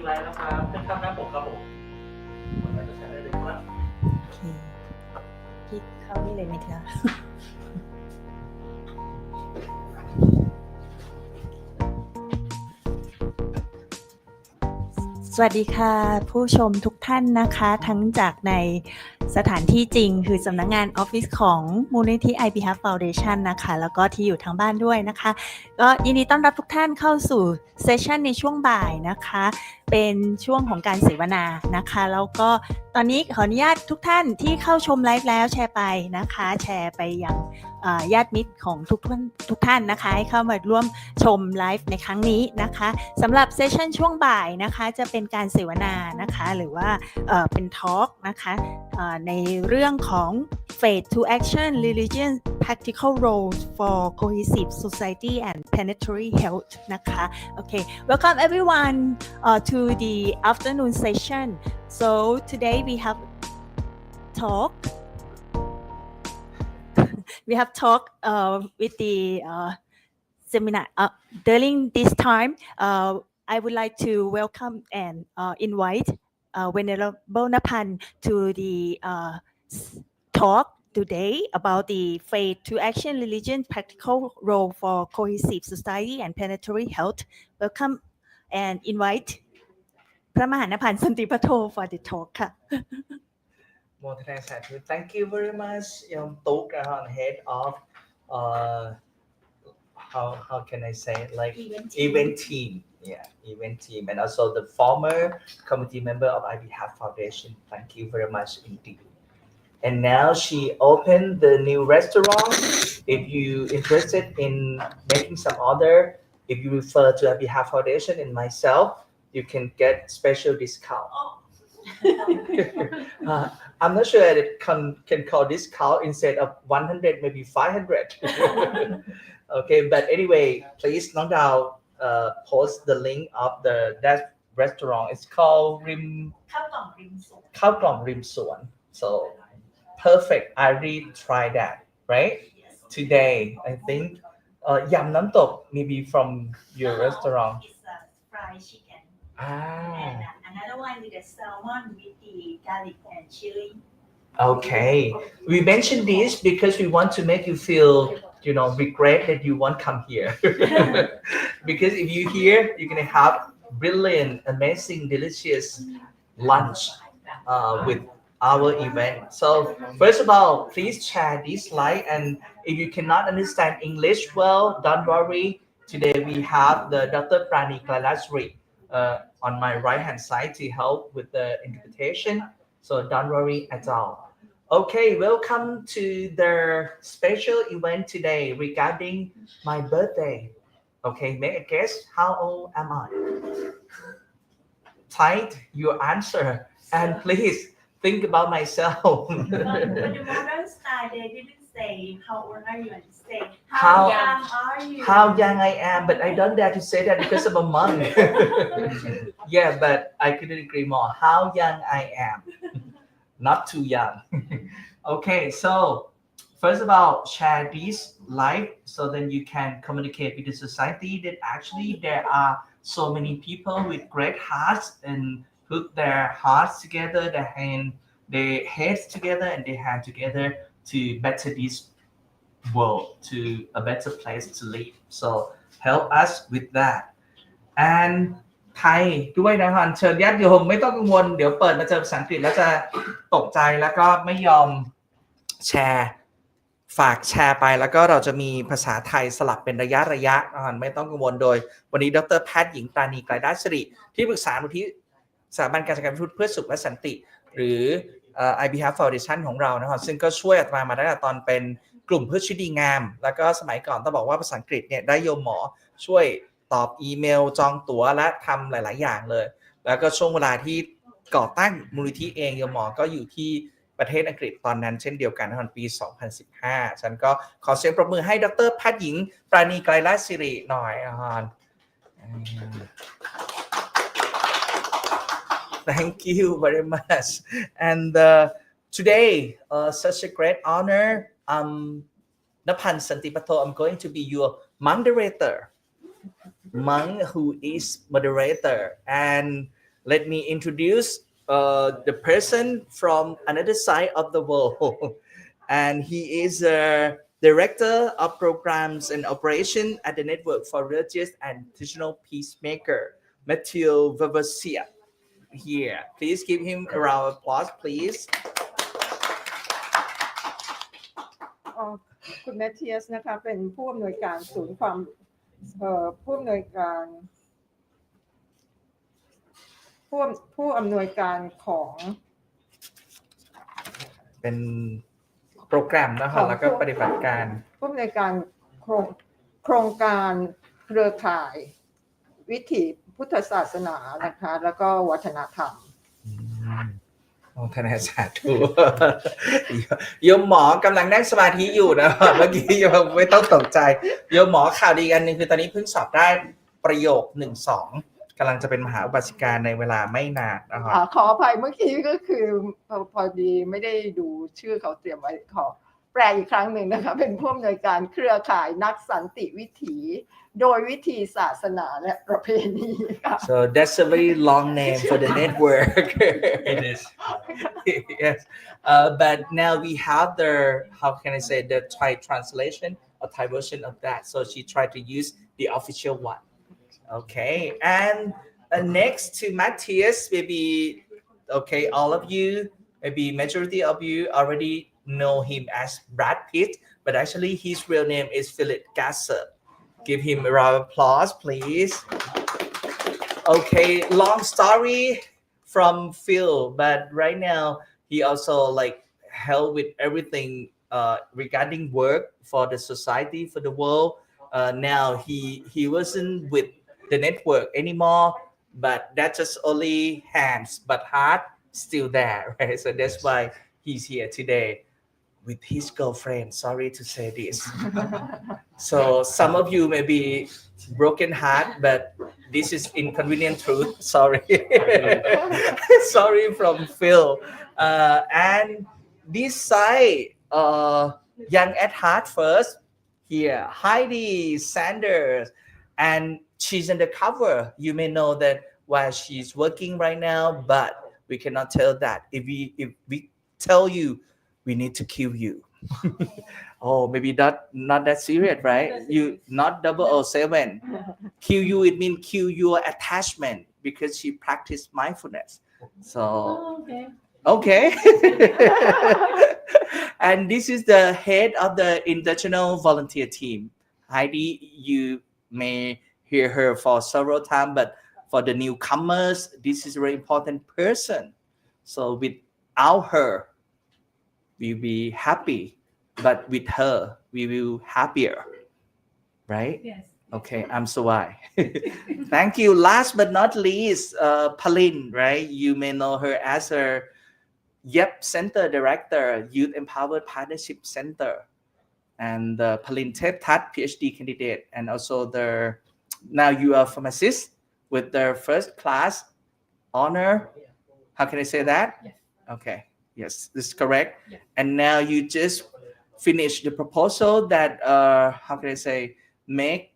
ไลน์แล้วครับขึ้นข้างหน้าปกครับผมเราจะใช้ได้เลยครับโอเคคลิกเข้านี่เลยไหมคะสวัสดีค่ะผู้ชมทุกท่านนะคะทั้งจากในสถานที่จริงคือสำนักงานออฟฟิศของมูลนิธิ I Behalf Foundation นะคะแล้วก็ที่อยู่ทางบ้านด้วยนะคะก็ยินดีต้อนรับทุกท่านเข้าสู่เซสชันในช่วงบ่ายนะคะเป็นช่วงของการเสวนานะคะแล้วก็ตอนนี้ขออนุญาตทุกท่านที่เข้าชมไลฟ์แล้วแชร์ไปนะคะแชร์ไปยังญาติมิตรของทุกท่านนะคะให้เข้ามาร่วมชมไลฟ์ในครั้งนี้นะคะสำหรับเซสชันช่วงบ่ายนะคะจะเป็นการเสวนานะคะหรือว่าเป็นทอล์กนะคะในเรื่องของ Faith to Action Religion Practical Roles for Cohesive Society and Planetary Health นะคะโอเค Welcome everyone to the afternoon session. So today we have talk with the seminar. During this time, I would like to welcome and invite Venerable Napan to the talk today about the Faith to Action Religion Practical Role for Cohesive Society and Planetary Health. Welcome and invite พระมหานภ สันติปโท for the talk ค่ะ More thank you very much Tuk head of how can I say it? Like event team event team and also the former committee member of I Behalf Foundation. Thank you very much indeed. And now she opened the new restaurant. If you interested in making some order, if you refer to I Behalf Foundation and myself, you can get special discount. I'm not sure that it can call discount instead of 100, maybe 500. Okay, but anyway, please note down, post the link of that restaurant. It's called ข้าวกล่องริมสวน So perfect. I really try that, right? Today, I think yam nam tok maybe from your restaurant. It's a fried chicken. And another one with the salmon with the garlic and chili. Okay, we mentioned this because we want to make you feel, regret that you won't come here. Because if you here, you're gonna have brilliant, amazing, delicious lunch with our event. So first of all, please share this slide, and if you cannot understand English well, don't worry. Today we have the Dr. Prani Kalasri on my right hand side to help with the interpretation. So don't worry at all. Okay, welcome to the special event today regarding my birthday. Okay, make a guess. How old am I? Type your answer and please think about myself. But the modern style, they didn't say how old are you, and say how young are you. How young I am, but I don't dare to say that because I'm a monk. Yeah, but I couldn't agree more. How young I am. Not too young. Okay, so first of all, share this live so then you can communicate with the society that actually there are so many people with great hearts and put their hearts together, their heads together and their hands together to better this world, to a better place to live. So help us with that. And ไทยด้วยนะฮะเชิญญาติโยมไม่ต้องกังวลเดี๋ยวเปิดมาเจอภาษาอังกฤษแล้วจะตกใจแล้วก็ไม่ยอมแชร์ฝากแชร์ไปแล้วก็เราจะมีภาษาไทยสลับเป็นระยะนะฮะไม่ต้องกังวลโดยวันนี้ดร.แพทย์หญิงปราณีไกรดาสิริที่ปรึกษามูลนิธิสถาบันการจัดการพุทธเพื่อสุขและสันติหรือI Behalf Foundation ของเรานะครับซึ่งก็ช่วยอาตมาตั้งแต่ตอนเป็นกลุ่มเพื่อชีวิตดีงามแล้วก็สมัยก่อนต้องบอกว่าภาษาอังกฤษเนี่ยได้โยมหมอช่วยตอบอีเมลจองตั๋วและทำหลายๆอย่างเลยแล้วก็ช่วงเวลาที่ก่อตั้งมูลนิธิเองโยมหมอก็อยู่ที่ประเทศอังกฤษตอนนั้นเช่นเดียวกันตอนปี 2015 ฉันก็ขอเสียงปรบมือให้ดร.แพทย์หญิงปราณีไกรลาสิริหน่อยนะครับ Thank you very much. And today, such a great honor. Napan Santipato, I'm going to be your moderator. Monk who is moderator. And let me introduce the person from another side of the world. And he is a Director of Programs and Operation at the Network for Religious and Traditional Peacemakers, Matthias Wevelsiep. Here, please give him a round of applause, please. คุณแมทเทียสนะคะเป็นผู้อำนวยการศูนย์ความผู้อำนวยการของเป็นโปรแกรมนะครับแล้วก็ปฏิบัติการผู้อำนวยการโครงการเครือข่ายวิถีพุทธศาสนานะคะแล้วก็วัฒนธรรมธนาสาธุโยมหมอกำลังนั่งสมาธิอยู่นะเมื่อกี้โยมไม่ต้องตกใจโยมหมอข่าวดีอันนึงคือตอนนี้เพิ่งสอบได้ประโยค 1-2 กำลังจะเป็นมหาอุบาสิกาในเวลาไม่นานนะครับขออภัยเมื่อกี้ก็คือพอดีไม่ได้ดูชื่อเขาเตรียมไว้ขอแปลอีกครั้งหนึ่งนะคะเป็นผู้อำนวยการเครือข่ายนักสันติวิถีโดยวิธีศาสนาและประเพณีค่ะ So that's a very long name for the network. It is. Yes. But now we have the how can I say the Thai translation or Thai version of that. So she tried to use the official one. Okay. And next to Matthias, maybe okay, all of you, maybe majority of you already know him as Brad Pitt, but actually his real name is Philip Gasser. Give him a round of applause, please. Okay, long story from Phil, but right now he also like help with everything regarding work for the society, for the world. Now he wasn't with the network anymore, but that's just only hands, but heart still there, right? So that's why he's here today with his girlfriend. Sorry to say this. So some of you may be broken heart, but this is inconvenient truth. Sorry. Sorry from Phil. And this side, young at heart first. Here, Heidi Sanders. And she's in the cover. You may know that while she's working right now, but we cannot tell that. If we tell you, we need to kill you. Oh, maybe not that serious, right? You not 007. Kill you, it means kill your attachment because she practiced mindfulness. So okay. And this is the head of the international volunteer team. Heidi, you may hear her for several times, but for the newcomers, this is a very important person. So without her, we'll be happy, but with her, we will happier, right? Yes. Okay, I'm so why. Thank you. Last but not least, Palin, right? You may know her as her YEP Center Director, Youth Empowered Partnership Center, and Palin Teptat, PhD candidate, and also now you are pharmacist with their first class honor. How can I say that? Yes. Okay. Yes, this is correct. Yes. And now you just finished the proposal that how can I say make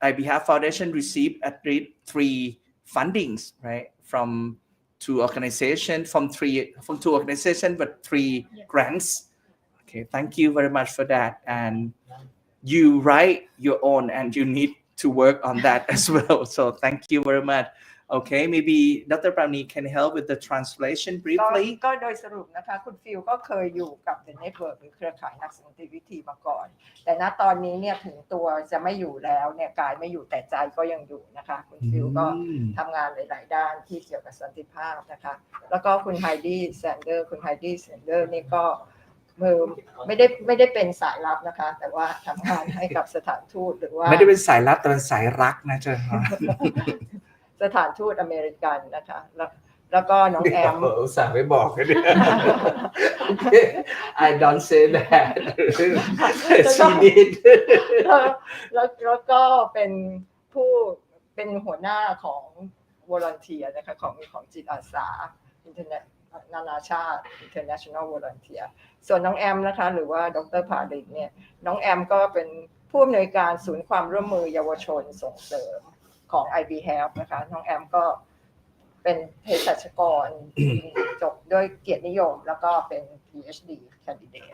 IBHF Foundation receive at least 3 fundings, right? From 2 organizations, from 2 organizations, but 3 Yes. grants. Okay, thank you very much for that. And you write your own, and you need to work on that as well. So thank you very much. Okay, maybe Dr. Pramni can help with the translation briefly. ก็โดยสรุปนะคะคุณฟิลก็เคยอยู่กับ The Network หรือเครือข่ายนักสันติวิธีมาก่อนแต่ณตอนนี้เนี่ยถึงตัวจะไม่อยู่แล้วเนี่ยกายไม่อยู่แต่ใจก็ยังอยู่นะคะคุณฟิลก็ทำงานหลายๆด้านที่เกี่ยวกับสันติภาพนะคะแล้วก็คุณไฮดี้แซนเดอร์นี่ก็ไม่ได้เป็นสายลับนะคะแต่ว่าทำงานให้กับสถานทูตหรือว่าไม่ได้เป็นสายลับแต่เป็นสายรักนะเจ้าสถานทูตอเมริกันนะคะแล้วก็น้องแอมสายไม่บอกเลย I don't say that she did แล้วก็เป็นหัวหน้าของวอลันเทียร์นะคะของจิตอาสานานาชาติ International Volunteer ส่วนน้องแอมนะคะหรือว่าดร.พาลินเนี่ยน้องแอมก็เป็นผู้อำนวยการศูนย์ความร่วมมือเยาวชนส่งเสริมของ IBHF นะคะน้องแอมก็เ เป็นเภสัชกรจบด้วยเกียรตินิยมแล้วก็เป็น PhD candidate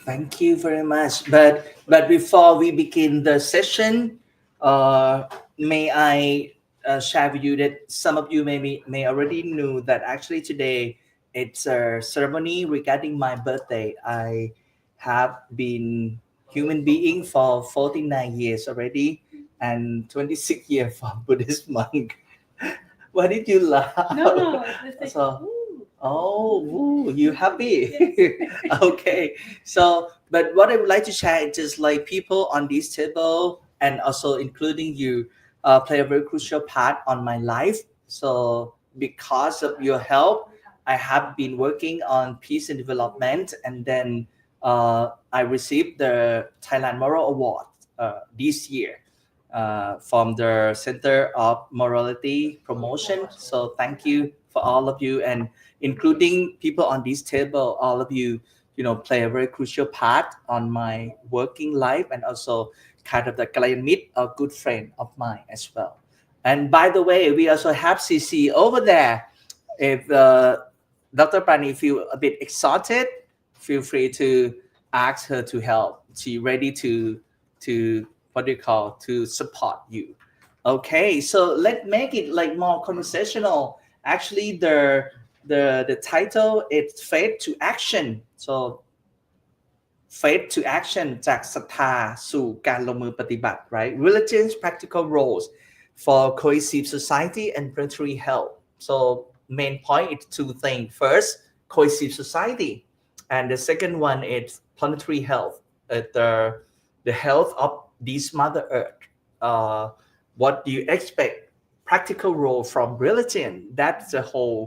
Thank you very much. But before we begin the session, may I share with you that some of you may already knew that actually today it's a ceremony regarding my birthday. I have been human being for 49 years already and 26 years for Buddhist monk. Why did you laugh? No, it's like, Oh, you happy? Okay. So, but what I would like to share is just like people on this table and also including you play a very crucial part on my life. So, because of your help, I have been working on peace and development, and then I received the Thailand Moral Award this year from the Center of Morality Promotion. So, thank you for all of you and including people on this table, all of you, play a very crucial part on my working life and also kind of the Kalayamit, a good friend of mine as well. And by the way, we also have CC over there. If Dr. Prani feel a bit exhausted, feel free to ask her to help. She's ready to support you. Okay, so let's make it like more conversational. Actually, the title is Faith to Action. So Faith to Action จากศรัทธาสู่การลงมือปฏิบัติ right? Religion's practical roles for cohesive society and planetary health. So main point is two things. First, cohesive society, and the second one is planetary health. The health of this Mother Earth. What do you expect? Practical role from religion. That's the whole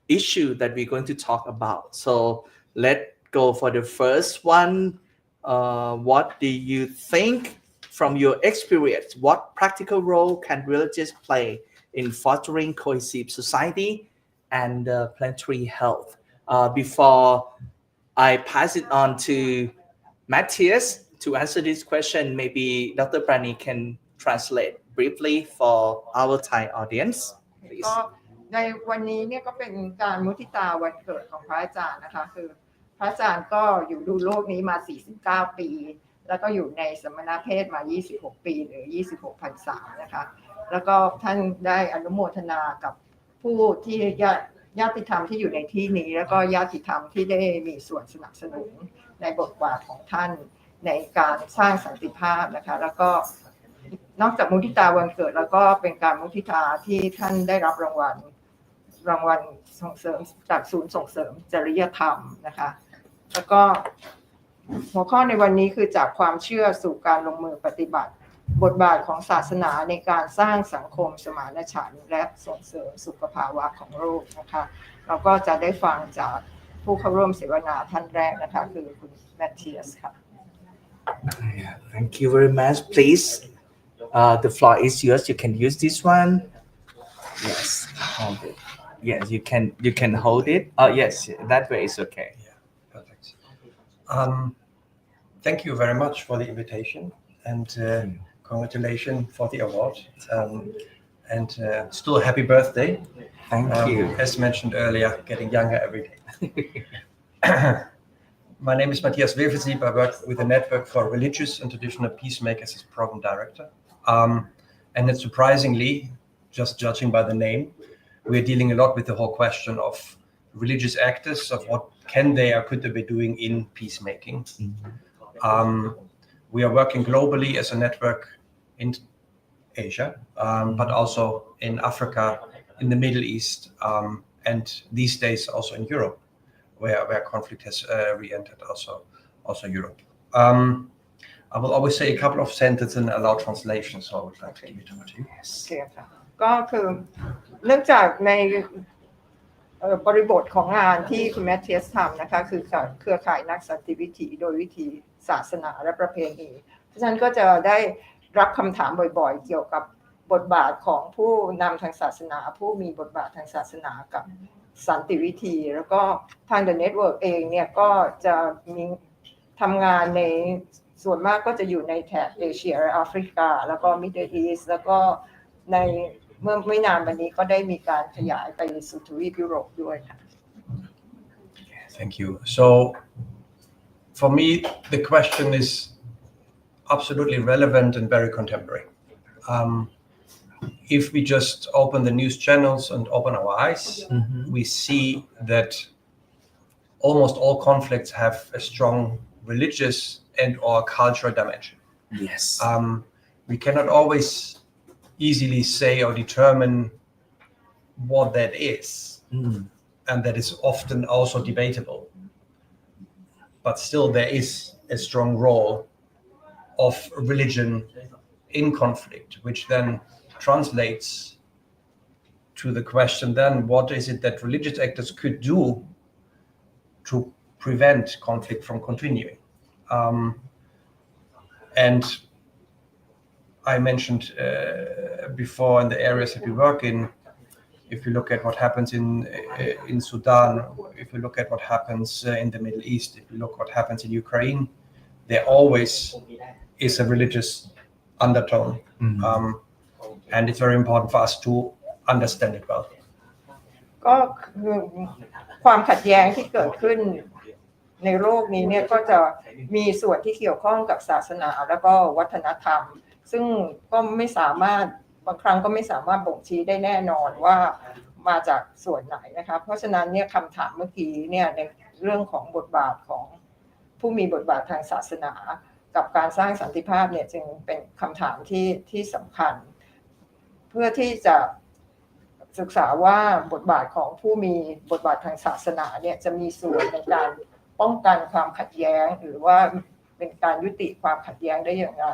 issue that we're going to talk about. So let's go for the first one. What do you think from your experience? What practical role can religions play in fostering cohesive society and planetary health? Before I pass it on to Matthias to answer this question, maybe Dr. Prani can translate briefly for our Thai audience, please. ก็ในวันนี้เนี่ยก็เป็นการมุทิตาวันเกิดของพระอาจารย์นะคะคือพระอาจารย์ก็อยู่ดูโลกนี้มา49ปีแล้วก็อยู่ในสมณเพศมา26ปีหรือ26พรรษานะคะแล้วก็ท่านได้อนุโมทนากับผู้ที่ญาติธรรมที่อยู่ในที่นี้แล้วก็ญาติธรรมที่ได้มีส่วนสนับสนุนในบทบาทของท่านในการสร้างสันติภาพนะคะแล้วก็นอกจากมุทิตาวันเกิดแล้วก็เป็นการมุทิตาที่ท่านได้รับรางวัลส่งเสริมจากศูนย์ส่งเสริมจริยธรรมนะคะแล้วก็หัวข้อในวันนี้คือจากความเชื่อสู่การลงมือปฏิบัติบทบาทของศาสนาในการสร้างสังคมสมานฉันท์และส่งเสริมสุขภาวะของโลกนะคะเราก็จะได้ฟังจากผู้เข้าร่วมเสวนาท่านแรกนะคะคือคุณแมทเทียสค่ะ Thank you very much. Please, the floor is yours. You can use this one. Yes, hold it. Yes, you can hold it. Oh, yes, that way is okay. Yeah, perfect. Thank you very much for the invitation and congratulations for the award. And still a happy birthday. Thank you. As mentioned earlier, getting younger every day. My name is Matthias Wevelsiep. I work with the Network for Religious and Traditional Peacemakers as Program Director. And it's surprisingly, just judging by the name, we're dealing a lot with the whole question of religious actors, of what can they or could they be doing in peacemaking. We are working globally as a network in Asia, but also in Africa, in the Middle East, and these days also in Europe, where conflict has re-entered also Europe. I will always say a couple of sentences and allow translation, so I would like to give it over to you. ก็คือเนื่องจากในบริบทของงานที่คุณแมทเทียสทำนะคะคือเครือข่ายนักสันติวิธีโดยวิธีศาสนาและประเพณีเพราะฉะนั้นก็จะได้รับคำถามบ่อยๆเกี่ยวกับบทบาทของผู้นำทางศาสนาผู้มีบทบาททางศาสนากับสันติวิธีแล้วก็ทาง The Network เองเนี่ยก็จะมีทำงานในส่วนมากก็จะอยู่ในแถบเอเชียและแอฟริกาแล้วก็ Middle East แล้วก็ใน เมื่อไม่นานวันนี้ก็ได้มีการขยายไปสู่ทวีปยุโรปด้วยค่ะ Thank you. So for me, the question is absolutely relevant and very contemporary. If we just open the news channels and open our eyes, we see that almost all conflicts have a strong religious and or cultural dimension. Yes. We cannot always easily say or determine what that is, and that is often also debatable. But still, there is a strong role of religion in conflict, which then translates to the question then, what is it that religious actors could do to prevent conflict from continuing? And I mentioned before in the areas that we work in, if you look at what happens in Sudan, if you look at what happens in the Middle East, if you look what happens in Ukraine, there always is a religious undertone. And it's very important for us to understand it well. ก็คือความขัดแย้งที่เกิดขึ้นในโลกนี้เนี่ยก็จะมีส่วนที่เกี่ยวข้องกับศาสนาแล้วก็วัฒนธรรมซึ่งก็ไม่สามารถบางครั้งก็ไม่สามารถบ่งชี้ได้แน่นอนว่ามาจากส่วนไหนนะคะเพราะฉะนั้นเนี่ยคำถามเมื่อกี้เนี่ยในเรื่องของบทบาทของผู้มีบทบาททางศาสนากับการสร้างสันติภาพเนี่ยจึงเป็นคำถามที่สำคัญเพื่อที่จะศึกษาว่าบทบาทของผู้มีบทบาททางศาสนาเนี่ยจะมีส่วนในการป้องกันความขัดแย้งหรือว่าเป็นการยุติความขัดแย้งได้อย่างไร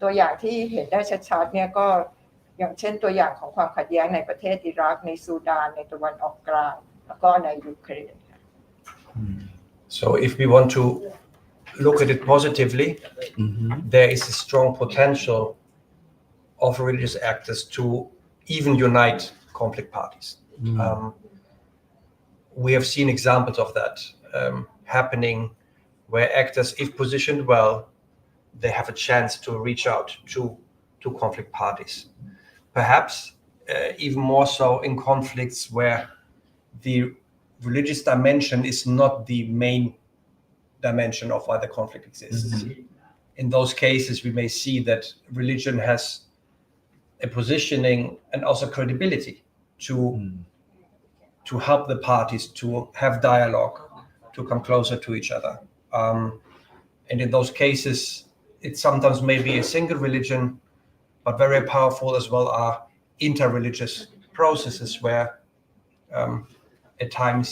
ตัวอย่างที่เห็นได้ชัดๆเนี่ยก็อย่างเช่นตัวอย่างของความขัดแย้งในประเทศอิรักในซูดานในตะวันออกกลางแล้วก็ในยูเครน So if we want to look at it positively, there is a strong potential of religious actors to even unite conflict parties. We have seen examples of that happening where actors, if positioned well, they have a chance to reach out to conflict parties. Perhaps even more so in conflicts where the religious dimension is not the main dimension of why the conflict exists. In those cases, we may see that religion has a positioning and also credibility to help the parties to have dialogue, to come closer to each other. And in those cases, it sometimes may be a single religion, but very powerful as well are inter-religious processes where at times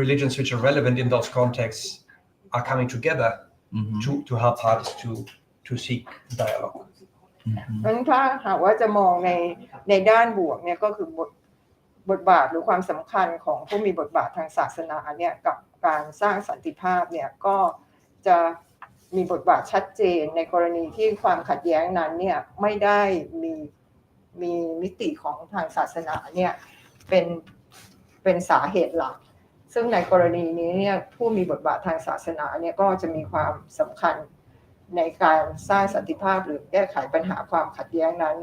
religions which are relevant in those contexts are coming together to help parties to seek dialogue. เพราะฉะนั้นถ้าหากว่าจะมองในด้านบวกเนี่ยก็คือบทบาทหรือความสำคัญของผู้มีบทบาททางศาสนาเนี่ยกับการสร้างสันติภาพเนี่ยก็จะมีบทบาทชัดเจนในกรณีที่ความขัดแย้งนั้นเนี่ยไม่ได้มีมิติของทางศาสนาเนี่ยเป็นสาเหตุหลักซึ่งในกรณีนี้เนี่ยผู้มีบทบาททางศาสนาเนี่ยก็จะมีความสำคัญในการสร้างสันติภาพหรือแก้ไขปัญหาความขัดแย้งนั้น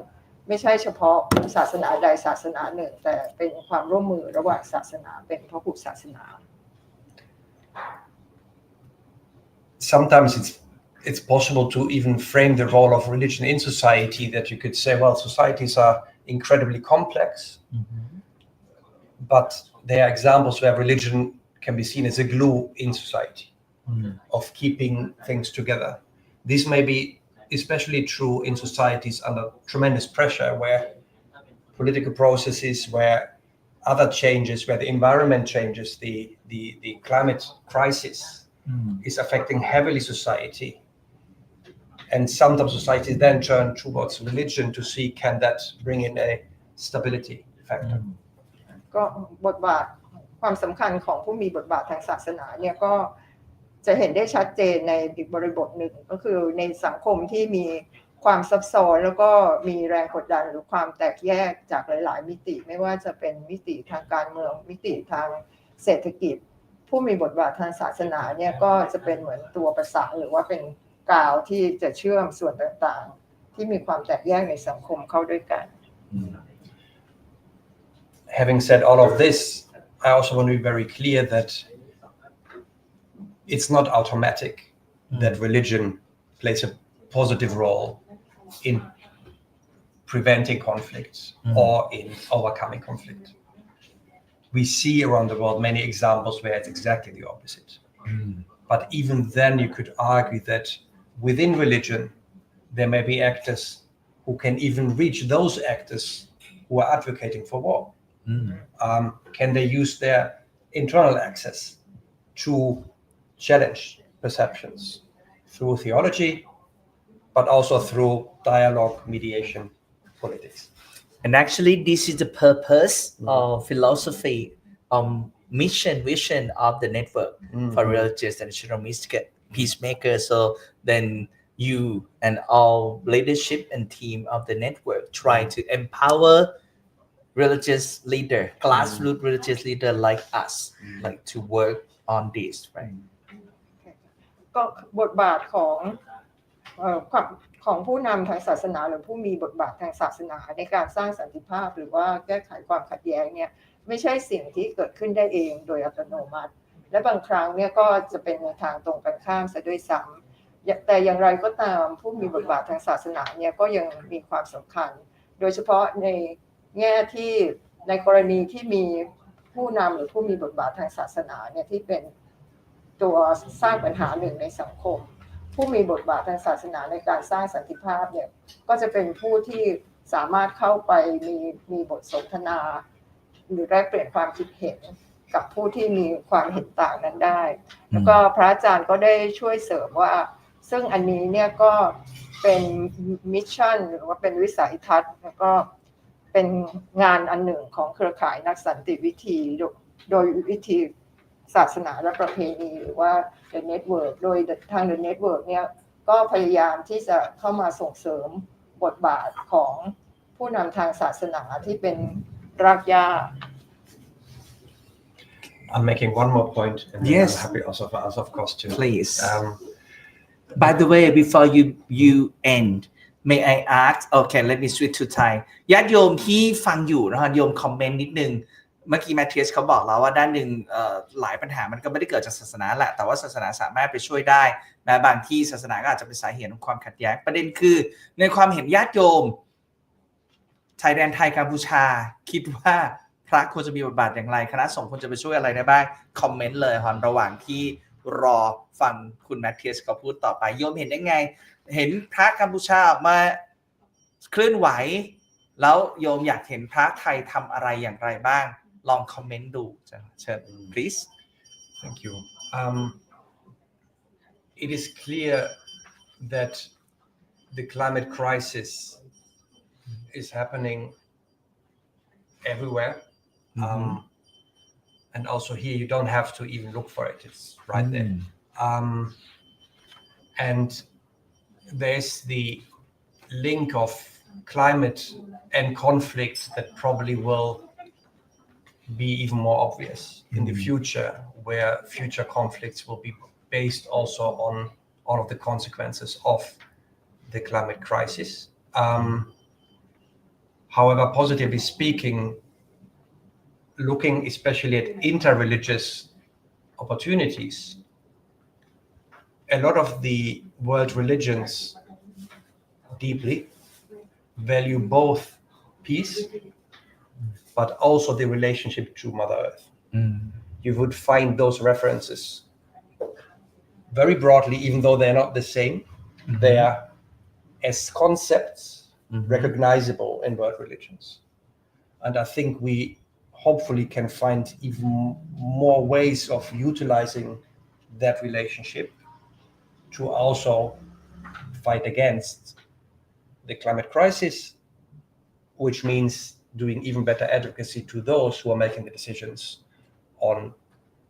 ไม่ใช่เฉพาะศาสนาใดศาสนาหนึ่งแต่เป็นความร่วมมือระหว่างศาสนาเป็นพหุศาสนา Sometimes it's possible to even frame the role of religion in society that you could say, well, societies are incredibly complex, but there are examples where religion can be seen as a glue in society of keeping things together. This may be especially true in societies under tremendous pressure where political processes, where other changes, where the environment changes, the climate crisis is affecting heavily society. And sometimes societies then turn towards religion to see can that bring in a stability factor. ก็บทบาทความสำคัญของผู้มีบทบาททางศาสนาเนี่ยก็จะเห็นได้ชัดเจนในอีกบริบทหนึ่งก็คือในสังคมที่มีความซับซ้อนแล้วก็มีแรงกดดันหรือความแตกแยกจากหลายๆมิติไม่ว่าจะเป็นมิติทางการเมืองมิติทางเศรษฐกิจผู้มีบทบาททางศาสนาเนี่ยก็จะเป็นเหมือนตัวประสานหรือว่าเป็นกาวที่จะเชื่อมส่วนต่างๆที่มีความแตกแยกในสังคมเข้าด้วยกัน having said all of this, I also want to be very clear that it's not automatic that religion plays a positive role in preventing conflict or in overcoming conflict. We see around the world many examples where it's exactly the opposite. But even then you could argue that within religion there may be actors who can even reach those actors who are advocating for war. Can they use their internal access to challenge perceptions through theology, but also through dialogue, mediation, politics? And actually, this is the purpose of philosophy, mission, vision of the network for religious and traditional peacemakers. So then you and all leadership and team of the network try to empower religious leader, grassroots religious leader like us, like to work on this, right? ก็บทบาทของผู้นำทางศาสนาหรือผู้มีบทบาททางศาสนาในการสร้างสันติภาพหรือว่าแก้ไขความขัดแย้งเนี่ยไม่ใช่สิ่งที่เกิดขึ้นได้เองโดยอัตโนมัติและบางครั้งเนี่ยก็จะเป็นในทางตรงกันข้ามซะด้วยซ้ำแต่อย่างไรก็ตามผู้มีบทบาททางศาสนาเนี่ยก็ยังมีความสำคัญโดยเฉพาะในแง่ที่ในกรณีที่มีผู้นำหรือผู้มีบทบาททางศาสนาเนี่ยที่เป็นตัวสร้างปัญหาหนึ่งในสังคมผู้มีบทบาททางศาสนาในการสร้างสันติภาพเนี่ยก็จะเป็นผู้ที่สามารถเข้าไปมีบทสนทนาหรือแลกเปลี่ยนความคิดเห็นกับผู้ที่มีความเห็นต่างนั้นได้แล้วก็พระอาจารย์ก็ได้ช่วยเสริมว่าซึ่งอันนี้เนี่ยก็เป็นมิชชั่นหรือว่าเป็นวิสัยทัศน์แล้วก็เป็นงานอันหนึ่งของเครือข่ายนักสันติวิธีโดยวิธีศาสนาและประเพณีหรือว่า The Network โดยทาง The Network เนี่ยก็พยายามที่จะเข้ามาส่งเสริมบทบาทของผู้นำทางศาสนาที่เป็นรากหญ้า I'm making one more point, and Yes. I'm happy also for us, of course, too. Please. By the way, before you end, may I ask? Okay, let me switch to Thai. ญาติโยมที่ฟังอยู่นะฮะโยมคอมเมนต์นิดนึงเมื่อกี้แมทเทียสเขาบอกแล้วว่าด้านหนึ่งหลายปัญหามันก็ไม่ได้เกิดจากศาสนาแหละแต่ว่าศาสนาสามารถไปช่วยได้นะบางที่ศาสนาก็อาจจะเป็นสาเหตุของความขัดแย้งประเด็นคือในความเห็นญาติโยมชายแดนไทยกัมพูชาคิดว่าพระควรจะมีบทบาทอย่างไรคณะสงฆ์ควรจะไปช่วยอะไรได้บ้างคอมเมนต์เลยครับระหว่างที่รอฟังคุณแมทเทียสเขาพูดต่อไปโยมเห็นได้ไงเห็นพระกัมพูชาออกมาเคลื่อนไหวแล้วโยมอยากเห็นพระไทยทำอะไรอย่างไรบ้างลองคอมเมนต์ดูเชิญ please Thank you. It is clear that the climate crisis is happening everywhere. And also here you don't have to even look for it. It's right there. And there's the link of climate and conflict that probably will be even more obvious in the future, where future conflicts will be based also on all of the consequences of the climate crisis. However, positively speaking, looking especially at interreligious opportunities, a lot of the world religions deeply value both peace but also the relationship to Mother Earth. You would find those references very broadly, even though they're not the same. They are as concepts recognizable in world religions. And I think we hopefully can find even more ways of utilizing that relationship to also fight against the climate crisis, which means doing even better advocacy to those who are making the decisions on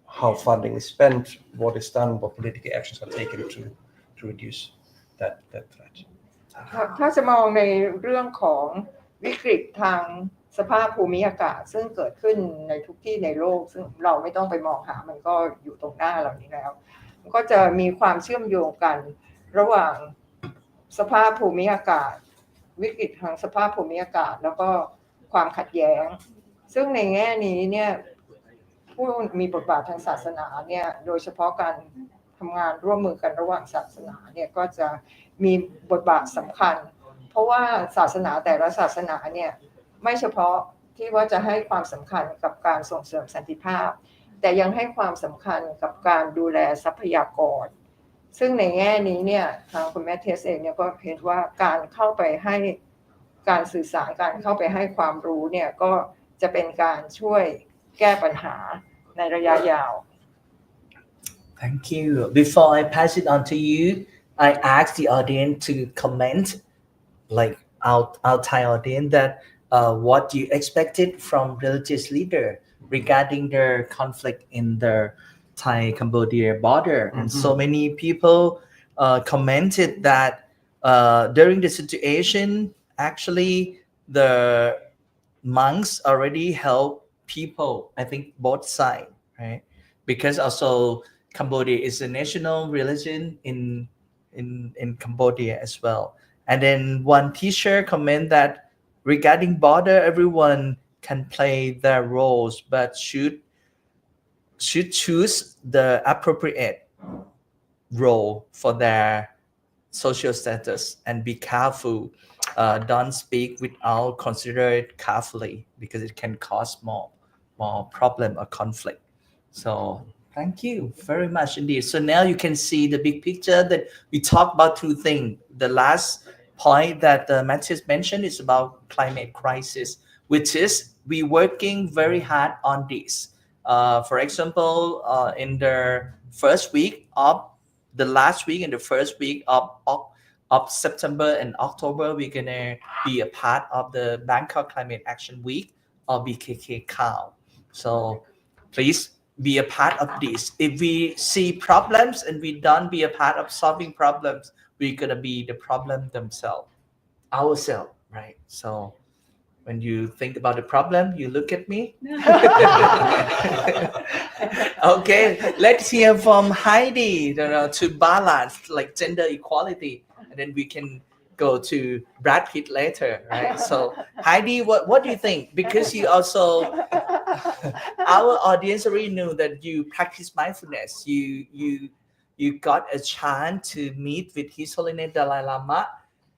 how funding is spent, what is done, what political actions are taken to reduce that threat. ถ้าจะมองในเรื่องของวิกฤตทางสภาพภูมิอากาศซึ่งเกิดขึ้นในทุกที่ในโลกซึ่งเราไม่ต้องไปมองหามันก็อยู่ตรงหน้าเรานี้แล้วก็จะมีความเชื่อมโยงกันระหว่างสภาพภูมิอากาศวิกฤตทางสภาพภูมิอากาศแล้วก็ความขัดแย้ง ซึ่งในแง่นี้เนี่ยผู้มีบทบาททางศาสนาเนี่ยโดยเฉพาะการทำงานร่วมมือกันระหว่างศาสนาเนี่ยก็จะมีบทบาทสำคัญเพราะว่าศาสนาแต่ละศาสนาเนี่ยไม่เฉพาะที่ว่าจะให้ความสำคัญกับการส่งเสริมสันติภาพแต่ยังให้ความสำคัญกับการดูแลทรัพยากรซึ่งในแง่นี้เนี่ยทางคุณแมทเทียสเองเนี่ยก็เห็นว่าการเข้าไปให้การสื่อสารการเข้าไปให้ความรู้เนี่ยก็จะเป็นการช่วยแก้ปัญหาในระยะยาว Thank you. Before I pass it on to you, I ask the audience to comment, like our Thai audience, that what you expected from religious leader regarding their conflict in the Thai-Cambodia border. And so many people commented that during the situation, actually the monks already help people, I think both sides, right? Because also Cambodia is a national religion in Cambodia as well. And then one teacher comment that regarding border, everyone can play their roles, but should choose the appropriate role for their social status and be careful. Don't speak without consider it carefully because it can cause more problem or conflict. So thank you very much indeed. So now you can see the big picture that we talk about two things. The last point that Matthias mentioned is about climate crisis, which is we working very hard on this. For example, in the first week of the last week and the first week of September and October, we're gonna be a part of the Bangkok Climate Action Week or BKK COW. So please be a part of this. If we see problems and we don't be a part of solving problems, we're gonna be the problem ourselves, right? So when you think about the problem, you look at me. Okay, let's hear from Heidi to balance like gender equality, and then we can go to Brad Pitt later, right? So Heidi, what do you think? Because you also our audience already knew that you practice mindfulness. You got a chance to meet with His Holiness Dalai Lama,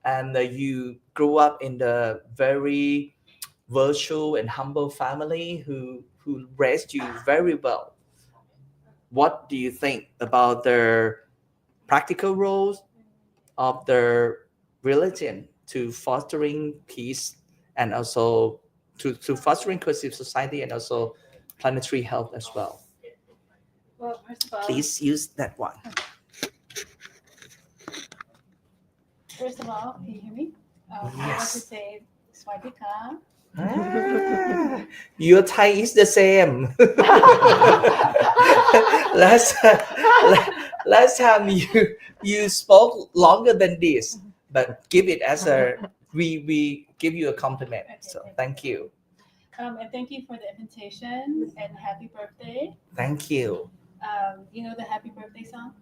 and you grew up in the very virtual and humble family who raised you very well. What do you think about their practical roles of their religion to fostering peace and also to fostering inclusive society and also planetary health as well? Well, first of all, Please use that one. First of all, can you hear me? I want Yes. to say Swadika. Your Thai is the same. last time you spoke longer than this, but give it as a we give you a compliment. So thank you. And thank you for the invitation and happy birthday. Thank you. You know the happy birthday song?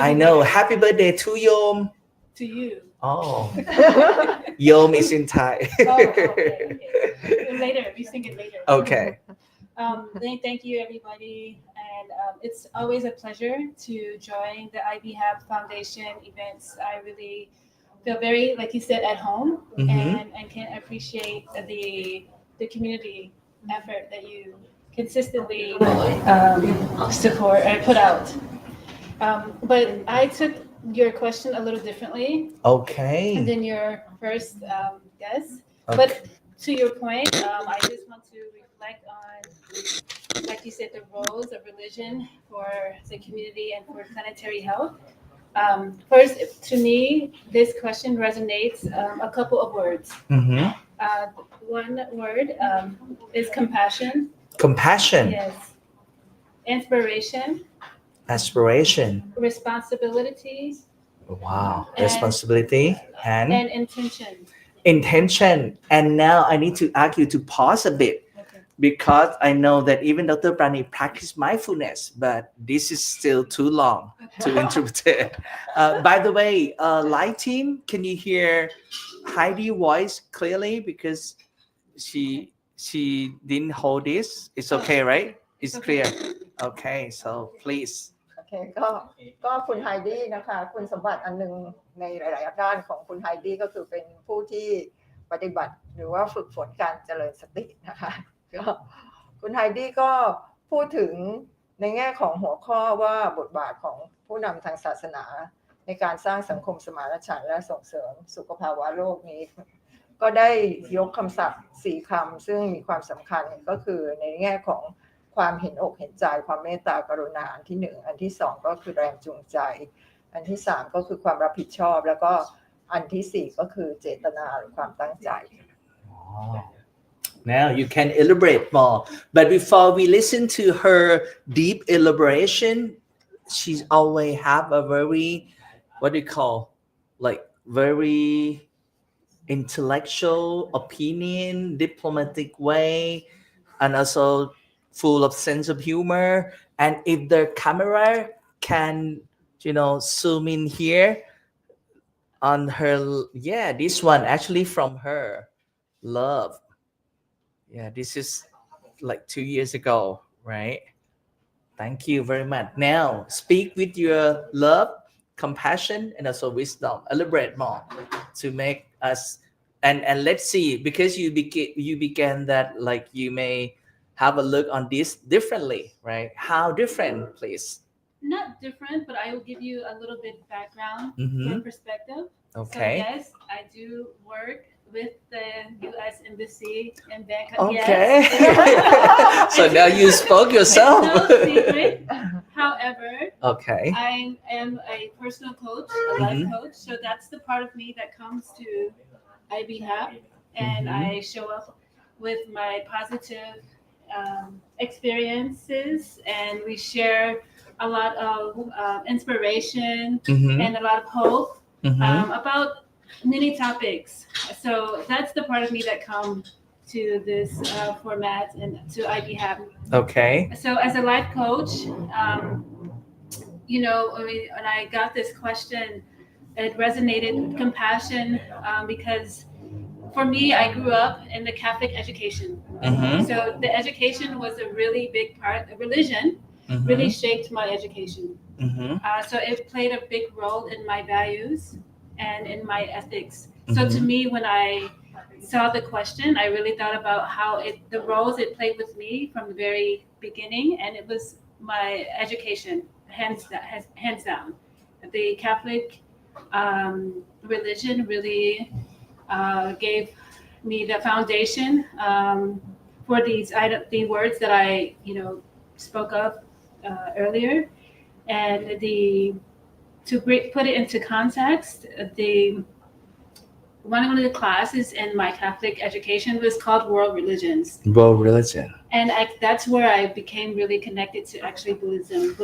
I know. Happy birthday to Yom. To you. Oh, Yom is in Thai. Okay. Later, we sing it later. Okay. Thank you, everybody. And it's always a pleasure to join the IBHAB Foundation events. I really feel very, like you said, at home and can appreciate the community effort that you consistently support or put out. But I took your question a little differently Okay. than your first guess. Okay. But to your point, I just want to reflect on, like you said, the roles of religion for the community and for planetary health. First, to me, this question resonates a couple of words. One word is compassion. Compassion. Yes. Inspiration. Aspiration. Responsibility. Wow. Responsibility and Intention. intention. And now I need to ask you to pause a bit. Okay. Because I know that even Dr. Prani practiced mindfulness, but this is still too long to interpret. By the way, live team, can you hear Heidi's voice clearly? Because she didn't hold this. It's okay, right? It's clear. Okay, so please. โอเคก็คุณไฮดี้นะคะคุณสมบัติอันหนึงในหลายๆด้านของคุณไฮดี้ก็คือเป็นผู้ที่ปฏิบัติหรือว่าฝึกฝนการเจริญสตินะคะก็คุณไฮดี้ก็พูดถึงในแง่ของหัวข้อว่าบทบาทของผู้นำทางศาสนาในการสร้างสังคมสมานฉันท์และส่งเสริมสุขภาวะโลกนี้ก็ได้ยกคำศัพท์4คำซึ่งมีความสำคัญก็คือในแง่ของความเห็นอกเห็นใจความเมตตากรุณาอันที่1อันที่2ก็คือแรงจูงใจอันที่3ก็คือความรับผิดชอบแล้วก็อันที่4ก็คือเจตนาหรือความตั้งใจ Now you can elaborate more. But before we listen to her deep elaboration, she's always have a very, what do you call, like very intellectual opinion, diplomatic way, and also full of sense of humor. And if the camera can, zoom in here on her, this one actually from her love. Yeah, this is like 2 years ago, right? Thank you very much. Now, speak with your love, compassion, and also wisdom. Elaborate more to make us, and let's see, because you began that like you may have a look on this differently, right? How different, please? Not different, but I will give you a little bit background for perspective. Okay. So yes, I do work with the U.S. Embassy in Bangkok. Okay. Yes. So now you spoke yourself. It's no secret. However, Okay. I am a personal coach, a life coach. So that's the part of me that comes to IBHAP, and I show up with my positive experiences, and we share a lot of inspiration and a lot of hope about many topics. So that's the part of me that comes to this format and to IBHAP. Okay. So as a life coach, when I got this question, it resonated with compassion because for me, I grew up in the Catholic education. So the education was a really big part. Religion really shaped my education. So it played a big role in my values and in my ethics. So to me, when I saw the question, I really thought about how the roles it played with me from the very beginning, and it was my education, hands down. The Catholic religion really gave me the foundation for the words that I spoke of earlier, and to put it into context, one of the classes in my Catholic education was called World Religions. World religion. And that's where I became really connected to actually Buddhism.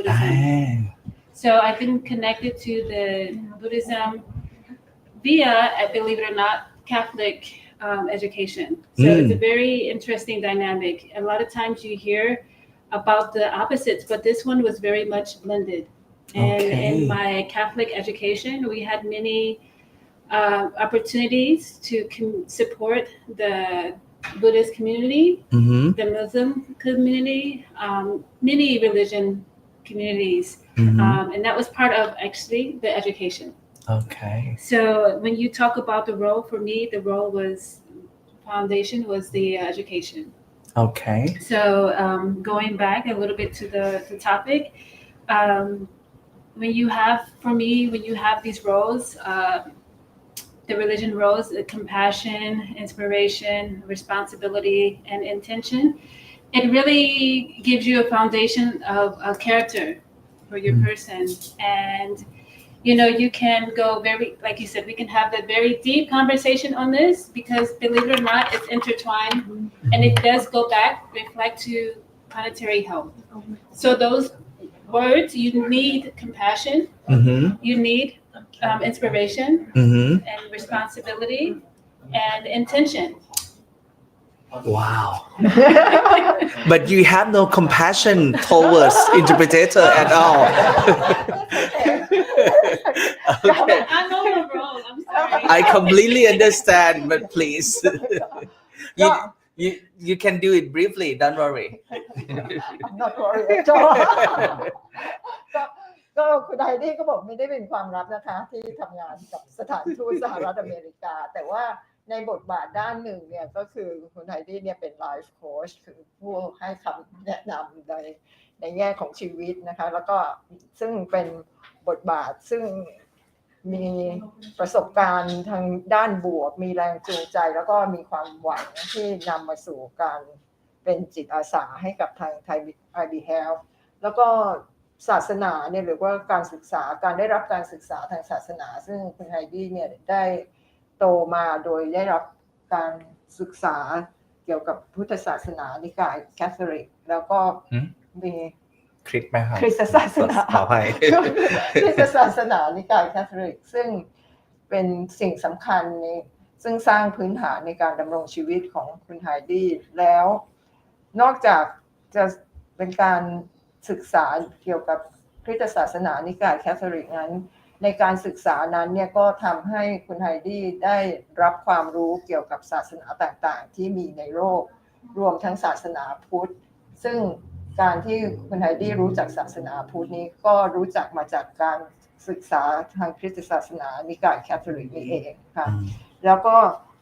So I've been connected to the Buddhism via, believe it or not, Catholic education. So it's a very interesting dynamic. A lot of times you hear about the opposites, but this one was very much blended. And in my Catholic education, we had many opportunities to support the Buddhist community, the Muslim community, many religion communities. And that was part of actually the education. Okay. So when you talk about the role, for me, the role foundation was the education. Okay. So going back a little bit to the topic, when you have these roles, the religion roles, compassion, inspiration, responsibility, and intention, it really gives you a foundation of a character for your person. And you can go very, like you said, we can have a very deep conversation on this because, believe it or not, it's intertwined, and it does go back, reflect to planetary health. So those words, you need compassion, you need inspiration, and responsibility, and intention. Wow. But you have no compassion towards interpreter at all. Okay. I know the role. I'm sorry. I completely understand, but please. you can do it briefly, don't worry. I'm not worried at all ก็คุณไฮดี้ก็บอกไม่ได้เป็นความลับนะคะที่ทำงานกับสถานทูตสหรัฐอเมริกาแต่ว่าในบทบาทด้านหนึ่งเนี่ยก็คือคุณไฮดี้เนี่ยเป็นไลฟ์โค้ชคือผู้ให้คำแนะนำในแง่ของชีวิตนะคะแล้วก็ซึ่งเป็นบทบาทซึ่งมีประสบการณ์ทางด้านบวกมีแรงจูงใจแล้วก็มีความหวังที่นำมาสู่การเป็นจิตอาสาให้กับทางไทย IB Health แล้วก็ศาสนาเนี่ยหรือว่าการศึกษาการได้รับการศึกษาทางศาสนาซึ่งคุณไฮดี้เนี่ยได้โตมาโดยได้รับการศึกษาเกี่ยวกับพุทธศาสนานิกายแคทอลิกแล้วก็มีคริสต์ไหมครับ คริสตศาสนา ขออภัย คริสตศาสนานิกายแคทอลิกซึ่งเป็นสิ่งสำคัญซึ่งสร้างพื้นฐานในการดำรงชีวิตของคุณไฮดี้แล้วนอกจากจะเป็นการศึกษาเกี่ยวกับคริสตศาสนานิกายแคทอลิกนั้นในการศึกษานั้นเนี่ยก็ทำให้คุณไฮดี้ได้รับความรู้เกี่ยวกับศาสนาต่างๆที่มีในโลกรวมทั้งศาสนาพุทธซึ่งการที่คุณไฮดี้รู้จักศาสนาพุทธนี้ก็รู้จักมาจากการศึกษาทางคริสตศาสนานิกายแคทอลิกนี่เองค่ะแล้วก็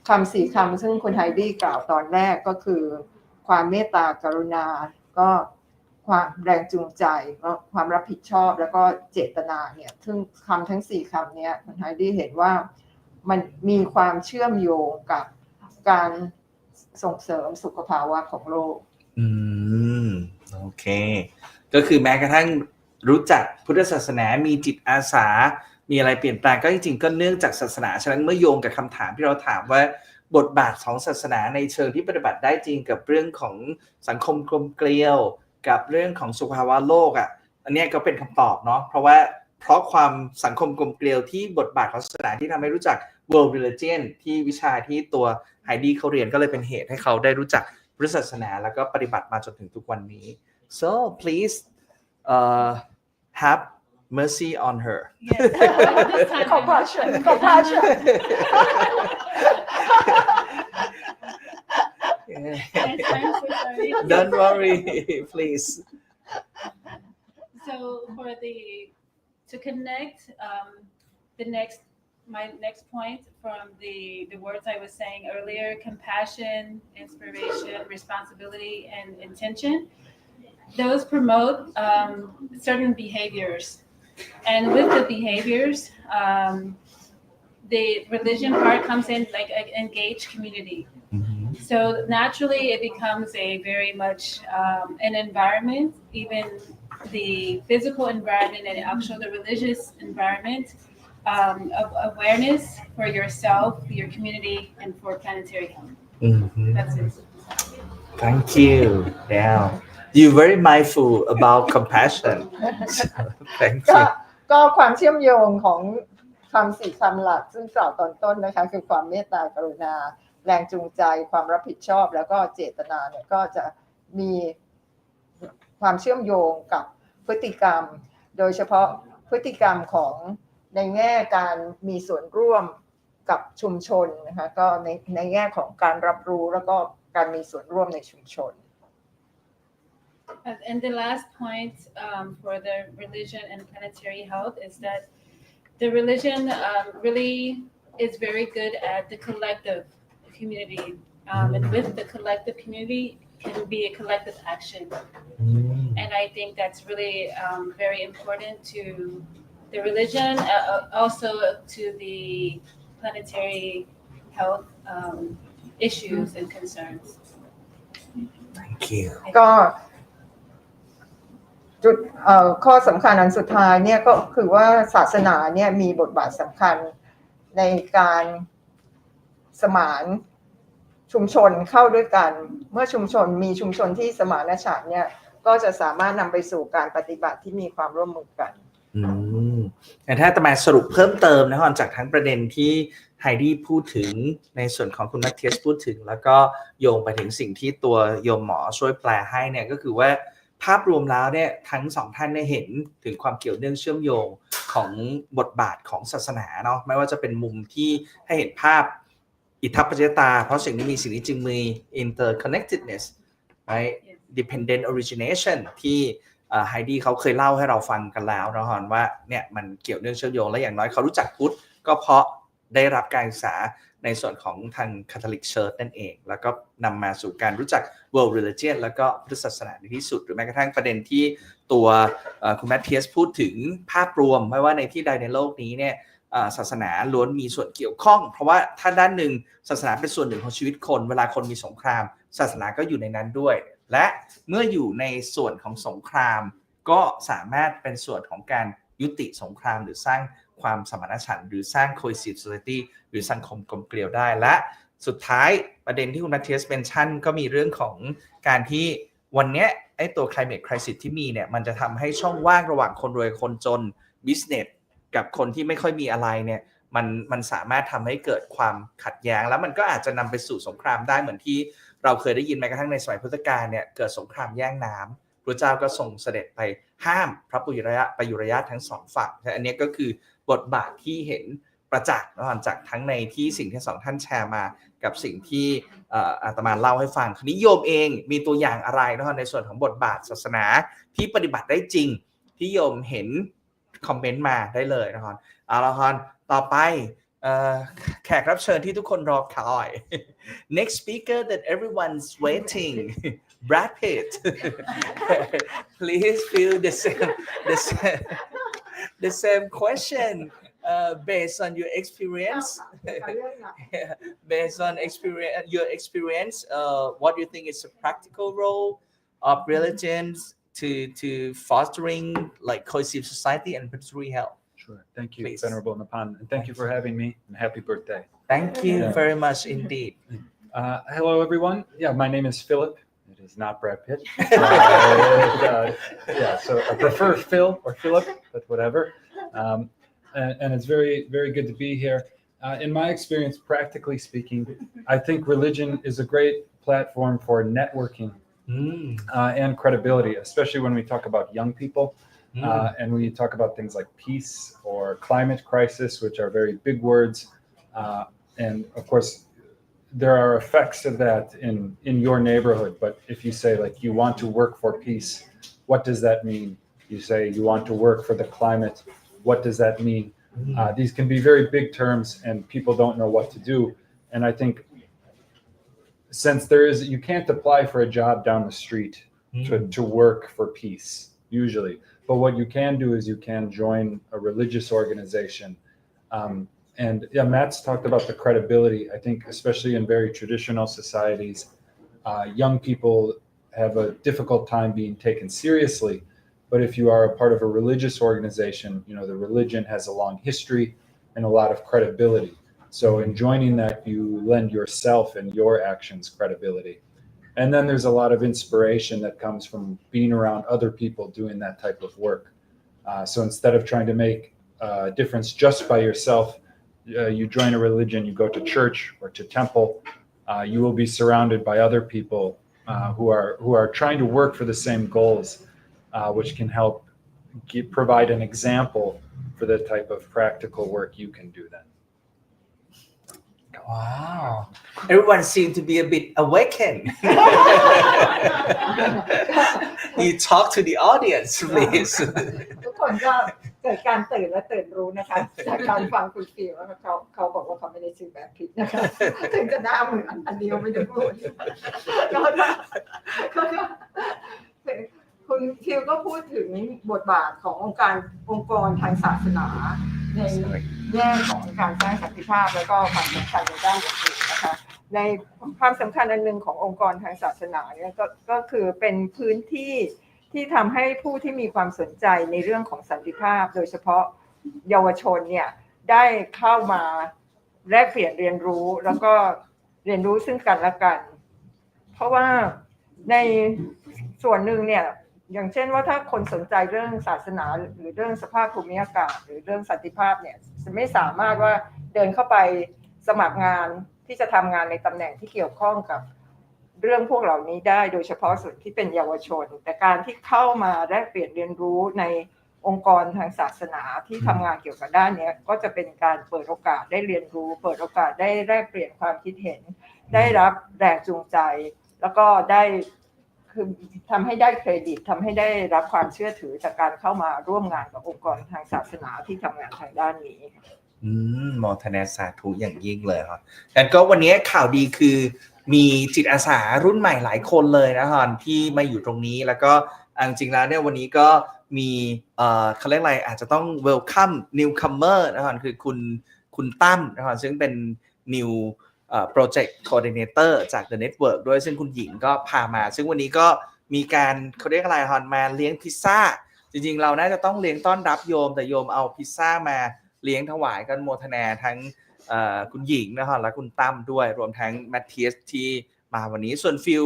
คำ4คำซึ่งคุณไฮดี้กล่าวตอนแรกก็คือความเมตตากรุณาก็ความแรงจูงใจความรับผิดชอบแล้วก็เจตนาเนี่ยซึ่งคำทั้ง4คำนี้คุณไฮดี้เห็นว่ามันมีความเชื่อมโยงกับการส่งเสริมสุขภาวะของโลกโอเคก็คือแม้กระทั่งรู้จักพุทธศาสนามีจิตอาสามีอะไรเปลี่ยนแปลงก็จริงๆก็เนื่องจากศาสนาฉะนั้นเมื่อโยงกับคำถามที่เราถามว่าบทบาทของศาสนาในเชิงที่ปฏิบัติได้จริงกับเรื่องของสังคมกลมเกลียวกับเรื่องของสุขภาวะโลกอันนี้ก็เป็นคำตอบเนาะเพราะความสังคมกลมเกลียวที่บทบาทของศาสนาที่ทำให้รู้จัก World Religion ที่วิชาที่ตัวไฮดี้เขาเรียนก็เลยเป็นเหตุให้เขาได้รู้จักพุทธศาสนาแล้วก็ปฏิบัติมาจนถึงทุกวันนี้ so please have mercy on her compassion I'm so sorry. don't worry please So to connect my next point from the words I was saying earlier, compassion, inspiration, responsibility, and intention, those promote certain behaviors. And with the behaviors, the religion part comes in like an engaged community. So naturally it becomes a very much an environment, even the physical environment and actually the religious environment of awareness for yourself, for your community, and for planetary health. That's it. Thank you. Yeah. You're very mindful about compassion. Thank you. ก็ความเชื่อมโยงของคำ4คำหลักซึ่งกล่าวตอนต้นนะคะคือความเมตตากรุณาแรงจูงใจความรับผิดชอบแล้วก็เจตนาเนี่ยก็จะมีความเชื่อมโยงกับพฤติกรรมโดยเฉพาะพฤติกรรมของในแง่การมีส่วนร่วมกับชุมชนนะคะก็ในแง่ของการรับรู้แล้วก็การมีส่วนร่วมในชุมชน And the last point for the religion and planetary health is that the religion really is very good at the collective community, and with the collective community can be a collective action. And I think that's really very important to the religion, also to the planetary health issues and concerns. Thank you. ก็จุดข้อสำคัญอันสุดท้ายเนี่ยก็คือว่าศาสนาเนี่ยมีบทบาทสำคัญในการสมานชุมชนเข้าด้วยกันเมื่อชุมชนมีชุมชนที่สมานฉันท์เนี่ยก็จะสามารถนำไปสู่การปฏิบัติที่มีความร่วมมือกันแต่ถ้าจะมาสรุปเพิ่มเติมนะครับจากทั้งประเด็นที่ไฮดี้พูดถึงในส่วนของคุณมัทเทียสพูดถึงแล้วก็โยงไปถึงสิ่งที่ตัวโยมหมอช่วยแปลให้เนี่ยก็คือว่าภาพรวมแล้วเนี่ยทั้งสองท่านได้เห็นถึงความเกี่ยวเนื่องเชื่อมโยงของบทบาทของศาสนาเนาะไม่ว่าจะเป็นมุมที่ให้เห็นภาพ อิทัปปัจจตาเพราะสิ่งนี้มีสิ่งนี้จึงมี interconnectedness right dependent origination ที่ไฮดี้เขาเคยเล่าให้เราฟังกันแล้วนะฮะว่าเนี่ยมันเกี่ยวเนื่องเชื่อมโยงและอย่างน้อยเขารู้จักพุทธก็เพราะได้รับการศึกษาในส่วนของทาง Catholic Church นั่นเองแล้วก็นำมาสู่การรู้จัก World Religion แล้วก็พุทธศาสนาในที่สุดหรือแม้กระทั่งประเด็นที่ตัวคุณแมทเทียสพูดถึงภาพรวมไม่ว่าในที่ใดในโลกนี้เนี่ยศาสนาล้วนมีส่วนเกี่ยวข้องเพราะว่าถ้าด้านหนึ่งศาสนาเป็นส่วนหนึ่งของชีวิตคนเวลาคนมีสงครามศาสนาก็อยู่ในนั้นด้วยและเมื่ออยู่ในส่วนของสงครามก็สามารถเป็นส่วนของการยุติสงครามหรือสร้างความสมานฉันท์หรือสร้าง cohesive society หรือสังคมกลมเกลียวได้และสุดท้ายประเด็นที่คุณนัทเทียสเมนชั่นก็มีเรื่องของการที่วันนี้ไอ้ตัว climate crisis ที่มีเนี่ยมันจะทำให้ช่องว่างระหว่างคนรวยคนจน business กับคนที่ไม่ค่อยมีอะไรเนี่ยมันสามารถทำให้เกิดความขัดแย้งแล้วมันก็อาจจะนำไปสู่สงครามได้เหมือนที่เราเคยได้ยินแม้กระทั่งในสมัยพุทธกาลเนี่ยเกิดสงครามแย่งน้ำพระเจ้าก็ทรงเสด็จไปห้ามพระปุยุรยะทั้งสองฝั่งอันนี้ก็คือบทบาทที่เห็นประจักษ์จากทั้งในที่สิ่งที่สองท่านแชร์มากับสิ่งที่อาตมาเล่าให้ฟังคราวนี้โยมเองมีตัวอย่างอะไรในส่วนของบทบาทศาสนาที่ปฏิบัติได้จริงที่โยมเห็นคอมเมนต์มาได้เลยนะครับเอาละครับต่อไปแขกรับเชิญที่ทุกคนรอคอย next speaker that everyone's waiting Brad Pitt please fill the same question based on your experience based on your experience what do you think is a practical role of religions to fostering like cohesive society and planetary health Sure. Thank you, Please. Venerable Napan, and thank you for having me, and happy birthday. Thank you very much indeed. Hello, everyone. Yeah, my name is Philip. It is not Brad Pitt. Yeah, so I prefer Phil or Philip, but whatever. And it's very, very good to be here. In my experience, practically speaking, I think religion is a great platform for networking and credibility, especially when we talk about young people. And when you talk about things like peace or climate crisis, which are very big words, and of course, there are effects of that in your neighborhood. But if you say like you want to work for peace, what does that mean? You say you want to work for the climate, what does that mean? These can be very big terms, and people don't know what to do. And I think since you can't apply for a job down the street to work for peace usually. But what you can do is you can join a religious organization. And yeah, Matt's talked about the credibility. I think especially in very traditional societies, young people have a difficult time being taken seriously. But if you are a part of a religious organization, the religion has a long history and a lot of credibility. So in joining that, you lend yourself and your actions credibility. And then there's a lot of inspiration that comes from being around other people doing that type of work. So instead of trying to make a difference just by yourself, you join a religion, you go to church or to temple, you will be surrounded by other people who are trying to work for the same goals, which can help provide an example for the type of practical work you can do then. Wow. Everyone seems to be a bit awakened. You talk to the audience, please. ทุกคนก็เกิดการตื่นและตื่นรู้นะคะจากการฟังคุณฟิลแล้วเขาบอกว่าเขาไม่ได้ชื่อแบบผิดนะคะถึงจะหน้าเหมือนอันเดียวไม่ได้พูดคุณฟิลก็พูดถึงบทบาทขององค์กรทางศาสนาในแง่ของการสร้างสันติภาพแล้วก็ความสำคัญในด้านอื่นๆนะคะในความสำคัญอันหนึ่งขององค์กรทางศาสนาเนี่ยก็คือเป็นพื้นที่ที่ทำให้ผู้ที่มีความสนใจในเรื่องของสันติภาพโดยเฉพาะเยาวชนเนี่ยได้เข้ามาแลกเปลี่ยนเรียนรู้แล้วก็เรียนรู้ซึ่งกันและกันเพราะว่าในส่วนหนึ่งเนี่ยอย่างเช่นว่าถ้าคนสนใจเรื่องศาสนาหรือเรื่องสภาพภูมิอากาศหรือเรื่องสันติภาพเนี่ยจะไม่สามารถว่าเดินเข้าไปสมัครงานที่จะทำงานในตำแหน่งที่เกี่ยวข้องกับเรื่องพวกเหล่านี้ได้โดยเฉพาะส่วนที่เป็นเยาวชนแต่การที่เข้ามาแลกเปลี่ยนเรียนรู้ใน องค์กรทางศาสนาที่ทำงานเกี่ยวกับด้านนี้ก็จะเป็นการเปิดโอกาสได้เรียนรู้เปิดโอกาสได้แลกเปลี่ยนความคิดเห็นได้รับแรงจูงใจแล้วก็ได้คือทำให้ได้เครดิตทำให้ได้รับความเชื่อถือจากการเข้ามาร่วมงานกับองค์กรทางศาสนาที่ทำงานทางด้านนี้โมทนาสาธุอย่างยิ่งเลยครับงั้นก็วันนี้ข่าวดีคือมีจิตอาสารุ่นใหม่หลายคนเลยนะฮะที่มาอยู่ตรงนี้แล้วก็จริงๆแล้วเนี่ยวันนี้ก็มีเขาเรียกอะไรอาจจะต้อง welcome newcomer นะฮะคือคุณตั้มนะฮะซึ่งเป็น new project coordinator จาก The Network ด้วยซึ่งคุณหญิงก็พามาซึ่งวันนี้ก็มีการเขาเรียกอะไรฮะมาเลี้ยงพิซซ่าจริงๆเราน่าจะต้องเลี้ยงต้อนรับโยมแต่โยมเอาพิซซ่ามาเลี้ยงถวายกันโมทนาทั้งคุณหญิงนะฮะและคุณตั้มด้วยรวมทั้งแมทเทียสที่มาวันนี้ส่วนฟิล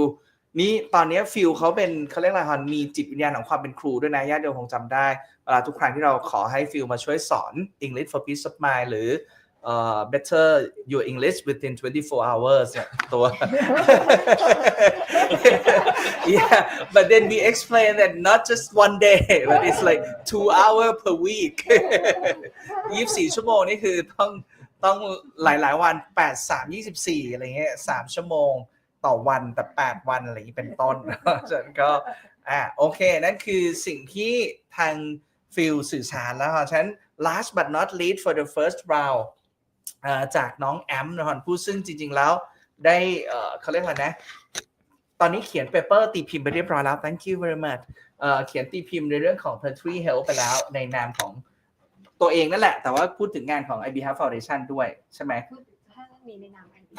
นี่ตอนนี้ฟิลเขาเป็นเขาเรียกอะไรฮะมีจิตวิญญาณของความเป็นครูด้วยนะญาติโยมคงจำได้เวลาทุกครั้งที่เราขอให้ฟิลมาช่วยสอน English for Peace of Mind หรือbetter your English within 24 hours เนี่ยตัว yeah but then we explain that not just one day but it's like 2 hours per week 24 ชั่วโมงนี่คือต้องหลายๆวัน8 3 24อะไรเงี้ย3ชั่วโมงต่อวันแต่8วันอะไรอย่างนี้เป็นต้นฉันก็โอเคนั่นคือสิ่งที่ทางฟิลสื่อสารแล้วฉัน last but not least for the first roundจากน้องแอมนะผู้ซึ่งจริงๆแล้วได้เขาเรียกอะไรนะตอนนี้เขียนเปเปอร์ตีพิมพ์ไปเรียบร้อยแล้ว thank you very much เขียนตีพิมพ์ในเรื่องของ Planetary Health ไปแล้วในนามของตัวเองนั่นแหละแต่ว่าพูดถึงงานของ IB Health Foundation ด้วยใช่ไหม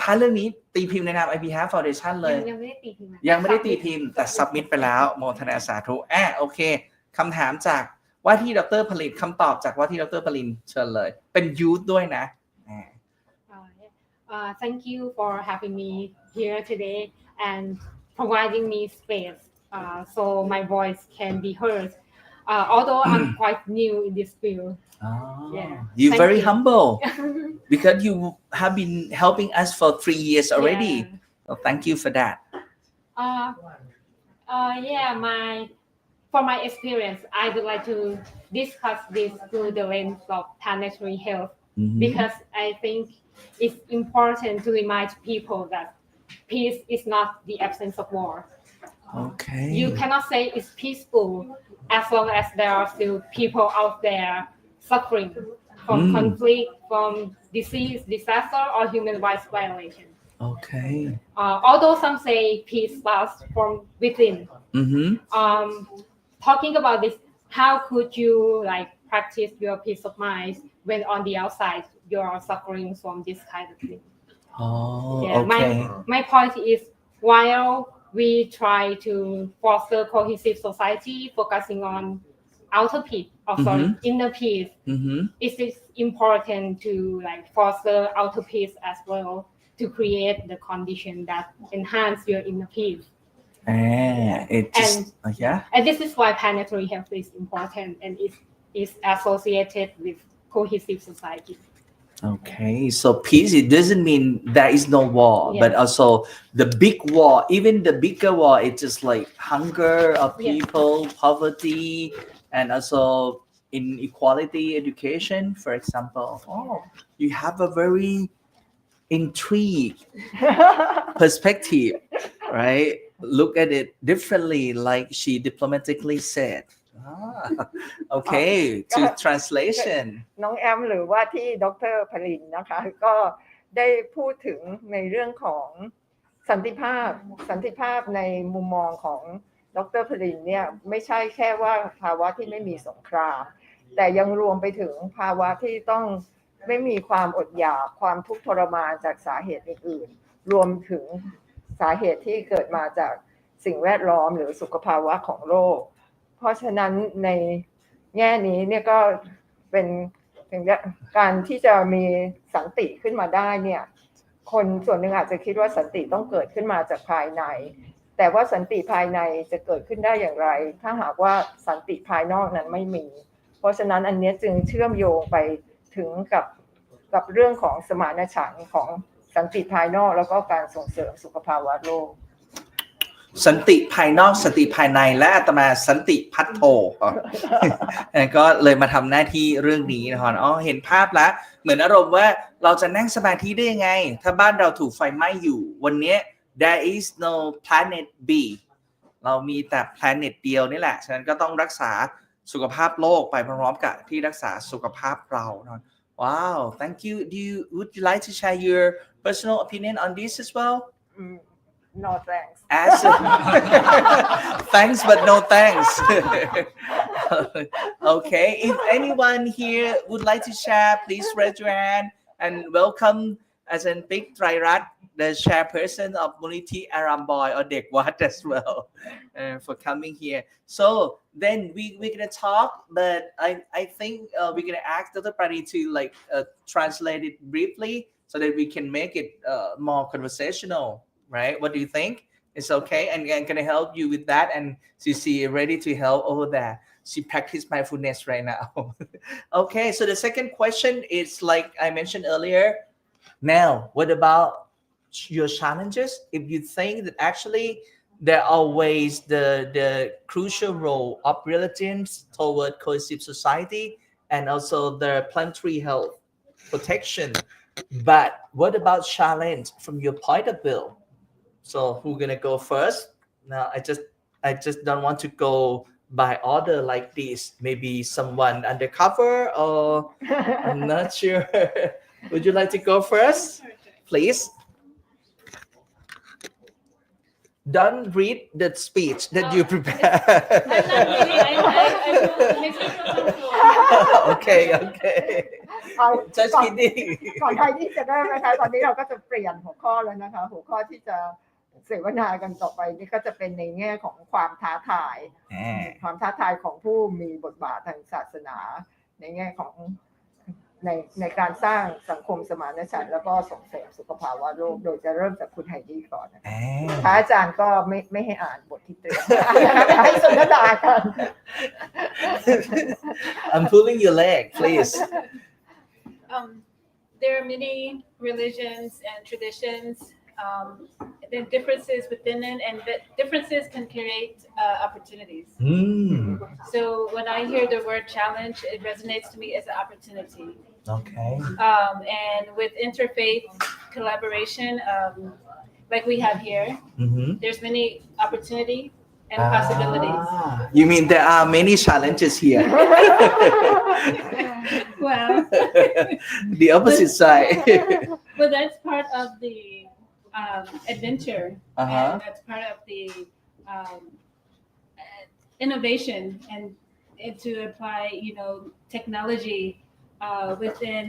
ถ้าเรื่องนี้ตีพิมพ์ในนาม IB Health Foundation เลยยังไม่ได้ตีพิมพ์แต่ submit ไปแล้วโมทนาสาธุโอเคคำถามจากว่าที่ดร.ผลิตคำตอบจากว่าที่ดร.ผลินเชิญเลยเป็น youth ด้วยนะThank you for having me here today and providing me space so my voice can be heard. Although I'm quite new in this field. You're very humble because you have been helping us for 3 years already. So thank you for that. For my experience, I would like to discuss this through the lens of planetary health because I think it's important to remind people that peace is not the absence of war. Okay. You cannot say it's peaceful as long as there are still people out there suffering from conflict, from disease, disaster, or human rights violation. Okay. Although some say peace starts from within. Talking about this, how could you practice your peace of mind when on the outside you are suffering from this kind of thing? Okay. My point is, while we try to foster cohesive society, focusing on inner peace, it is important to foster outer peace as well to create the condition that enhance your inner peace. And this is why planetary health is important and it is associated with cohesive society. Okay, so peace, it doesn't mean there is no war, but also the big war, even the bigger war, it's just like hunger of people, poverty, and also inequality education, for example. You have a very intrigued perspective, right? Look at it differently, like she diplomatically said. Okay, to translation น้องแอมหรือว่าที่ดร.ผลินนะคะก็ได้พูดถึงในเรื่องของสันติภาพในมุมมองของดร.ผลินเนี่ยไม่ใช่แค่ว่าภาวะที่ไม่มีสงครามแต่ยังรวมไปถึงภาวะที่ต้องไม่มีความอดอยากความทุกข์ทรมานจากสาเหตุอื่นๆรวมถึงสาเหตุที่เกิดมาจากสิ่งแวดล้อมหรือสุขภาวะของโลกเพราะฉะนั้นในแง่นี้เนี่ยก็เป็นการที่จะมีสันติขึ้นมาได้เนี่ยคนส่วนหนึ่งอาจจะคิดว่าสันติต้องเกิดขึ้นมาจากภายในแต่ว่าสันติภายในจะเกิดขึ้นได้อย่างไรถ้าหากว่าสันติภายนอกนั้นไม่มีเพราะฉะนั้นอันนี้จึงเชื่อมโยงไปถึงกับเรื่องของสมานฉันท์ของสันติภายนอกแล้วก็การส่งเสริมสุขภาวะโลก สันติภายนอกสันติภายในและอาตมาสันติพัฒโธ ก็เลยมาทำหน้าที่เรื่องนี้นะครับเห็นภาพแล้วเหมือนอารมณ์ว่าเราจะนั่งสมาธิได้ยังไงถ้าบ้านเราถูกไฟไหม้อยู่วันนี้ there is no planet B เรามีแต่ planet เดียวนี่แหละฉะนั้นก็ต้องรักษาสุขภาพโลกไปพร้อมๆกับที่รักษาสุขภาพเราว้าว thank you would you like to share your personal opinion on this as well No thanks. Thanks, but no thanks. Okay, if anyone here would like to share, please raise your hand and welcome as in Big Trairat, the chairperson of Muniti Aramboy or Dek Wat as well, for coming here. So then we're gonna talk, but I think we're gonna ask Dr. Prani to translate it briefly so that we can make it more conversational. Right? What do you think? It's okay, and I'm gonna help you with that. And Cici ready to help over there. She practiced mindfulness right now. Okay, so the second question is like I mentioned earlier. Now, what about your challenges? If you think that actually there are always the crucial role of religions toward cohesive society and also the planetary health protection. But what about challenge from your point of view? So who's gonna go first? Now I just don't want to go by order like this. Maybe someone undercover or I'm not sure. Would you like to go first, please? Don't read the speech that you prepare. Okay. Just kidding. ก่อนไทยที่จะเริ่มนะคะตอนนี้เราก็จะเปลี่ยนหัวข้อแล้วนะคะหัวข้อที่จะเสวนากันต่อไปนี่ก็จะเป็นในแง่ของความท้าทายของผู้มีบทบาททางศาสนาในแง่ของในการสร้างสังคมสมานฉันท์แล้วก็ส่งเสริมสุขภาวะโลกโดยจะเริ่มจากคุณไฮดี้ก่อนนะคะพระอาจารย์ก็ไม่ให้อ่านบทที่เตรียมให้สนทนากัน I'm pulling your leg, please. There are many religions and traditions, the differences within it, and the differences can create opportunities. So when I hear the word challenge, it resonates to me as an opportunity. Okay. And with interfaith collaboration, like we have here, there's many opportunity and possibilities. You mean there are many challenges here? Well, the opposite side. But that's part of the adventure, and that's part of the innovation and to apply, technology within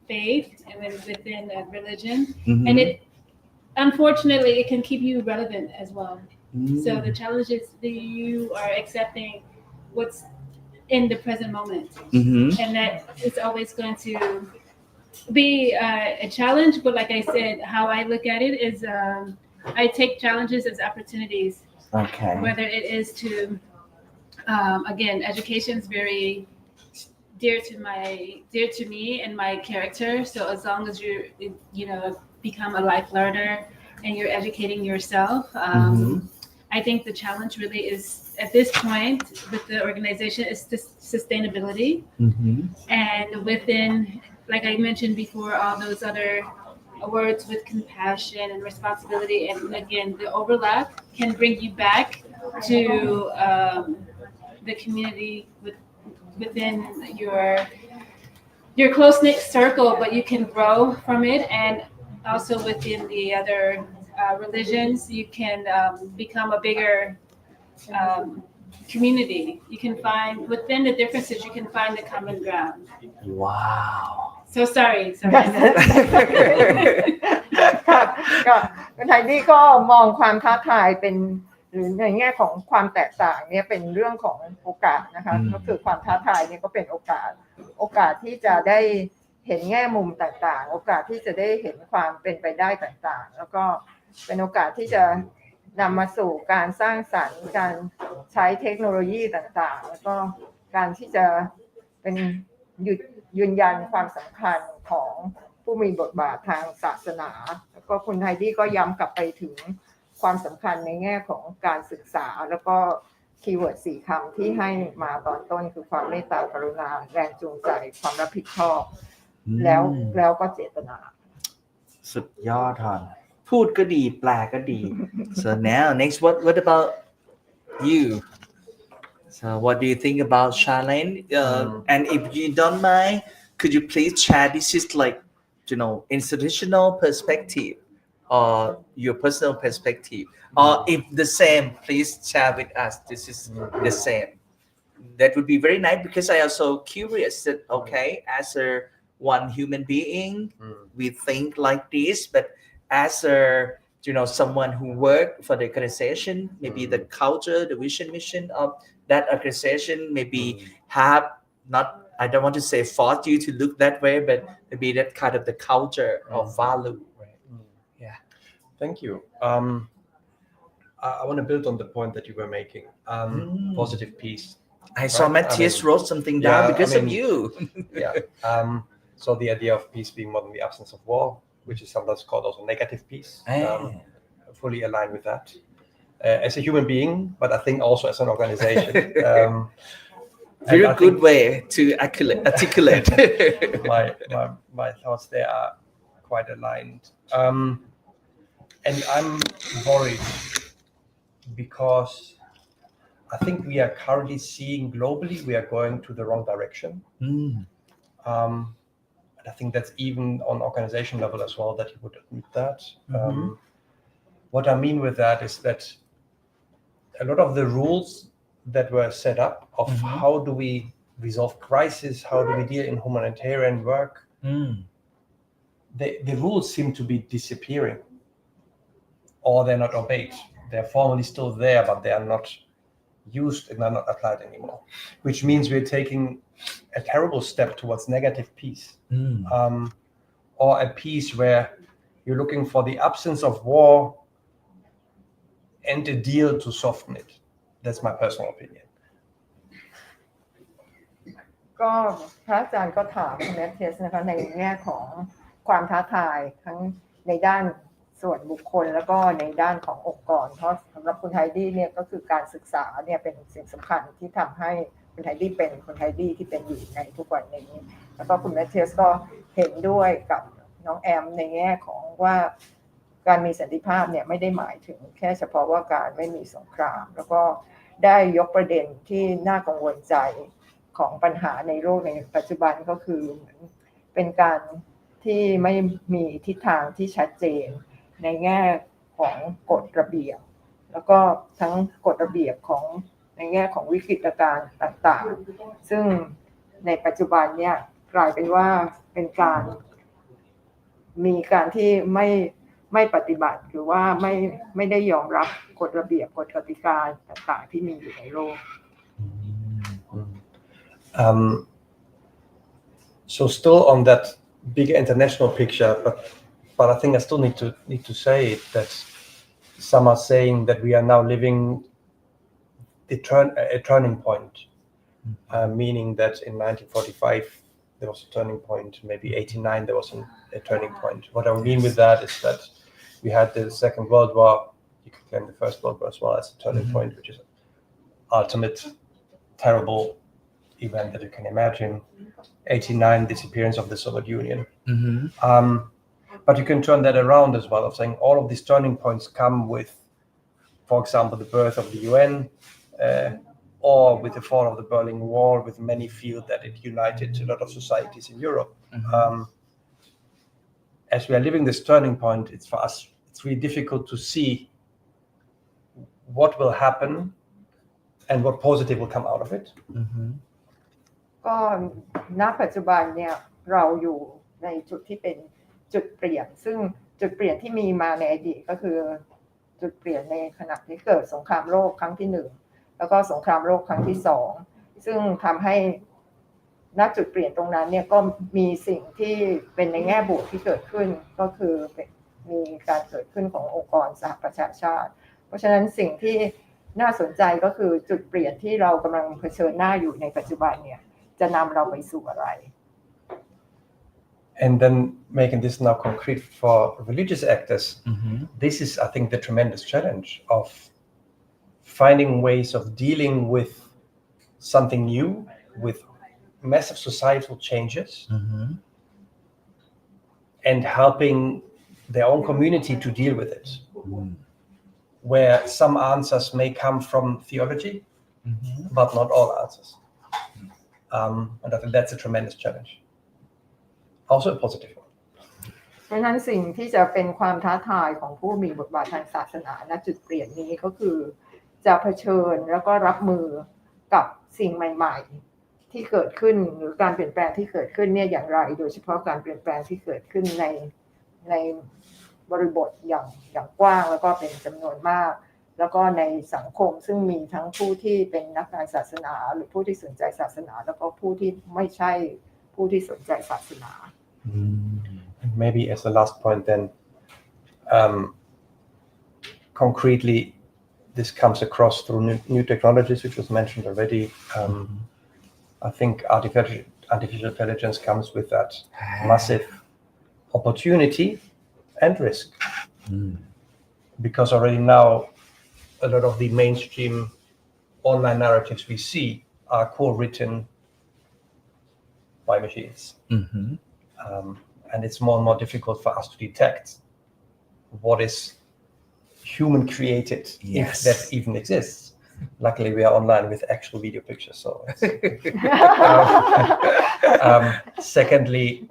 faith and within religion, and it unfortunately it can keep you relevant as well. So the challenge is that you are accepting what's in the present moment, and that it's always going to be a challenge. But like I said, how I look at it is I take challenges as opportunities. Okay. Whether it is to again, education is very dear to me and my character. So as long as you become a life learner and you're educating yourself, I think the challenge really is at this point with the organization is sustainability, and within, like I mentioned before, all those other words with compassion and responsibility, and again, the overlap can bring you back to the community within your close-knit circle, but you can grow from it, and also within the other religions, you can become a bigger community. You can find within the differences, you can find the common ground. Wow. So sorry. ก็ไทยนี่ก็มองความท้าทายเป็นหรือในแง่ของความแตกต่างเนี่ยเป็นเรื่องของโอกาสนะคะก็คือความท้าทายเนี่ยก็เป็นโอกาสที่จะได้เห็นแง่มุมต่างๆโอกาสที่จะได้เห็นความเป็นไปได้ต่างๆแล้วก็เป็นโอกาสที่จะนำมาสู่การสร้างสรรค์การใช้เทคโนโลยีต่างๆแล้วก็การที่จะเป็นยืนยันความสำคัญของผู้มีบทบาททางศาสนาแล้วก็คุณไฮดี้ก็ย้ำกลับไปถึง ความสำคัญในแง่ของการศึกษาแล้วก็คีย์เวิร์ด4คำที่ให้มาตอนต้นคือความเมตตากรุณาแรงจูงใจความรับผิดชอบแล้วก็เจตนาสุดยอดฮอนพูดก็ดีแปลก็ดี so now next what about you so what do you think about Charlene and if you don't mind could you please share this is like institutional perspective or your personal perspective or if the same please share with us this is the same that would be very nice because I also curious that okay as a one human being we think like this but as a someone who work for the organization maybe the culture the vision mission of that organization maybe have not I don't want to say force you to look that way but maybe that kind of the culture or value right yeah Thank you. I want to build on the point that you were making. Positive peace. I saw Matthias wrote something down because of you. Yeah. So the idea of peace being more than the absence of war, which is sometimes called also negative peace. Fully aligned with that. As a human being, but I think also as an organization. Very good way to articulate. my thoughts there are quite aligned. And I'm worried because I think we are currently seeing globally we are going to the wrong direction. And I think that's even on organization level as well that you would admit that. What I mean with that is that a lot of the rules that were set up of how do we resolve crisis, how do we deal in humanitarian work, the rules seem to be disappearing. Or they're not obeyed. They're formally still there, but they are not used and are not applied anymore. Which means we're taking a terrible step towards negative peace. Or a peace where you're looking for the absence of war and a deal to soften it. That's my personal opinion. ก็พระอาจารย์ก็ถามคุณแมทเทียสนะคะในแง่ของความท้าทายทั้งในด้านส่วนบุคคลแล้วก็ในด้านขององค์กรเพราะสำหรับคุณไฮดี้เนี่ยก็คือการศึกษาเนี่ยเป็นสิ่งสำคัญที่ทำให้คุณไฮดี้เป็นคุณไฮดี้ที่เป็นอยู่ในทุกวันนี้แล้วก็คุณแมทเทียสก็เห็นด้วยกับน้องแอมในแง่ของว่าการมีสันติภาพเนี่ยไม่ได้หมายถึงแค่เฉพาะว่าการไม่มีสงครามแล้วก็ได้ยกประเด็นที่น่ากังวลใจของปัญหาในโลกในปัจจุบันก็คือเหมือนเป็นการที่ไม่มีทิศทางที่ชัดเจนในแง่ของกฎระเบียบแล้วก็ทั้งกฎระเบียบของในแง่ของวิกฤตการณ์ต่างๆซึ่งในปัจจุบันเนี่ยกลายเป็นว่าเป็นการมีการที่ไม่ปฏิบัติหรือว่าไม่ได้ยอมรับกฎระเบียบกฎกติกาต่างๆที่มีอยู่ในโลก So still on that bigger international picture, but I think I still need to say that some are saying that we are now living a turning point, meaning that in 1945 there was a turning point, maybe 89 there was a turning point. What I mean with that is that we had the Second World War, you could claim the First World War as well as a turning point, which is an ultimate terrible event that you can imagine. 89 disappearance of the Soviet Union. But you can turn that around as well, of saying all of these turning points come with, for example, the birth of the UN, or with the fall of the Berlin Wall, with many feel that it united a lot of societies in Europe. As we are living this turning point, it's really difficult to see what will happen and what positive will come out of it. ก็ณปัจจุบันเนี่ยเราอยู่ในจุดที่เป็นจุดเปลี่ยนซึ่งจุดเปลี่ยนที่มีมาในอดีตก็คือจุดเปลี่ยนในขณะที่เกิดสงครามโลกครั้งที่1แล้วก็สงครามโลกครั้งที่2ซึ่งทำให้ณจุดเปลี่ยนตรงนั้นเนี่ยก็มีสิ่งที่เป็นในแง่บวกที่เกิดขึ้นก็คือมีการเกิดขึ้นขององค์กรสหประชาชาติเพราะฉะนั้นสิ่งที่น่าสนใจก็คือจุดเปลี่ยนที่เรากำลังเผชิญหน้าอยู่ในปัจจุบันเนี่ยจะนำเราไปสู่อะไร And then making this now concrete for religious actors, this is, I think, the tremendous challenge of finding ways of dealing with something new, with massive societal changes, and helping their own community to deal with it. Where some answers may come from theology, but not all answers. And I think that's a tremendous challenge. Also a positive one. เพราะฉะนั้นสิ่งที่จะเป็นความท้าทายของผู้มีบทบาททางศาสนาณจุดเปลี่ยนนี้ก็คือจะเผชิญแล้วก็รับมือกับสิ่งใหม่ๆที่เกิดขึ้นหรือการเปลี่ยนแปลงที่เกิดขึ้นเนี่ยอย่างไรโดยเฉพาะการเปลี่ยนแปลงที่เกิดขึ้นในบริบทอย่างกว้างแล้วก็เป็นจำนวนมากแล้วก็ในสังคมซึ่งมีทั้งผู้ที่เป็นนักการศาสนาหรือผู้ที่สนใจศาสนาแล้วก็ผู้ที่ไม่ใช่ผู้ที่สนใจศาสนา Maybe as the last point then, concretely, this comes across through new technologies, which was mentioned already. I think artificial intelligence comes with that massive opportunity and risk. Because already now, a lot of the mainstream online narratives we see are co-written by machines. And it's more and more difficult for us to detect what is human created, if that even exists. Luckily, we are online with actual video pictures. So, secondly,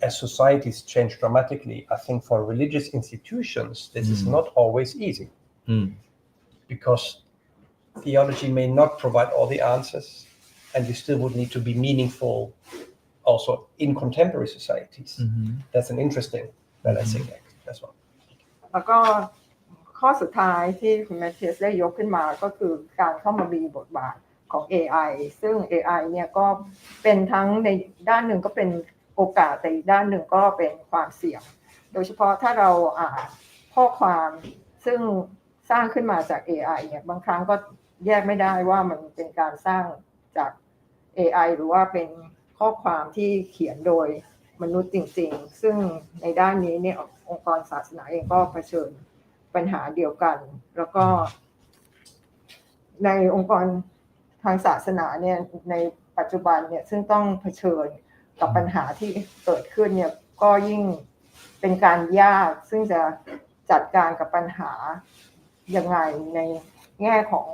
as societies change dramatically, I think for religious institutions, this is not always easy. Because theology may not provide all the answers, and you still would need to be meaningful also in contemporary societies. That's an interesting balancing act as well. แล้วก็ข้อสุดท้ายที่คุณแมทเทียสได้ยกขึ้นมาก็คือการเข้ามามีบทบาทของ AI ซึ่ง AI เนี่ยก็เป็นทั้งในด้านหนึ่งก็เป็นโอกาสแต่อีกด้านหนึ่งก็เป็นความเสี่ยงโดยเฉพาะถ้าเราอ่านข้อความซึ่งสร้างขึ้นมาจาก AI เนี่ยบางครั้งก็แยกไม่ได้ว่ามันเป็นการสร้างจาก AI หรือว่าเป็นข้อความที่เขียนโดยมนุษย์จริงๆซึ่งในด้านนี้เนี่ยองค์กรศาสนาเองก็เผชิญปัญหาเดียวกันแล้วก็ในองค์กรทางศาสนาเนี่ยในปัจจุบันเนี่ยซึ่งต้องเผชิญกับปัญหาที่เกิดขึ้นเนี่ยก็ยิ่งเป็นการยากซึ่งจะจัดการกับปัญหายังไงในแง่ของ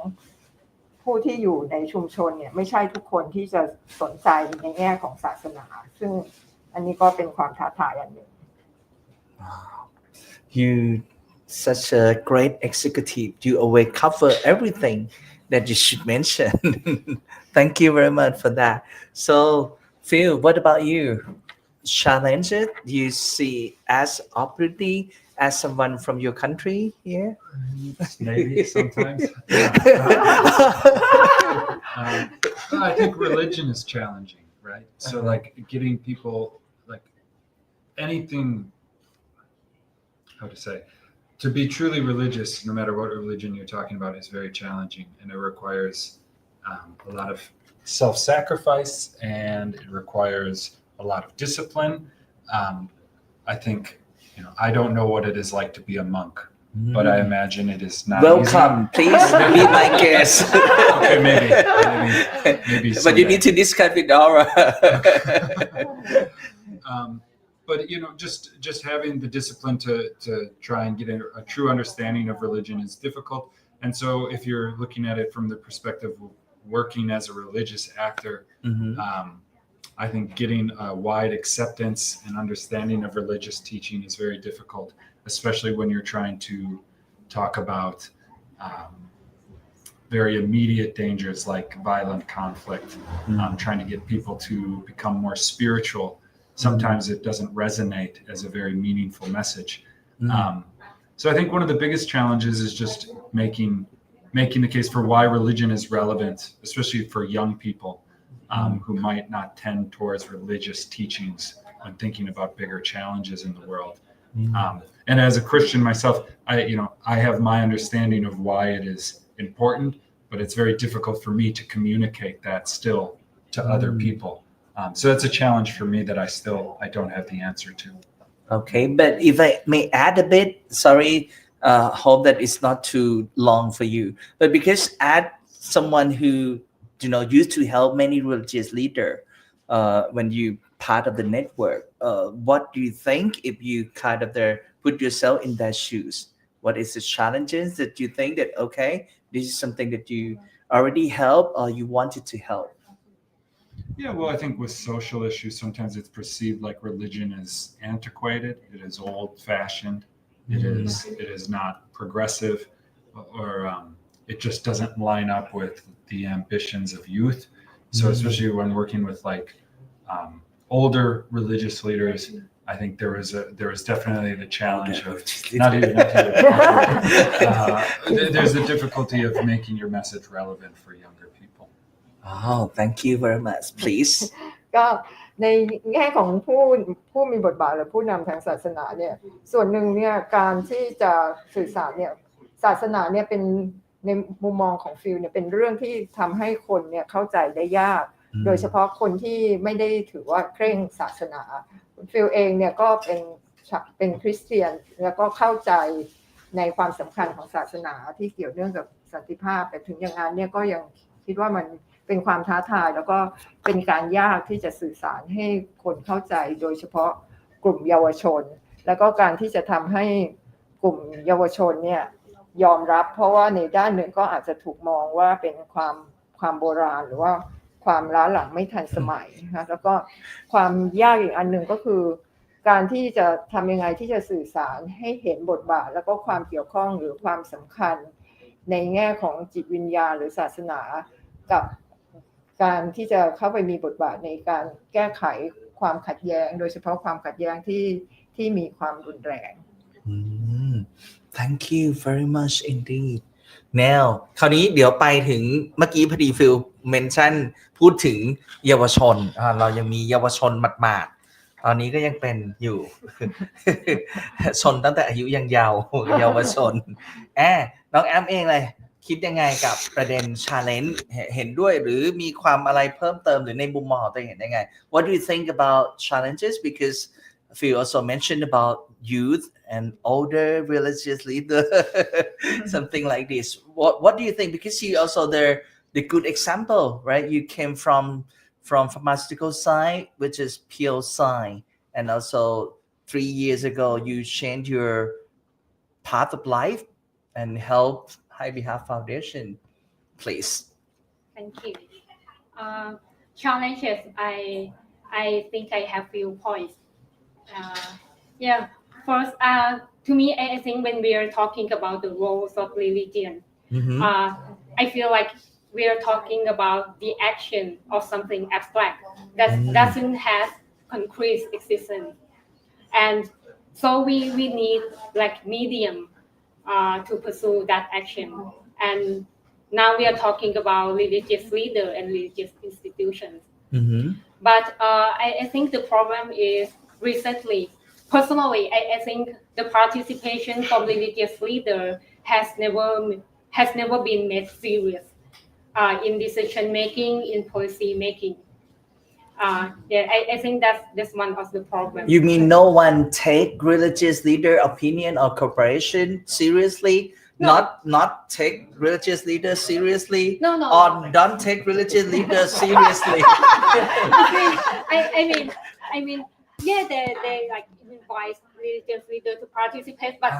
ผู้ที่อยู่ในชุมชนเนี่ยไม่ใช่ทุกคนที่จะสนใจในแง่ของศาสนาซึ่งอันนี้ก็เป็นความท้าทายอันหนึ่ง You such a great executive. You always cover everything that you should mention. Thank you very much for that. So, Phil, what about you? Challenges you see as opportunity as someone from your country here? Maybe sometimes. I think religion is challenging, right? So like getting people like anything, how to say, to be truly religious, no matter what religion you're talking about, is very challenging, and it requires a lot of self-sacrifice, and it requires a lot of discipline. I think, I don't know what it is like to be a monk, but I imagine it is not Welcome, easy. please be my guest. Okay, maybe. But you need to describe it, Aura. But just having the discipline to try and get a true understanding of religion is difficult. And so if you're looking at it from the perspective of working as a religious actor, I think getting a wide acceptance and understanding of religious teaching is very difficult, especially when you're trying to talk about very immediate dangers like violent conflict, trying to get people to become more spiritual. Sometimes it doesn't resonate as a very meaningful message. So I think one of the biggest challenges is just making the case for why religion is relevant, especially for young people who might not tend towards religious teachings when thinking about bigger challenges in the world. And as a Christian myself, I have my understanding of why it is important, but it's very difficult for me to communicate that still to other people. So that's a challenge for me that I don't have the answer to. Okay, but if I may add a bit, sorry, hope that it's not too long for you. But because add someone who used to help many religious leader, when you part of the network, what do you think if you kind of put yourself in their shoes? What is the challenges that you think that okay, this is something that you already help or you wanted to help? Yeah, well, I think with social issues, sometimes it's perceived like religion is antiquated, it is old-fashioned, it is not progressive, or it just doesn't line up with the ambitions of youth. So especially when working with older religious leaders, I think there is definitely the challenge of there's the difficulty of making your message relevant for younger people. Oh, thank you very much. Please. ก็ในแง่ของผู้มีบทบาทหรือผู้นำทางศาสนาเนี่ยส่วนหนึ่งเนี่ยการที่จะสื่อสารเนี่ยศาสนาเนี่ยเป็นในมุมมองของฟิลเนี่ยเป็นเรื่องที่ทำให้คนเนี่ยเข้าใจได้ยากโดยเฉพาะคนที่ไม่ได้ถือว่าเคร่งศาสนาฟิลเองเนี่ยก็เป็นคริสเตียนแล้วก็เข้าใจในความสำคัญของศาสนาที่เกี่ยวเนื่องกับสันติภาพแต่ถึงอย่างนั้นเนี่ยก็ยังคิดว่ามันเป็นความท้าทายแล้วก็เป็นการยากที่จะสื่อสารให้คนเข้าใจโดยเฉพาะกลุ่มเยาวชนแล้วก็การที่จะทำให้กลุ่มเยาวชนเนี่ยยอมรับเพราะว่าในด้านหนึ่งก็อาจจะถูกมองว่าเป็นความโบราณหรือว่าความล้าหลังไม่ทันสมัยนะแล้วก็ความยากอีกอันหนึ่งก็คือการที่จะทำยังไงที่จะสื่อสารให้เห็นบทบาทแล้วก็ความเกี่ยวข้องหรือความสำคัญในแง่ของจิตวิญญาณหรือศาสนากับการที่จะเข้าไปมีบทบาทในการแก้ไขความขัดแย้งโดยเฉพาะความขัดแย้งที่มีความรุนแรง Thank you very much indeed. Now คราวนี้เดี๋ยวไปถึงเมื่อกี้พอดีฟิลเมนชั่นพูดถึงเยาวชนเรายังมีเยาวชนหมาดๆตอนนี้ก็ยังเป็นอยู่ ชนตั้งแต่อายุยังเยาว์เยาวชนน้องแอมเองเลยคิดยังไงกับประเด็น challenge เห็นด้วยหรือมีความอะไรเพิ่มเติมหรือในมุมมองของตัวเองเห็นยังไง What do you think about challenges because Phil also mentioned about youth and older religious leader something like this what do you think because you also the good example right you came from pharmaceutical side which is pure science and also 3 years ago you changed your path of life and helped High Behalf Foundation please Thank you. Challenges I think I have few points. First, to me, I think when we are talking about the roles of religion, I feel like we are talking about the action of something abstract that doesn't have concrete existence, and so we need like medium to pursue that action. And now we are talking about religious leader and religious institutions. But I think the problem is recently. Personally, I think the participation from religious leader has never been made serious in decision making, in policy making. I think that's one of the problems. You mean no one take religious leader opinion or cooperation seriously? No. Not take religious leaders seriously? No. Or don't take religious leaders seriously? I mean, yeah, they like invite religious leaders to participate, but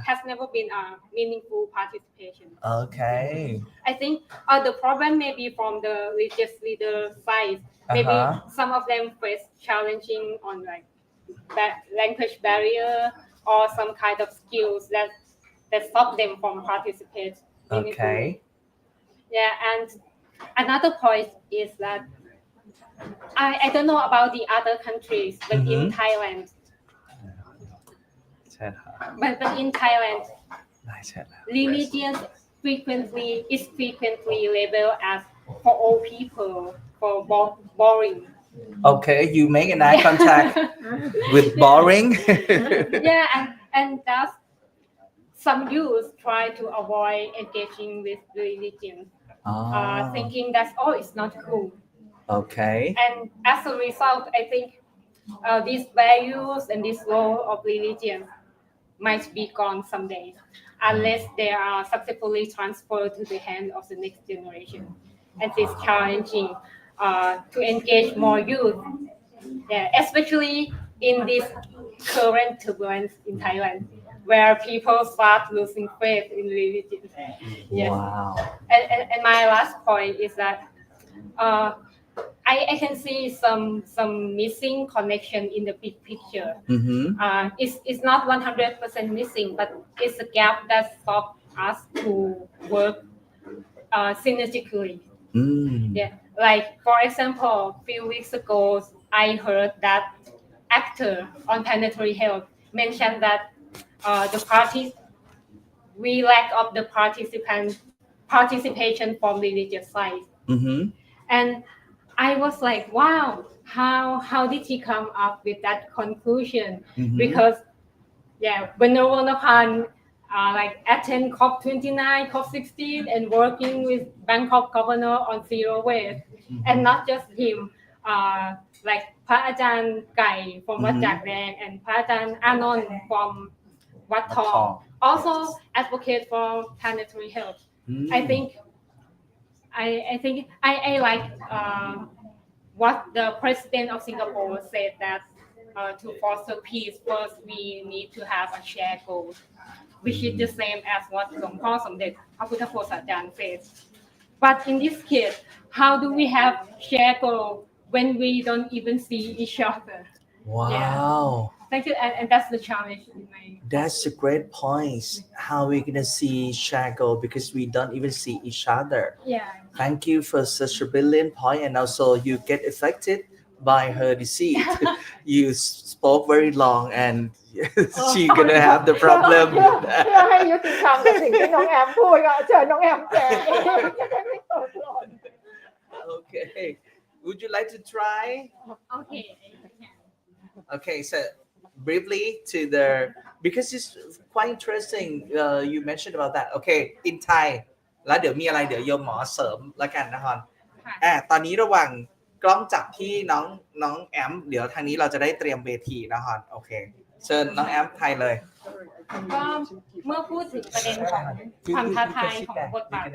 has never been a meaningful participation. Okay. I think the problem may be from the religious leader side. Maybe some of them face challenging on like language barrier or some kind of skills that stop them from participating. Okay. Yeah, and another point is that I don't know about the other countries, but in Thailand, but in Thailand, religion is frequently labeled as for old people, for boring. Okay, you make an eye contact with boring. And thus some youth try to avoid engaging with religion, thinking that it's not cool. Okay. And as a result, I think these values and this role of religion might be gone someday, unless they are successfully transferred to the hand of the next generation. And it's challenging to engage more youth, especially in this current turbulence in Thailand, where people start losing faith in religion. Yes. Wow. And my last point is that I can see some missing connection in the big picture. It's not 100% missing, but it's a gap that stops us to work synergistically. Yeah, like for example, a few weeks ago, I heard that actor on Planetary Health mentioned that we lack of the participation from religious side. And I was like, wow, how did he come up with that conclusion? Because when Navanapan attend COP29, COP16, and working with Bangkok governor on zero waste, and not just him, like พระอาจารย์ไก่ from วัดจากแดง and พระอาจารย์อานนท์ from วัดทอง also advocate for planetary health. I think I like what the president of Singapore said that to foster peace, first we need to have a shared goal, which is the same as what หลวงพ่อสมเด็จพระพุทธโฆษาจารย์ says. But in this case, how do we have shared goal when we don't even see each other? Wow. Yeah. Thank you, and that's the challenge in my. That's a great point. How we're gonna see Shago because we don't even see each other. Yeah. Thank you for such a brilliant point, and also you get affected by her disease. You spoke very long, and she gonna have the problem. เพื่อให้ยุติธรรมกับสิ่งที่น้องแอมพูดก็เชิญน้องแอมแจกจะได้ไม่ตกหล่น Okay. Would you like to try? Okay. Okay, so briefly to the because it's quite interesting. You mentioned about that. Okay, in Thai. แล้วเดี๋ยวมีอะไรเดี๋ยวโยมหมอเสริมละกันนะฮอนตอนนี้ระหว่างกล้องจับที่น้องแอมเดี๋ยวทางนี้เราจะได้เตรียมเวทีนะฮอนโอเคเชิญน้องแอมไทยเลย ก็เมื่อพูดถึงประเด็นของความท้าทายของบทบาท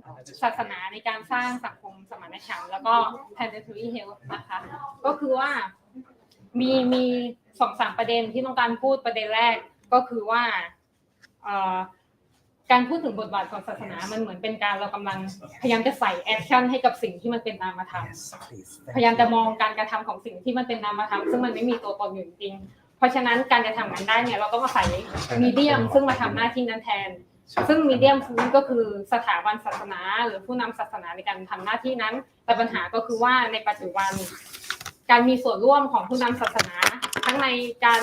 ของศาสนาในการสร้างสังคมสมานฉันท์แล้วก็ planetary health นะคะก็คือว่ามี 2-3 ประเด็นที่ต้องการพูดประเด็นแรกก็คือว่าการพูดถึงบทบาทของศาสนามันเหมือนเป็นการเรากำลังพยายามจะใส่แอคชั่นให้กับสิ่งที่มันเป็นนามธรรมพยายามจะมองการกระทำของสิ่งที่มันเป็นนามธรรมซึ่งมันไม่มีตัวตนอยู่จริงเพราะฉะนั้นการจะทำมันได้เนี่ยเราต้องอาศัยมีเดียมซึ่งมาทำหน้าที่นั้นแทนซึ่งมีเดียมนี้ก็คือสถาบันศาสนาหรือผู้นำศาสนาในการทำหน้าที่นั้นแต่ปัญหาก็คือว่าในปัจจุบันการมีส่วนร่วมของผู้นำศาสนาทั้งในการ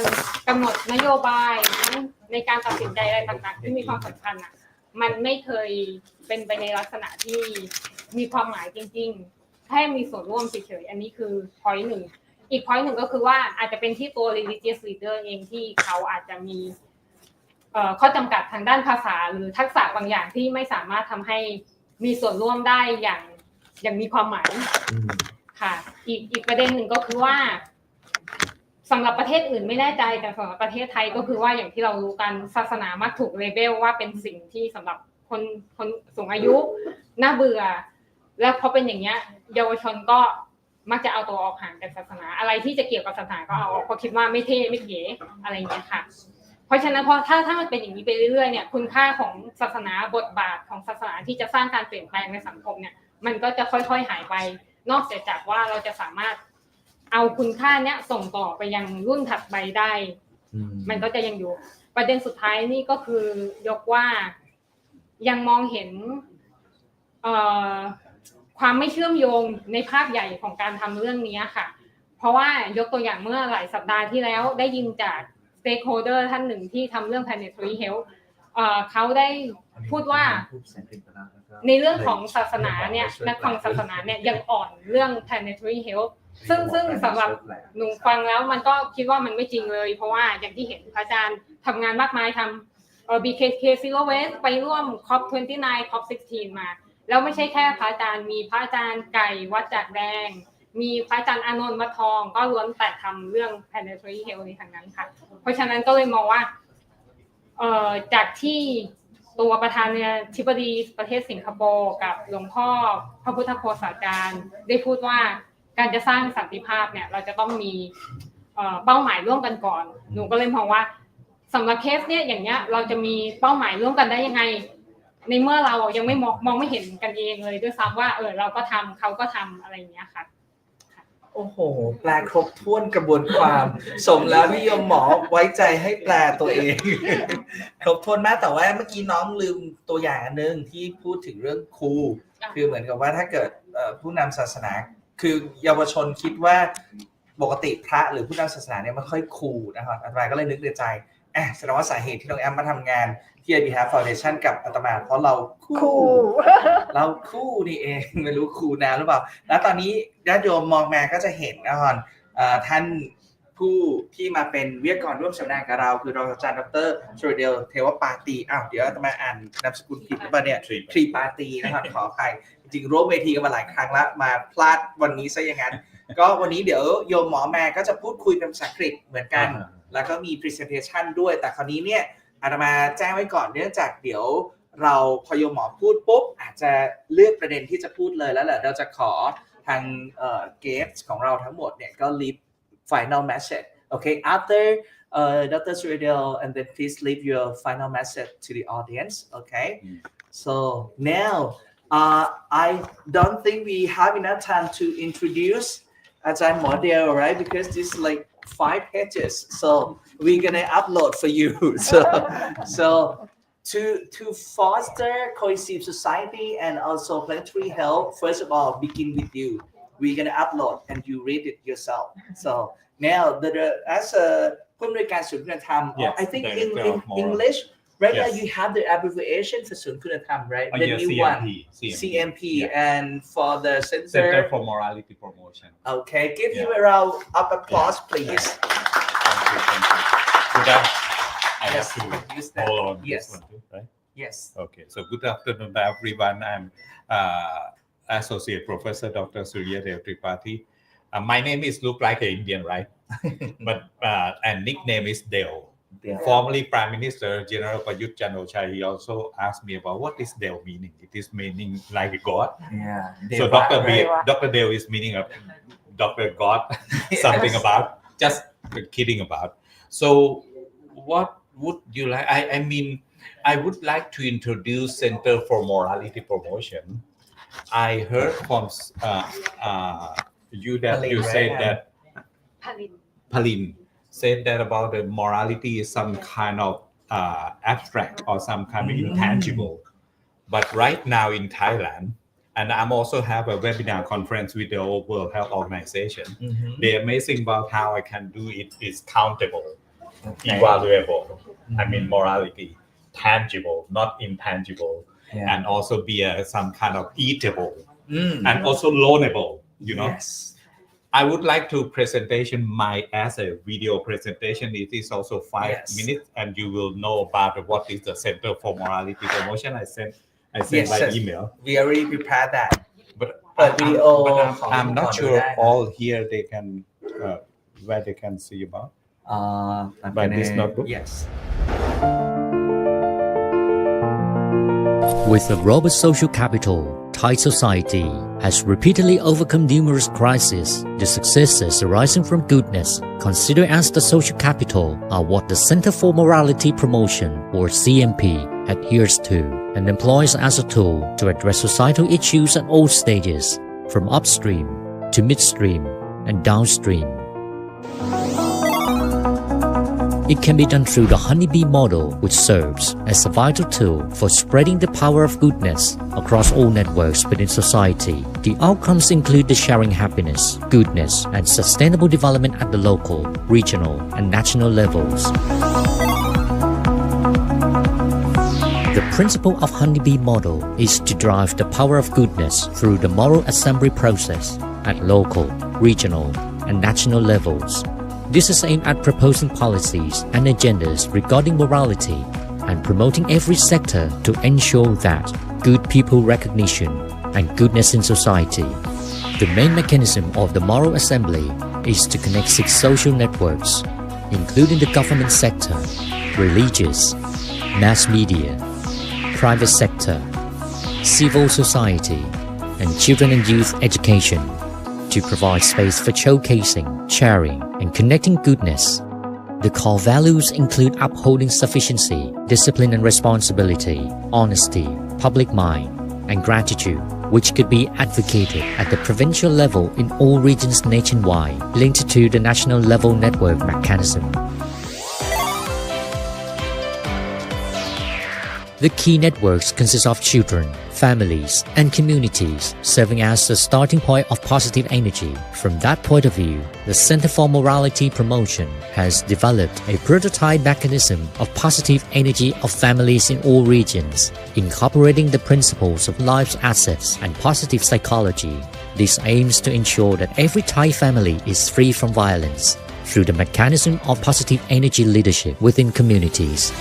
กำหนดนโยบายทั้งในการตัดสินใจอะไรต่างๆที่มีความสำคัญอ่ะมันไม่เคยเป็นไปในลักษณะที่มีความหมายจริงๆแค่มีส่วนร่วมเฉยๆอันนี้คือ point หนึ่งอีก point หนึ่งก็คือว่าอาจจะเป็นที่ตัว religious leader เองที่เขาอาจจะมีข้อจำกัดทางด้านภาษาหรือทักษะบางอย่างที่ไม่สามารถทำให้มีส่วนร่วมได้อย่างมีความหมายค่ะอีกประเด็นหนึ่งก็คือว่าสำหรับประเทศอื่นไม่แน่ใจแต่สำหรับประเทศไทยก็คือว่าอย่างที่เรารู้กันศาสนามักถูกเลเบลว่าเป็นสิ่งที่สำหรับคนสูงอายุน่าเบื่อแล้วพอเป็นอย่างเงี้ยเยาวชนก็มักจะเอาตัวออกห่างจากศาสนาอะไรที่จะเกี่ยวกับศาสนาก็เอาเพราะคิดว่าไม่เท่ไม่เก๋อะไรอย่างเงี้ยค่ะเพราะฉะนั้นพอถ้ามันเป็นอย่างนี้ไปเรื่อยๆเนี่ยคุณค่าของศาสนาบทบาทของศาสนาที่จะสร้างการเปลี่ยนแปลงในสังคมเนี่ยมันก็จะค่อยๆหายไปนอกจากว่าเราจะสามารถเอาคุณค่าเนี้ยส่งต่อไปยังรุ่นถัดไปได้มันก็จะยังอยู่ประเด็นสุดท้ายนี่ก็คือยกว่ายังมองเห็นความไม่เชื่อมโยงในภาพใหญ่ของการทำเรื่องนี้ค่ะเพราะว่ายกตัวอย่างเมื่อหลายสัปดาห์ที่แล้วได้ยินจาก stakeholder ท่านหนึ่งที่ทำเรื่อง planetary health เขาได้พูดว่าในเรื่องของศาสนาเนี่ยนักฟังศาสนาเนี่ยยังอ่อนเรื่อง planetary health ซึ่งสำหรับหนูฟังแล้วมันก็คิดว่ามันไม่จริงเลยเพราะว่าอย่างที่เห็นพระอาจารย์ทำงานมากมายทำBKK Zero Waste ไปร่วม COP29 COP16 มาแล้วไม่ใช่แค่พระอาจารย์มีพระอาจารย์ไก่วัดจากแดง มีพระอาจารย์อานนท์วัดทองก็ล้วนแต่ทำเรื่อง planetary health ในทางนั้นค่ะเพราะฉะนั้นก็เลยมองว่าจากที่ตัวประธานาธิบดีประเทศสิงคโปร์กับหลวงพ่อพระพุทธโฆษาจารย์ได้พูดว่าการจะสร้างสันติภาพเนี่ยเราจะต้องมีเป้าหมายร่วมกันก่อนหนูก็เลยมองว่าสำหรับเคสเนี่ยอย่างเงี้ยเราจะมีเป้าหมายร่วมกันได้ยังไงในเมื่อเรายังไม่มองไม่เห็นกันเองเลยด้วยซ้ำว่าเราก็ทำเขาก็ทำอะไรอย่างเงี้ยค่ะโอ้โหแปลครบถ้วนกระบวนความสมแล้วนิยมหมอไว้ใจให้แปลตัวเองครบถ้วนมากแต่ว่าเมื่อกี้น้องลืมตัวอย่างอันนึงที่พูดถึงเรื่องครูคือเหมือนกับว่าถ้าเกิดผู้นำศาสนาคือเยาวชนคิดว่าปกติพระหรือผู้นำศาสนาเนี่ยไม่ค่อยคูลนะครับอาตมาก็เลยนึกในใจแสดงว่าสาเหตุที่น้องแอมมาทำงานที่ IBHF Foundation กับอาตมาเพราะเราคู่เราคู่นี่เองไม่รู้คู่แนวหรือเปล่าแล้วตอนนี้ญาติโยมมองมาก็จะเห็นนะครับท่านผู้ที่มาเป็นวิทยากรร่วมเสวนากับเราคือรองศาสตราจารย์ดร.สุริเดลเทวปาตีเดี๋ยวอาตมาอ่านนามสกุลผิดหรือเปล่าเนี่ยทรีปาตีนะครับขออภัยจริงๆร่วมเวทีกันมาหลายครั้งแล้วมาพลาดวันนี้ซะอย่างนั้นก็วันนี้เดี๋ยวโยมหมอแม่ก็จะพูดคุยเป็นภาษาอังกฤษเหมือนกันแล้วก็มี presentation ด้วยแต่คราวนี้เนี่ยอาตมาแจ้งไว้ก่อนเนื่องจากเดี๋ยวเราพอโยมหมอพูดปุ๊บอาจจะเลือกประเด็นที่จะพูดเลยแล้วแหละเราจะขอทางguests ของเราทั้งหมดเนี่ยก็ leave final message okay after Dr. Suridel and then please leave your final message to the audience okay so now I don't think we have enough time to introduce Ajahn model right because this is like 5 pages so we're gonna upload for you so to foster cohesive society and also planetary health first of all begin with you we're gonna upload and you read it yourself so now as a ผู้อำนวยการศูนย์คุณธรรม I think in English right now you have the abbreviation for ศูนย์คุณธรรมright the new one CMP and for the Center for Morality Promotion okay give him a round of applause please I have to hold on this one too, right? Yes. Okay. So good afternoon, everyone. I'm Associate Professor Dr. Suryadev Tripathi. My name is look like an Indian, right? But and nickname is Dev. Formerly Prime Minister General Prayut Chan-o-cha, he also asked me about what is Dev meaning. It is meaning like a god. Yeah. So Dr. Dev is meaning of Dr. God, something about just kidding about. So what would you like? I mean, I would like to introduce Center for Morality Promotion. I heard from you that you said that Palin said that about the morality is some kind of abstract or some kind of intangible. But right now in Thailand, and I'm also have a webinar conference with the World Health Organization. The amazing about how I can do it is countable, evaluable. I mean morality, tangible, not intangible, and also be some kind of eatable and also loanable. You know, I would like to presentation my as a video presentation. It is also 5 minutes, and you will know about what is the Center for Morality Promotion. I sent by email. We already prepared that. But I'm not sure all here they can where they can see about. By this notebook. Yes. With a robust social capital, Thai society has repeatedly overcome numerous crises. The successes arising from goodness, considered as the social capital, are what the Center for Morality Promotion, or CMP, adheres to and employs as a tool to address societal issues at all stages, from upstream to midstream and downstream. It can be done through the honeybee model, which serves as a vital tool for spreading the power of goodness across all networks within society. The outcomes include the sharing happiness, goodness, and sustainable development at the local, regional, and national levels. The principle of honeybee model is to drive the power of goodness through the moral assembly process at local, regional, and national levels. This is aimed at proposing policies and agendas regarding morality and promoting every sector to ensure that good people recognition and goodness in society. The main mechanism of the moral assembly is to connect 6 social networks, including the government sector, religious, mass media, private sector, civil society, and children and youth education, to provide space for showcasing, sharing, and connecting goodness. The core values include upholding sufficiency, discipline and responsibility, honesty, public mind, and gratitude, which could be advocated at the provincial level in all regions nationwide, linked to the national level network mechanism. The key networks consist of children, families, and communities, serving as the starting point of positive energy. From that point of view, the Center for Morality Promotion has developed a prototype mechanism of positive energy of families in all regions, incorporating the principles of life's assets and positive psychology. This aims to ensure that every Thai family is free from violence through the mechanism of positive energy leadership within communities.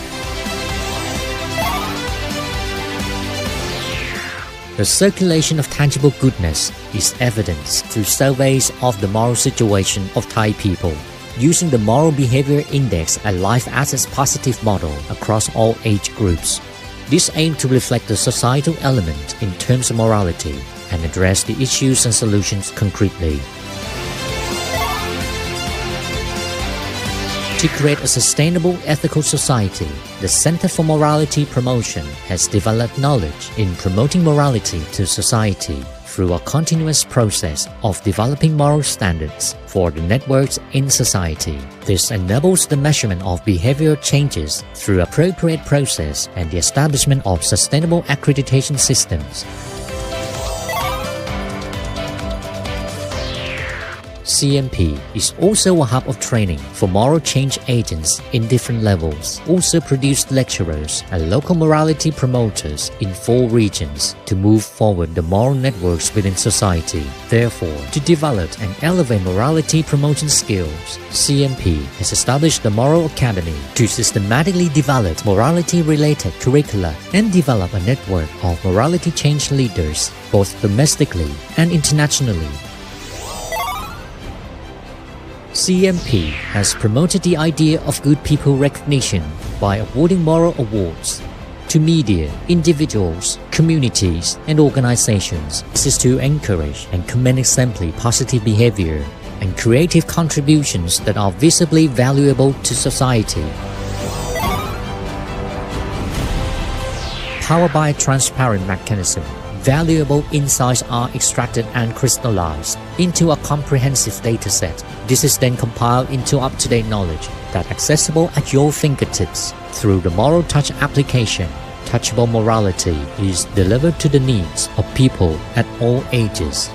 The circulation of tangible goodness is evidenced through surveys of the moral situation of Thai people, using the Moral Behavior Index and Life Assets Positive model across all age groups. This aims to reflect the societal element in terms of morality and address the issues and solutions concretely. To create a sustainable ethical society, the Center for Morality Promotion has developed knowledge in promoting morality to society through a continuous process of developing moral standards for the networks in society. This enables the measurement of behavior changes through appropriate process and the establishment of sustainable accreditation systems. CMP is also a hub of training for moral change agents in different levels, also produced lecturers and local morality promoters in 4 regions to move forward the moral networks within society. Therefore, to develop and elevate morality promotion skills, CMP has established the Moral Academy to systematically develop morality-related curricula and develop a network of morality change leaders, both domestically and internationally. CMP has promoted the idea of good people recognition by awarding moral awards to media, individuals, communities, and organizations. This is to encourage and commend exemplary positive behavior and creative contributions that are visibly valuable to society. Powered by a transparent mechanism, valuable insights are extracted and crystallized into a comprehensive dataset. This is then compiled into up-to-date knowledge that's accessible at your fingertips. Through the Moral Touch application, touchable morality is delivered to the needs of people at all ages.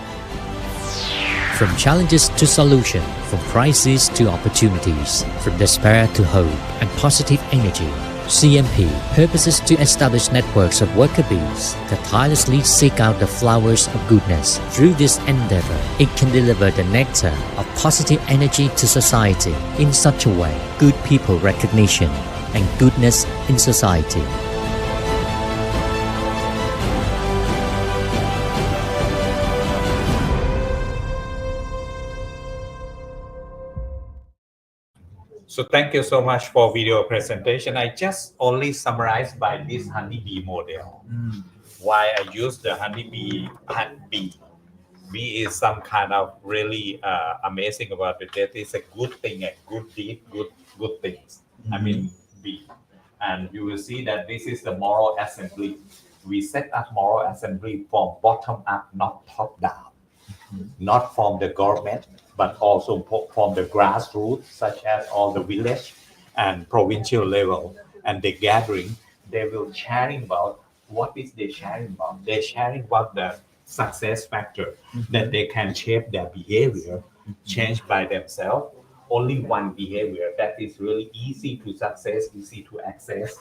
From challenges to solution, from crises to opportunities, from despair to hope and positive energy, CMP purposes to establish networks of worker bees that tirelessly seek out the flowers of goodness. Through this endeavor, it can deliver the nectar of positive energy to society in such a way, good people recognition and goodness in society. So thank you so much for video presentation. I just only summarized by this honeybee model. Why I use the honeybee. Bee is some kind of really amazing about it. That is a good thing, a good deed, good things. I mean bee. And you will see that this is the moral assembly. We set up moral assembly from bottom up, not top down. Not from the government, but also from the grassroots, such as all the village and provincial level. And the gathering, they will sharing about what is they sharing about. They're sharing about the success factor that they can shape their behavior, change by themselves. Only one behavior that is really easy to success, easy to access.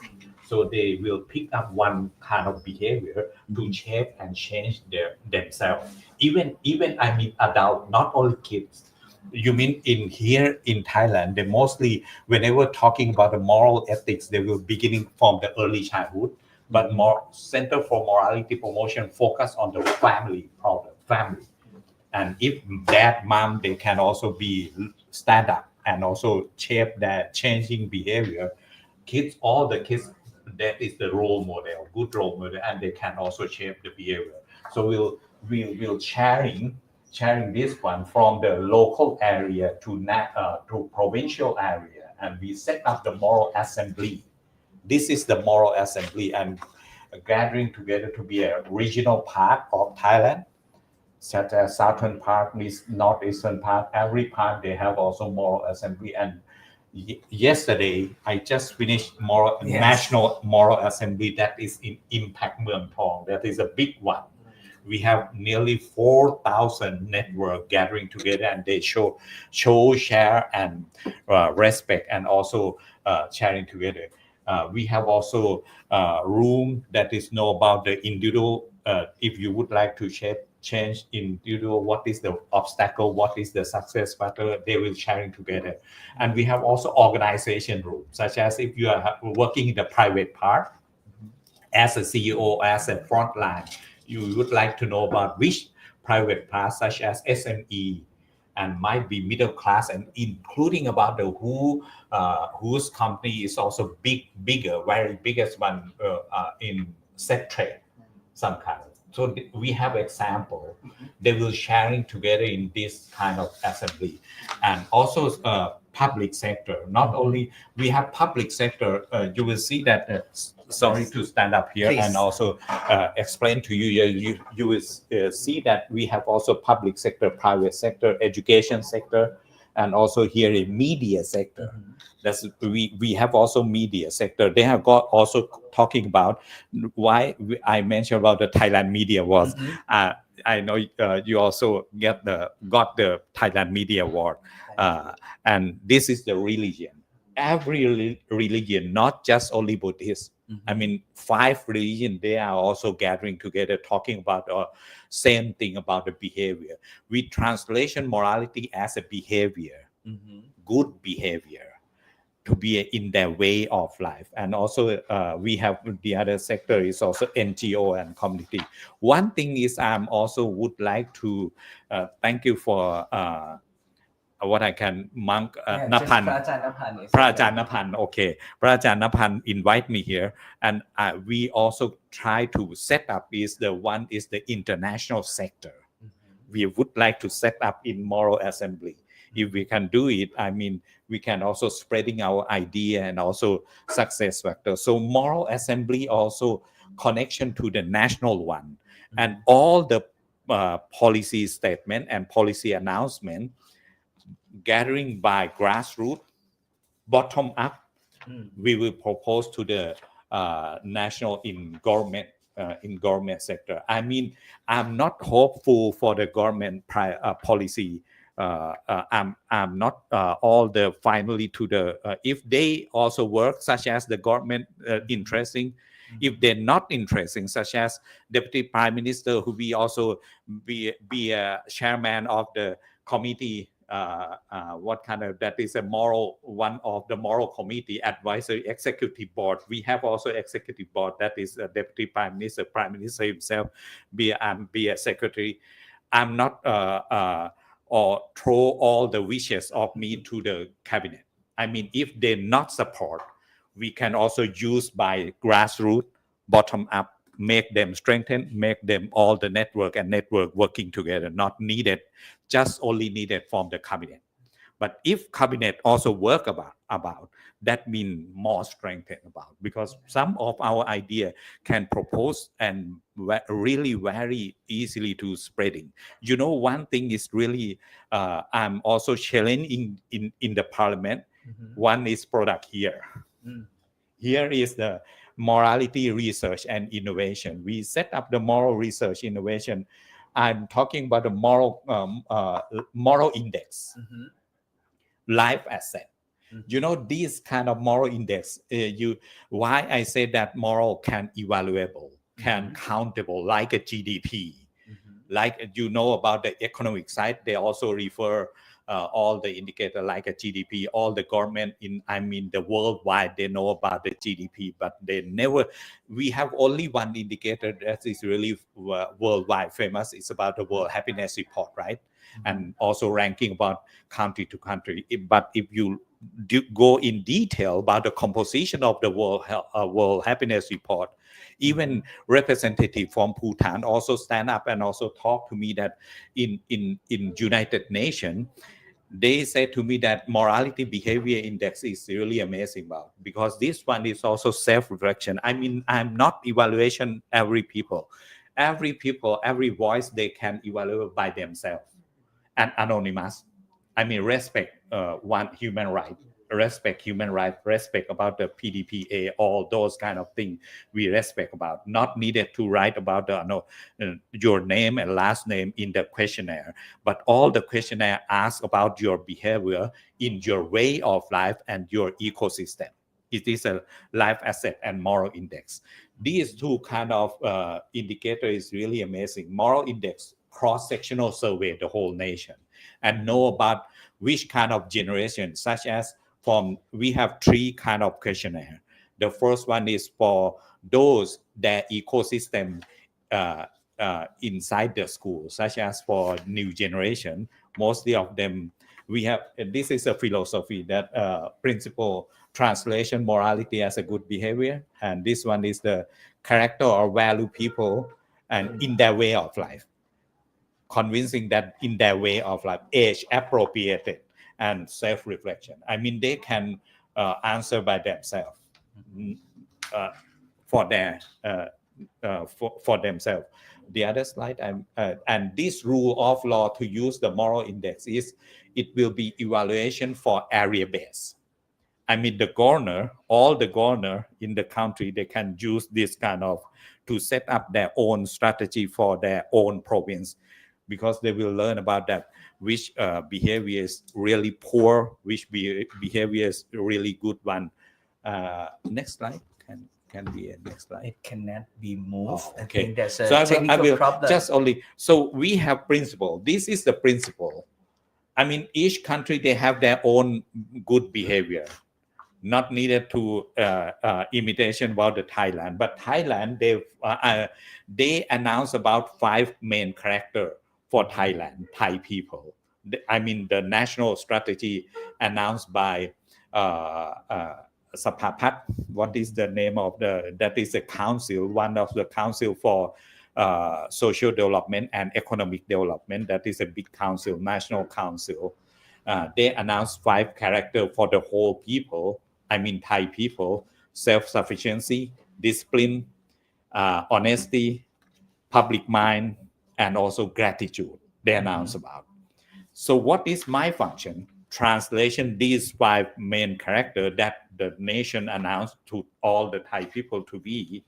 So they will pick up one kind of behavior to shape and change themselves. Even I mean adult, not all kids. You mean in here in Thailand, they mostly, whenever talking about the moral ethics, they will beginning from the early childhood, but more Center for Morality Promotion focus on the family problem, family. And if dad, mom, they can also be stand up and also shape that changing behavior. Kids, all the kids, that is the role model, good role model, and they can also shape the behavior. So we'll sharing this one from the local area to provincial area, and we set up the moral assembly. This is the moral assembly and gathering together to be a regional part of Thailand, such as southern part, northeastern part. Every part they have also moral assembly. And yesterday I just finished national moral assembly that is in Impact Muang Thong. That is a big one. We have nearly 4,000 network gathering together, and they show, share, and respect, and also sharing together. We have also room that is know about the individual. If you would like to change individual, what is the obstacle, what is the success factor, they will sharing together. And we have also organization room, such as if you are working in the private part, as a CEO, as a frontline, you would like to know about which private part, such as SME, and might be middle class, and including about the whose company is also bigger, very biggest one in set trade, some kind of. So we have example. They will sharing together in this kind of assembly, and also public sector. Not only we have public sector, you will see that. Sorry to stand up here. Please. And also explain to you. You will see that we have also public sector, private sector, education sector, and also here in media sector. That's we have also media sector. They have got also talking about why I mentioned about the Thailand Media Awards. I know you also got the Thailand Media Award, and this is the religion. Every religion, not just only Buddhist. I mean, 5 religions, they are also gathering together, talking about the same thing about the behavior. We translation morality as a behavior, good behavior, to be in their way of life. And also we have the other sector is also NGO and community. One thing is I'm also would like to thank you for what I can monk Napan. Prajan Napan, okay. Prajan Napan invite me here, and we also try to set up the international sector. We would like to set up in moral assembly. If we can do it, I mean, we can also spreading our idea and also success factor. So moral assembly also connection to the national one, and all the policy statement and policy announcement gathering by grassroots, bottom up. We will propose to the national in government sector. I mean, I'm not hopeful for the government policy. I'm not all the finally to the if they also work, such as the government interesting. If they're not interesting, such as Deputy Prime Minister, who we also be a chairman of the committee. What kind of that is a moral one of the moral committee advisory executive board. We have also executive board that is Deputy Prime Minister himself be a secretary. I'm not or throw all the wishes of me to the cabinet. I mean, if they not support, we can also use by grassroots, bottom up, make them strengthen, make them all the network working together, not needed, just only needed from the cabinet. But if cabinet also work about that mean more strengthened about, because some of our idea can propose and really very easily to spreading. You know, one thing is really I'm also challenging in the parliament. One is product here. Here is the morality research and innovation. We set up the moral research innovation. I'm talking about the moral index, life asset. You know, this kind of moral index, why I say that moral can evaluable, can countable, like a GDP. Like you know about the economic side, they also refer all the indicator like a GDP, all the government the worldwide, they know about the GDP, but they never, we have only one indicator that is really worldwide famous. It's about the World Happiness Report, right? And also ranking about country to country. But if you go in detail about the composition of the World Happiness Report, even representative from Bhutan also stand up and also talk to me that in United Nations, they said to me that morality behavior index is really amazing about, because this one is also self-reflection. I'm not evaluation every people, every voice they can evaluate by themselves and anonymous. Respect one human right, respect about the PDPA, all those kind of things we respect about. Not needed to write about your name and last name in the questionnaire, but all the questionnaire asks about your behavior in your way of life and your ecosystem. It is a life asset and moral index. These two kind of indicator is really amazing. Moral index, cross-sectional survey the whole nation and know about which kind of generation, such as we have 3 kind of questionnaire. The first one is for those that ecosystem inside the school, such as for new generation. Mostly of them, we have, this is a philosophy that principle translation morality as a good behavior, and this one is the character or value people and in their way of life, convincing that in their way of life, age appropriated and self-reflection. They can answer by themselves for themselves. The other slide, and this rule of law to use the moral index is it will be evaluation for area base. The governor, all the governor in the country, they can use this kind of to set up their own strategy for their own province, because they will learn about that which behavior is really poor, which behavior is really good one. Next slide can be a next slide. It cannot be moved. Oh, okay. I think that's a so technical I will problem. just only, so we have principle. This is the principle. Each country, they have their own good behavior. Not needed to imitation about the Thailand, but Thailand, they announced about 5 main character for Thailand, Thai people. The national strategy announced by Sapapat. What is the name of that is a council, one of the council for social development and economic development. That is a big council, national council. They announced 5 character for the whole people. Thai people: self-sufficiency, discipline, honesty, public mind, and also gratitude. They announced about. So what is my function? Translation these 5 main characters that the nation announced to all the Thai people to be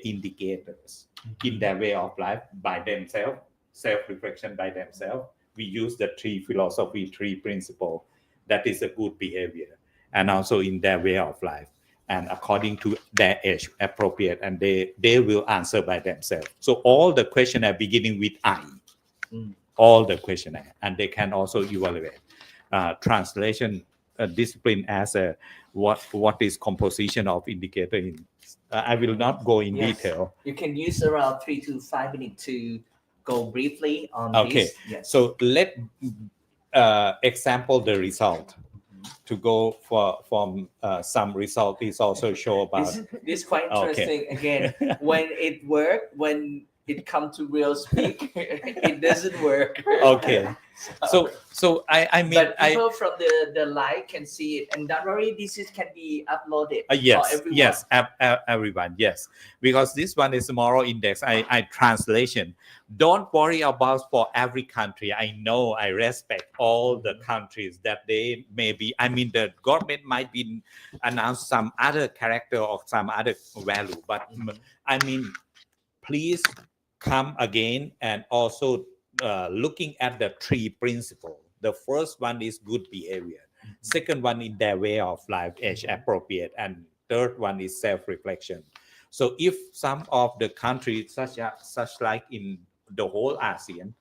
indicators in their way of life by themselves, self-reflection by themselves. We use the 3 philosophy, 3 principles. That is a good behavior, and also in their way of life, and according to their age appropriate, and they will answer by themselves. So all the questionnaire beginning with I, all the questionnaire, and they can also evaluate. Translation discipline as a what is composition of indicator in. I will not go in detail. You can use around 3 to 5 minutes to go briefly on this. Yes. So let example the result. To go from some result is also show about. This quite interesting. Again, when it work, when it come to real speak, it doesn't work. Okay. So I mean, but people from the live can see it, and don't worry, this can be uploaded yes, for everyone. Yes, everyone, yes, because this one is moral index. I translation. Don't worry about for every country. I know, I respect all the countries that they may be. The government might be announced some other character or some other value, but please come again and also looking at the 3 principles. The first one is good behavior. Second one in their way of life, age appropriate, and third one is self-reflection. So if some of the countries such like in the whole ASEAN,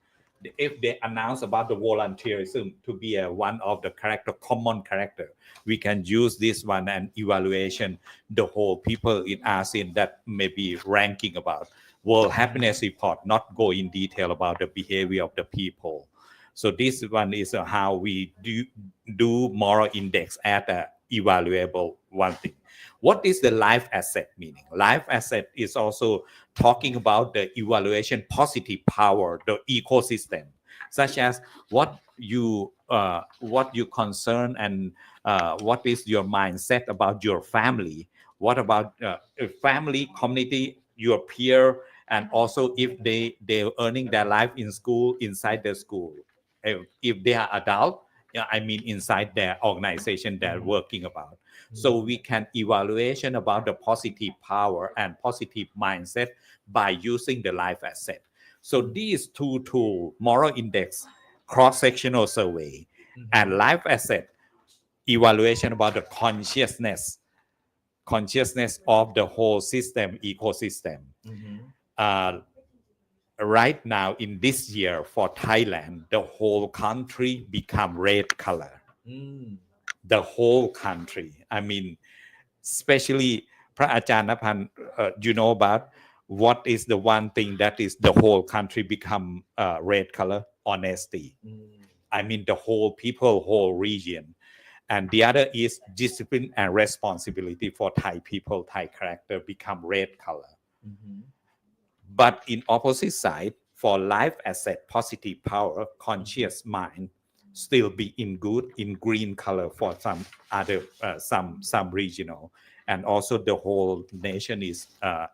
if they announce about the volunteerism to be one of the common character, we can use this one and evaluation the whole people in ASEAN that may be ranking about World Happiness Report, not go in detail about the behavior of the people. So this one is how we do moral index as a evaluable one thing. What is the life asset meaning? Life asset is also talking about the evaluation positive power, the ecosystem, such as what you concern and what is your mindset about your family, what about family, community, your peer, and also if they're earning their life in school, inside the school. If they are adult, I mean inside their organization they're working about. So we can evaluation about the positive power and positive mindset by using the life asset. So these two tools, moral index, cross-sectional survey, and life asset, evaluation about the consciousness of the whole system, ecosystem. Right now in this year for Thailand, the whole country become red color. The whole country. I mean, especially พระอาจารย์ณพันธ์ you know about what is the one thing that is the whole country become red color? Honesty. I mean the whole people, whole region. And the other is discipline and responsibility for Thai people, Thai character become red color. But in opposite side, for life asset, positive power, conscious mind, still be in green color for some other some regional, and also the whole nation is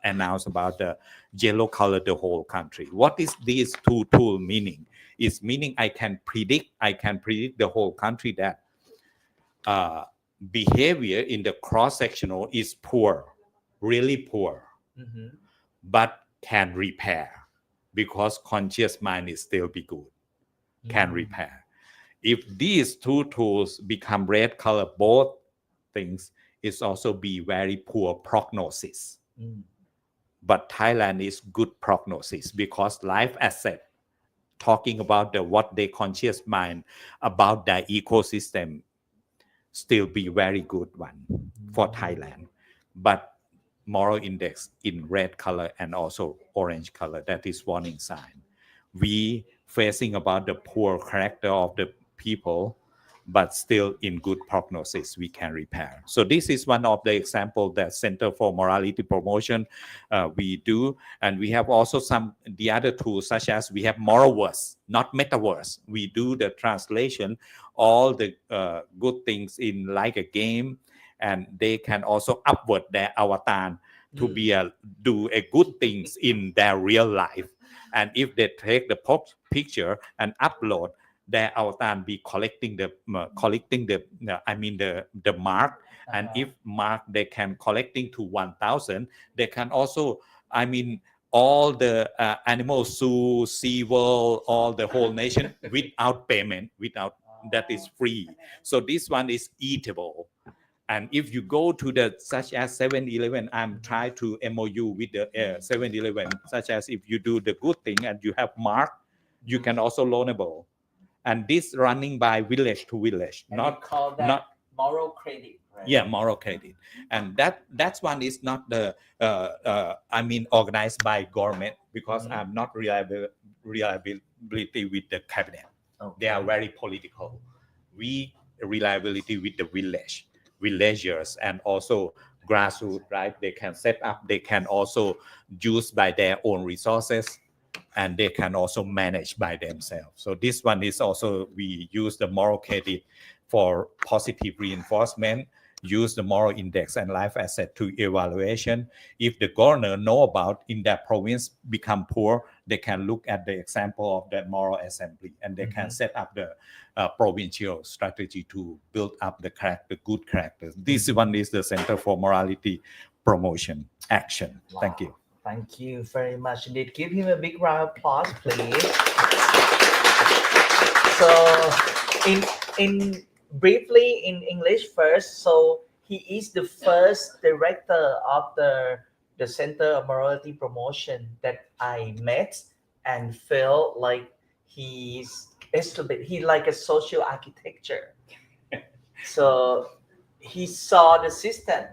announced about the yellow color, the whole country. What is these two tool meaning? It's meaning I can predict the whole country that behavior in the cross sectional is poor, really poor, but can repair because conscious mind is still be good, can repair. If these two tools become red color, both things is also be very poor prognosis. But Thailand is good prognosis because life asset talking about what they conscious mind about their ecosystem still be very good one for Thailand. But moral index in red color and also orange color, that is warning sign. We facing about the poor character of the people, but still in good prognosis we can repair. So this is one of the example that Center for Morality Promotion we do, and we have also the other tools such as we have moral verse, not metaverse. We do the translation, all the good things in like a game, and they can also upward their avatar to be do a good things in their real life. And if they take the picture and upload, their avatar be collecting the mark. And if mark they can collecting to 1,000, they can also all the animal zoo, sea world, all the whole nation without payment, that is free. So this one is eatable. And if you go to the such as 7-Eleven, I'm trying to MOU with the 7-Eleven, such as if you do the good thing and you have mark, you can also loanable. And this running by village to village, And not we call that not moral credit, right? Yeah, moral credit. And that's one is not the organized by government because I'm not reliability with the cabinet. They are very political. We reliability with the villagers and also grassroots, right? They can set up, they can also use by their own resources, and they can also manage by themselves. So this one is also, we use the moral credit for positive reinforcement, use the moral index and life asset to evaluation. If the governor know about in that province become poor, they can look at the example of that moral assembly, and they can set up the provincial strategy to build up the character, good characters. This one is the Center for Morality Promotion Action. Wow. Thank you. Thank you very much indeed. Give him a big round of applause, please. So, in briefly in English first. So he is the first director of the Center of Morality Promotion that I met and felt like he like a social architecture. So he saw the system.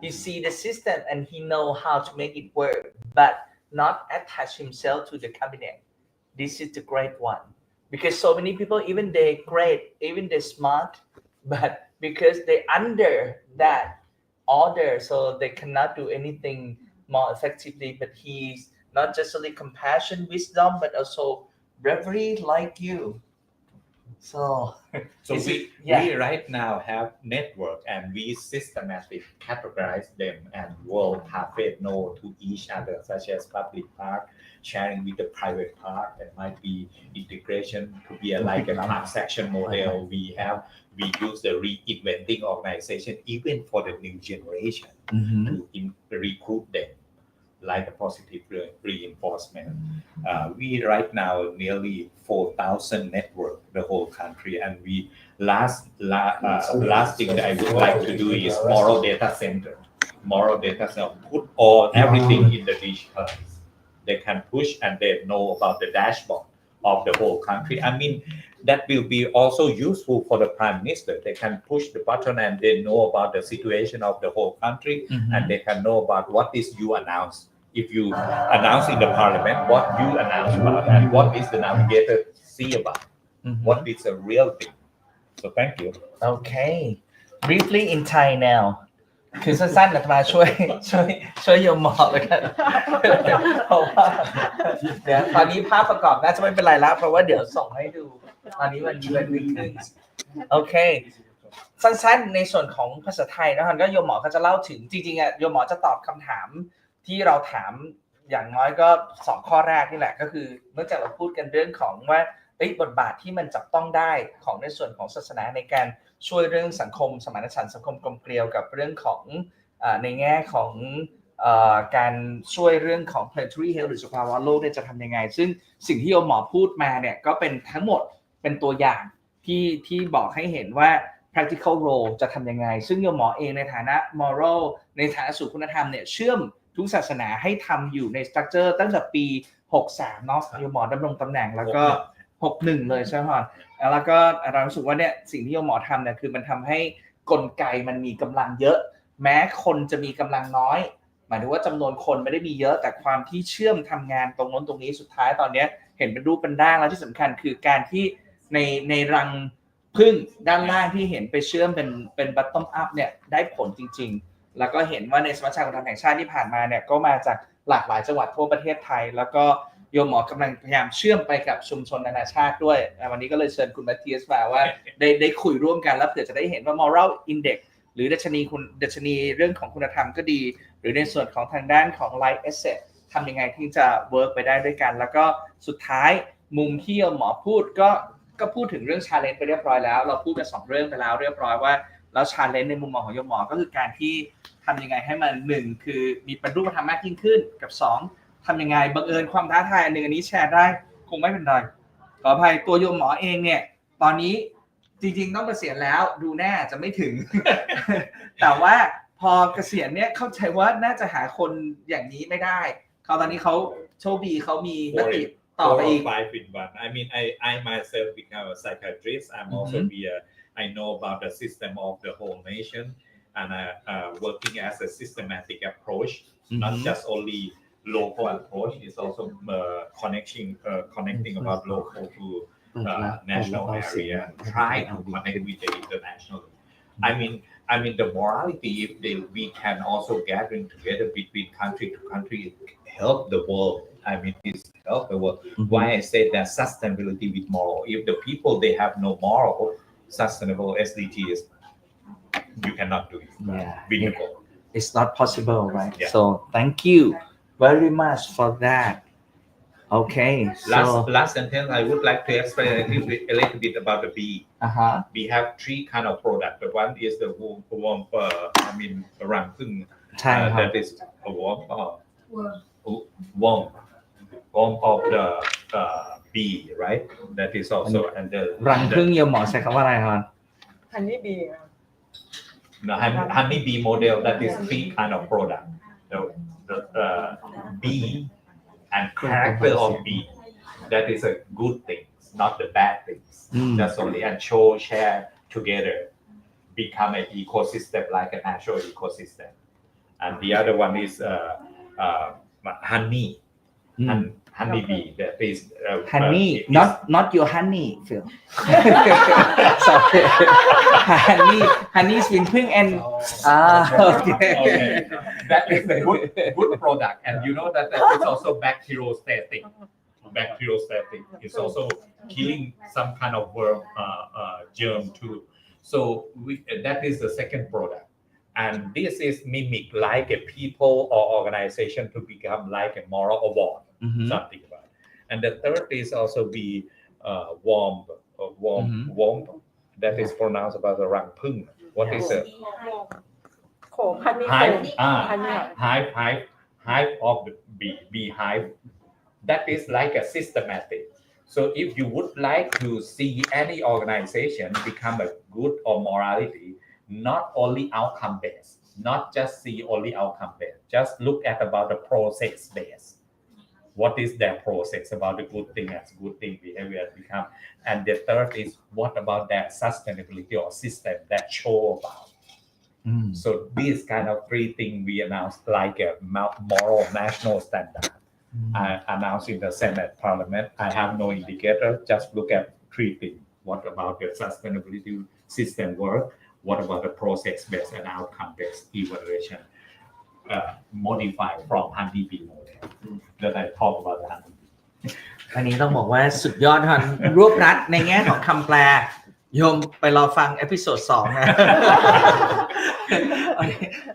He see the system and he know how to make it work, but not attach himself to the cabinet. This is the great one. Because so many people, even they great, even they smart, but because they under that order, so they cannot do anything more effectively. But he's not just only compassion, wisdom, but also bravery like you. So we right now have network and we systematically categorize them and will have it know to each other, such as public park, sharing with the private park. There might be integration to be like a transaction model. We use the reinventing organization even for the new generation to recruit them, like a positive reinforcement. We right now nearly 4,000 network the whole country, and we last thing that I would like to do is moral data center. Put everything in the digital. They can push and they know about the dashboard of the whole country. I mean, that will be also useful for the prime minister. They can push the button and they know about the situation of the whole country, and they can know about what is you announced. If you announce in the parliament what you announce about and what is the navigator see about, what is a real thing. So thank you. Okay, briefly in Thai now. คือสั้นๆอาตมาช่วยโยมหมอเลยกันเพราะว่าเดี๋ยวตอนนี้ภาพประกอบน่าจะไม่เป็นไรแล้วเพราะว่าเดี๋ยวส่งให้ดูตอนนี้มันยืนวิ่งขึ้นโอเคสั้นๆในส่วนของภาษาไทยนะครับก็โยมหมอก็จะเล่าถึงจริงๆโยมหมอจะตอบคำถามที่เราถามอย่างน้อยก็2ข้อแรกนี่แหละก็คือเนื่องจากเราพูดกันเรื่องของว่าบทบาทที่มันจับต้องได้ของในส่วนของศาสนาในการช่วยเรื่องสังคมสมานฉันท์สังคมกลมเกลียวกับเรื่องของในแง่ของการช่วยเรื่องของ planetary health หรือสุขภาวะโลกจะทำยังไงซึ่งสิ่งที่โยมหมอพูดมาเนี่ยก็เป็นทั้งหมดเป็นตัวอย่างที่บอกให้เห็นว่า practical role จะทำยังไงซึ่งโยมหมอเองในฐานะ moral ในฐานะสู่คุณธรรมเนี่ยเชื่อมทุกศาสนาให้ทำอยู่ใน structure ตั้งแต่ปี63เนาะโยมหมอดำรงตำแหน่งแล้วก็61เลยใช่ไหมครับแล้วก็เรารู้สึกว่าเนี่ยสิ่งที่โยมหมอทำเนี่ยคือมันทำให้กลไกมันมีกำลังเยอะแม้คนจะมีกำลังน้อยหมายถึงว่าจำนวนคนไม่ได้มีเยอะแต่ความที่เชื่อมทำงานตรงโน้นตรงนี้สุดท้ายตอนนี้เห็นเป็นรูปเป็นร่างแล้วที่สำคัญคือการที่ในรังผึ้งด้านล่างที่เห็นไปเชื่อมเป็น bottom up เนี่ยได้ผลจริงๆแล้วก็เห็นว่าในสมัชชาคนทำแห่งชาติที่ผ่านมาเนี่ยก็มาจากหลากหลายจังหวัดทั่วประเทศไทยแล้วก็โยมหมอกำลังพยายามเชื่อมไปกับชุมชนนานาชาติด้วยวันนี้ก็เลยเชิญคุณแมทเทียสมาว่าได้คุยร่วมกันแล้วเผื่อจะได้เห็นว่า moral index หรือดัชนีเรื่องของคุณธรรมก็ดีหรือในส่วนของทางด้านของ life asset ทำยังไงที่จะ work ไปได้ด้วยกันแล้วก็สุดท้ายมุมที่โยมหมอพูดก็พูดถึงเรื่อง challenge ไปเรียบร้อยแล้วเราพูดกัน2เรื่องไปแล้วเรียบร้อยว่าแล้ว challenge ในมุมมองของโยมหมอก็คือการที่ทำยังไงให้มัน1คือมีเป็นรูปธรรมมากยิ่งขึ้นกับ2ทำยังไงบังเอิญความท้าทายอันหนึ่งอันนี้แชร์ได้คงไม่เป็นไรขออภัยตัวโยมหมอเองเนี่ยตอนนี้จริงๆต้องเกษียณแล้วดูแน่จะไม่ถึง แต่ว่าพอเกษียณเนี่ยเข้าใจว่าน่าจะหาคนอย่างนี้ไม่ได้เขาตอนนี้เขาโชคดีเขามีมติต่อไปอีก 5 in 1 I mean I myself become a psychiatrist I'm also I know about the system of the whole nation and working as a systematic approach not just only local approach is also connecting about local to national area and try to connect with the international. I mean the morality if we can also gathering together between country to country help the world. I mean it's help the world. Why I say that sustainability with moral. If the people they have no moral sustainable SDGs you cannot do it. Viable. It's not possible, right? Yeah. So thank you very much for that. Okay. Last sentence, I would like to explain a little bit about the bee. We have 3 kind of product. The one is the warm, rang phung. That is a warm of the bee, right? That is also and the รังผึ้งโยมหมอใช้คำว่าอะไรครับ Honey bee. The honey bee model. That is 3 kind of product. The bee and character of bee. that is a good thing, not the bad things. Just only and share together, become an ecosystem like a natural ecosystem. And the other one is honey, honeybee. That is honey, not your honey, Phil. Sorry, honey is เป็นพึ่ง and okay. That is a good product, and you know that is also bacteriostatic. Bacteriostatic is also killing some kind of worm germ too. So that is the second product, and this is mimic like a people or organization to become like a moral award, something about it. And the third is also be warm. That is pronounced about the rang pung. What is it? Hive of the beehive. That is like a systematic. So if you would like to see any organization become a good or morality, not only outcome based, not just see only outcome based, just look at about the process based. What is their process about the good thing as good thing behavior become? And the third is what about their sustainability or system that show about. So these kind of three things we announced like a moral national standard. I announced in the Senate Parliament. I have no indicator. Just look at three things. What about the sustainability system work? What about the process-based and outcome-based evaluation? Modified from honeybee model. That I talk about the honeybee. อันนี้ต้องบอกว่าสุดยอดครับรวบรัดในแง่ของคำแปลโยมไปรอฟังเอพิโซด2นะ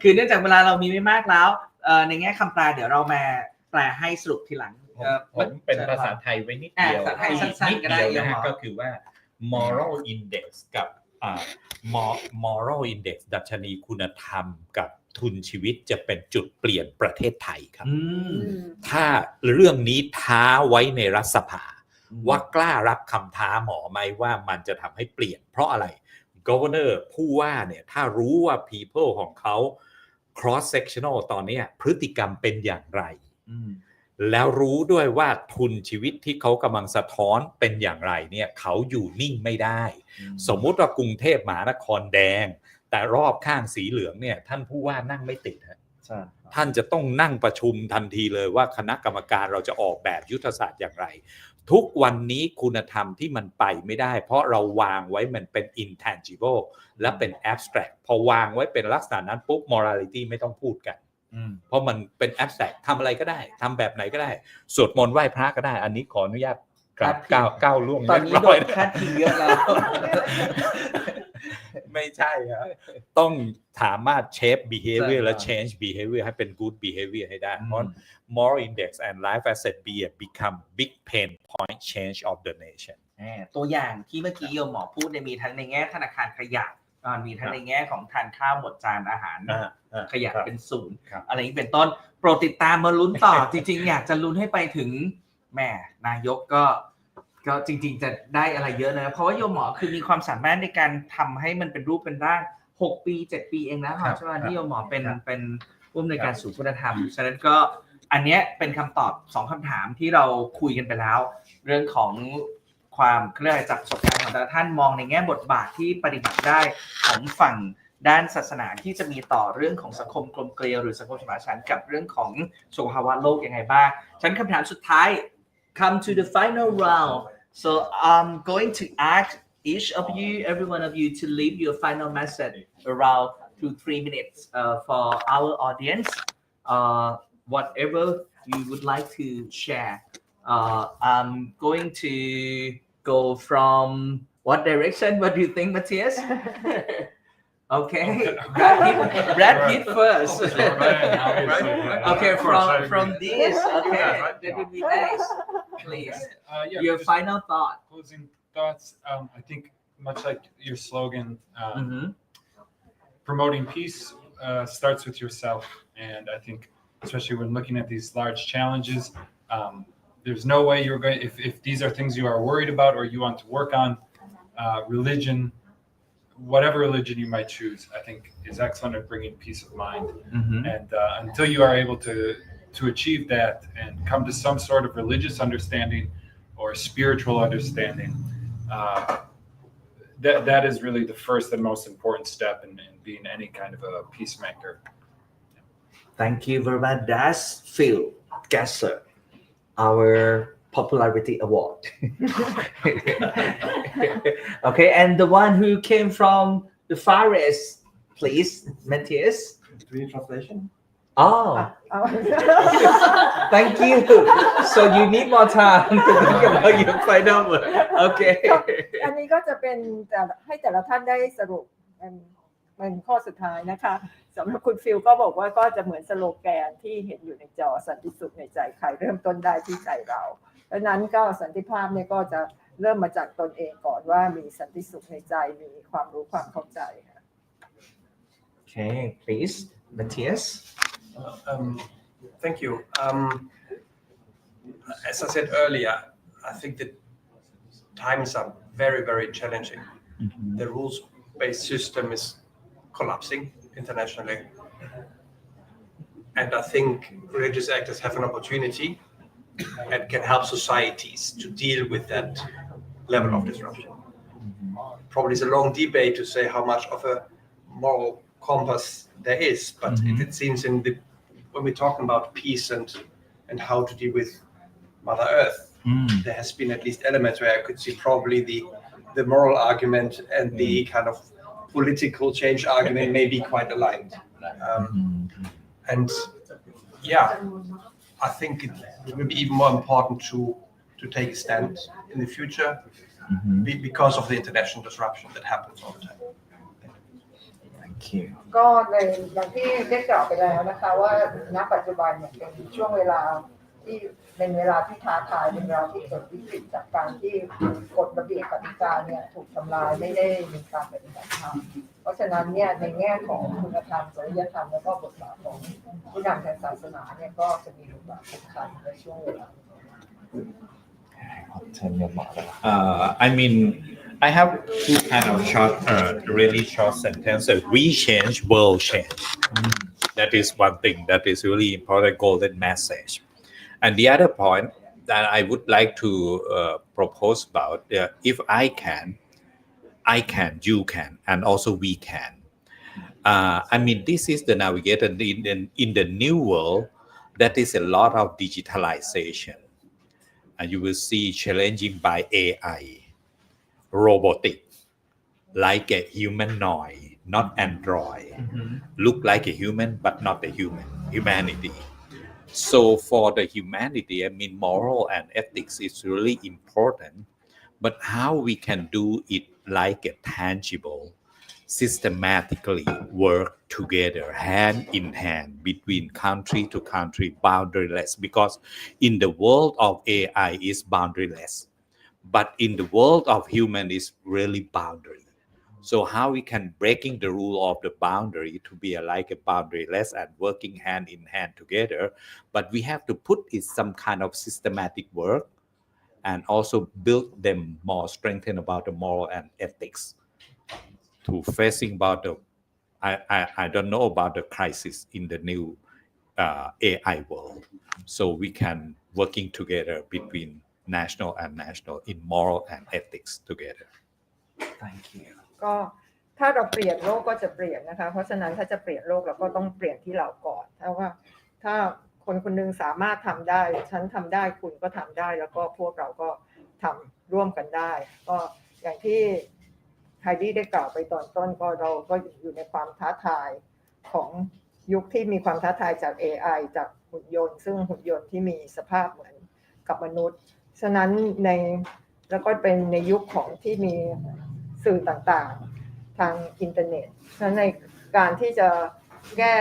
คือเนื่องจากเวลาเรามีไม่มากแล้วในแง่คำแปลเดี๋ยวเรามาแปลให้สรุปทีหลังผมเป็นภาษาไทยไว้นิดเดียว ภาษาไทยสั้นๆก็ได้ นะฮะก็คือว่า moral index กับmoral index ดัชนีคุณธรรมกับทุนชีวิตจะเป็นจุดเปลี่ยนประเทศไทยครับถ้าเรื่องนี้ท้าไว้ในรัฐสภาว่ากล้ารับคำท้าหมอไหมว่ามันจะทำให้เปลี่ยนเพราะอะไร governor ผู้ว่าเนี่ยถ้ารู้ว่า people ของเขา cross sectional ตอนนี้พฤติกรรมเป็นอย่างไรแล้วรู้ด้วยว่าทุนชีวิตที่เขากำลังสะท้อนเป็นอย่างไรเนี่ยเขาอยู่นิ่งไม่ได้สมมุติว่ากรุงเทพมหานครแดงแต่รอบข้างสีเหลืองเนี่ยท่านผู้ว่านั่งไม่ติดฮะท่านจะต้องนั่งประชุมทันทีเลยว่าคณะกรรมการเราจะออกแบบยุทธศาสตร์อย่างไรทุกวันนี้คุณธรรมที่มันไปไม่ได้เพราะเราวางไว้มันเป็น intangible และเป็น abstract พอวางไว้เป็นลักษณะนั้นปุ๊บ morality ไม่ต้องพูดกันเพราะมันเป็น abstract ทำอะไรก็ได้ทำแบบไหนก็ได้สวดมนต์ไหว้พระก็ได้อันนี้ขออนุญาตก้าวล่วงตอนนี้โดนคาดทิ้งเยอะแล้วไม่ใช่ครับต้องสามารถ shape behavior และ change behavior ให้เป็น good behavior ให้ได้เพราะ moral index and life asset become big pain point change of the nation ตัวอย่างที่เมื่อกี้โยมหมอพูดมีทั้งในแง่ธนาคารขยะมีทั้งในแง่ของทานข้าวหมดจานอาหารขยะเป็นศูนย์อะไรนี้เป็นต้นโปรดติดตามมาลุ้นต่อ จริงๆอยากจะลุ้นให้ไปถึงแม่นายกก็จริงๆจะได้อะไรเยอะนะเพราะว่าโยมหมอคือมีความสามารถในการทำให้มันเป็นรูปเป็นร่าง6 ปี 7 ปีเองนะครับใช่ไหมที่โยมหมอเป็นผู้อำนวยการศูนย์คุณธรรมฉะนั้นก็อันนี้เป็นคำตอบ2คำถามที่เราคุยกันไปแล้วเรื่องของความเคลื่อนไหวจากประสบการณ์ของแต่ละท่านมองในแง่บทบาทที่ปฏิบัติได้ของฝั่งด้านศาสนาที่จะมีต่อเรื่องของสังคมกลมเกลียวหรือสังคมสมานฉันท์กับเรื่องของสุขภาวะโลกยังไงบ้างฉะนั้นคำถามสุดท้าย come to the final round so I'm going to ask each of you every one of you to leave your final message around 2-3 minutes for our audience whatever you would like to share I'm going to go from what direction what do you think Matthias Okay, Brad Pitt first. Okay, from this. Okay, that would be nice. Please, your final thought. Closing thoughts. I think much like your slogan, promoting peace starts with yourself, and I think especially when looking at these large challenges, there's no way you're going. If these are things you are worried about or you want to work on, religion. Whatever religion you might choose, I think is excellent at bringing peace of mind. And until you are able to achieve that and come to some sort of religious understanding or spiritual understanding, that is really the first and most important step in being any kind of a peacemaker. Thank you very much. That's Phil Gasser, our popularity award. Okay, and the one who came from the forest, please, Matthias. Translation? Oh, thank you. So you need more time to think about your final word. Okay. อันนี้ก็จะเป็นให้แต่ละท่านได้สรุปเป็นข้อสุดท้ายนะคะสำหรับคุณฟิลก็บอกว่าก็จะเหมือนสโลแกนที่เห็นอยู่ในจอสันติสุขในใจใครเริ่มต้นได้ที่ใจเราดังนั้นก็สันติภาพเนี่ยก็จะเริ่มมาจากตนเองก่อนว่ามีสันติสุขในใจมีความรู้ความเข้าใจค่ะ Okay, please, Matthias. Thank you. As I said earlier, I think that times are very, very challenging. The rules-based system is collapsing internationally. And I think religious actors have an opportunity and can help societies to deal with that level of disruption. Probably it's a long debate to say how much of a moral compass there is, but it seems when we're talking about peace and how to deal with Mother Earth, there has been at least elements where I could see probably the moral argument and the kind of political change argument may be quite aligned. And yeah, I think it will be even more important to take a stand in the future because of the international disruption that happens all the time. Thank you. ก็เลยอย่างที่ได้กล่าวไปแล้วนะคะว่าณปัจจุบันเนี่ยเป็นช่วงเวลาที่เป็นเวลาที่ท้าทายเป็นเวลาที่เกิดวิกฤตจากการที่กฎระเบียบกติกาเนี่ยถูกทำลายไม่ได้มีการปฏิบัติธรรมเพราะฉะนั้นเนี่ยในแง่ของคุณธรรมจริยธรรมแล้วก็บทบาทของผู้นำทางศาสนาเนี่ยก็จะมีบทบาทสำคัญในช่วงเวลา I mean, I have two kind of short, really short sentences. We change, world change. That is one thing that is really important, golden message. And the other point that I would like to propose about, if I can, you can, and also we can. I mean, this is the navigator in the new world. That is a lot of digitalization. And you will see challenging by AI, robotic, like a humanoid, not android, look like a human but not a humanity. So for the humanity, I mean, moral and ethics is really important, but how we can do it like a tangible, systematically work together, hand in hand, between country to country, boundaryless, because in the world of AI is boundaryless, but in the world of human is really boundary. So how we can breaking the rule of the boundary to be like a boundaryless and working hand in hand together, but we have to put it some kind of systematic work and also build them more, strengthen about the moral and ethics to facing about the, I don't know about the crisis in the new AI world. So we can working together between national and national in moral and ethics together. Thank you. ก็ถ้าเราเปลี่ยนโลกก็จะเปลี่ยนนะคะเพราะฉะนั้นถ้าจะเปลี่ยนโลกเราก็ต้องเปลี่ยนที่เราก่อนเพราะว่าถ้าคนคนนึงสามารถทำได้ฉันทำได้คุณก็ทำได้แล้วก็พวกเราก็ทำร่วมกันได้ก็อย่างที่ไฮดี้ได้กล่าวไปตอนต้นก็เราก็อยู่ในความท้าทายของยุคที่มีความท้าทายจาก AI จากหุ่นยนต์ซึ่งหุ่นยนต์ที่มีสภาพเหมือนกับมนุษย์ฉะนั้นแล้วก็เป็นในยุคของที่มีสื่อต่างๆทางอินเทอร์เน็ตฉะนั้นในการที่จะแก้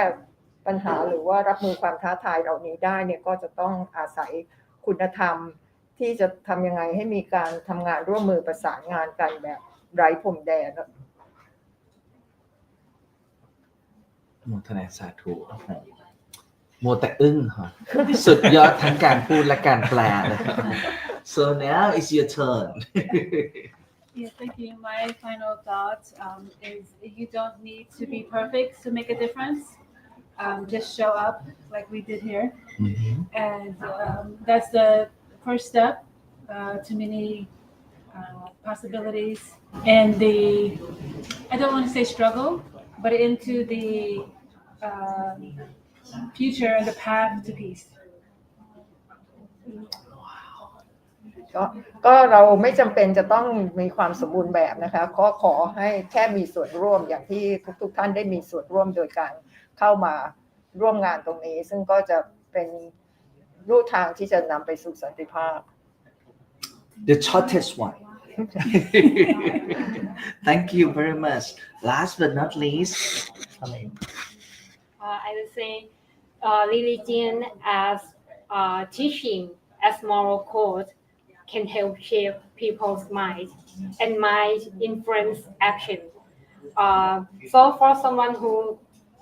ปัญหาหรือว่ารับมือความท้าทายเหล่านี้ได้เนี่ยก็จะต้องอาศัยคุณธรรมที่จะทำยังไงให้มีการทำงานร่วมมือประสานงานกันแบบไร้พรมแดนโมทนาสาธุโมแต่อึ้งค่ะสุดยอดทั้งการพูดและการแปลเลย So now it's your turn. Yeah, thank you. My final thought is you don't need to be perfect to make a difference. Just show up like we did here. And that's the first step. too many possibilities, and I don't want to say struggle, but into the future and the path to peace. ก็เราไม่จำเป็นจะต้องมีความสมบูรณ์แบบนะคะก็ขอให้แค่มีส่วนร่วมอย่างที่ทุกท่านได้มีส่วนร่วมโดยการเข้ามาร่วมงานตรงนี้ซึ่งก็จะเป็นรูทางที่จะนำไปสู่สันติภาพ The shortest one. Thank you very much. Last but not least, I would say religion as teaching as moral code can help shape people's mind and mind influence action. So for someone who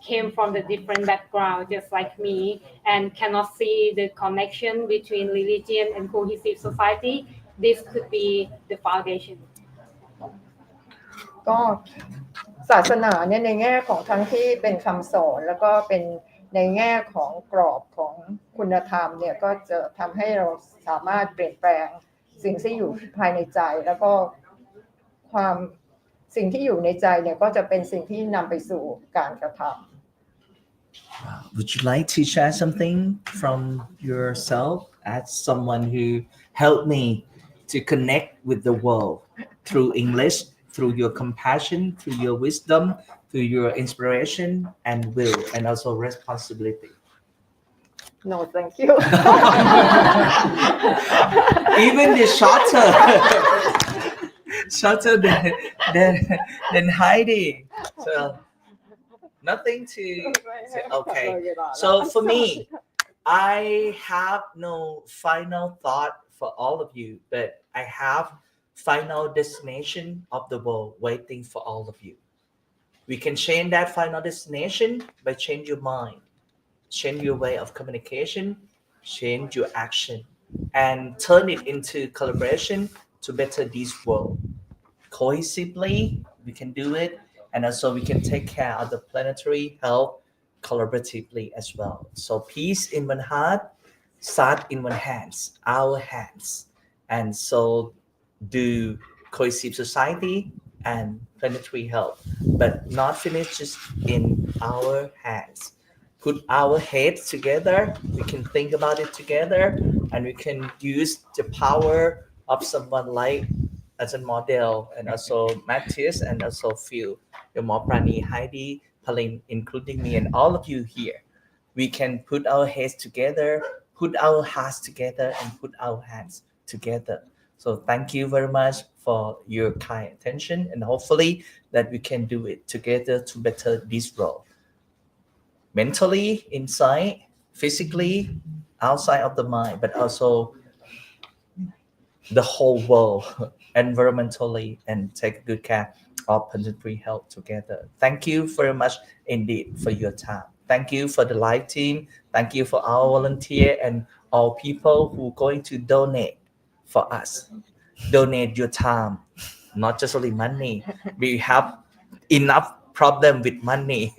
came from the different background just like me and cannot see the connection between religion and cohesive society, this could be the foundation. ก็ศาสนาเนี่ยในแง่ของทั้งที่เป็นคำสอนแล้วก็เป็นในแง่ของกรอบของคุณธรรมเนี่ยก็จะทำให้เราสามารถเปลี่ยนแปลงสิ่งที่อยู่ภายในใจแล้วก็สิ่งที่อยู่ในใจเนี่ยก็จะเป็นสิ่งที่นำไปสู่การกระทำ would you like to share something from yourself as someone who helped me to connect with the world through English, through your compassion, through your wisdom, through your inspiration and will, and also responsibility? No, thank you. Even the shorter than Heidi. So nothing to say. Okay. So for me, I have no final thought for all of you, but I have final destination of the world waiting for all of you. We can change that final destination by change your mind, change your way of communication, change your action, and turn it into collaboration to better this world. Cohesively, we can do it, and also we can take care of the planetary health collaboratively as well. So peace in one heart, start in one hands, our hands, and so do cohesive society and planetary health, but not finish just in our hands. Put our heads together, we can think about it together, and we can use the power of someone like as a model, and also Matthias, and also Phil, your Prani, Heidi, Palin, including me and all of you here. We can put our heads together, put our hearts together, and put our hands together. So thank you very much for your kind attention, and hopefully that we can do it together to better this world. Mentally, inside, physically, outside of the mind, but also the whole world, environmentally, and take good care of planetary health together. Thank you very much indeed for your time. Thank you for the live team. Thank you for our volunteer and all people who are going to donate for us. Donate your time, not just only money. We have enough problem with money.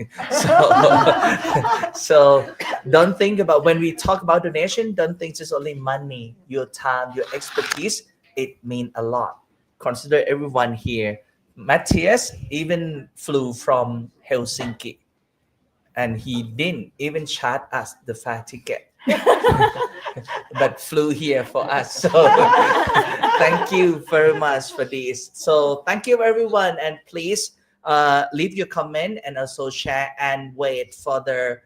So don't think about, when we talk about donation, don't think just only money. Your time, your expertise, it means a lot. Consider everyone here. Matthias even flew from Helsinki, and he didn't even charge us the fare ticket. But flew here for us. So thank you very much for this. So thank you everyone, and please leave your comment and also share and wait for the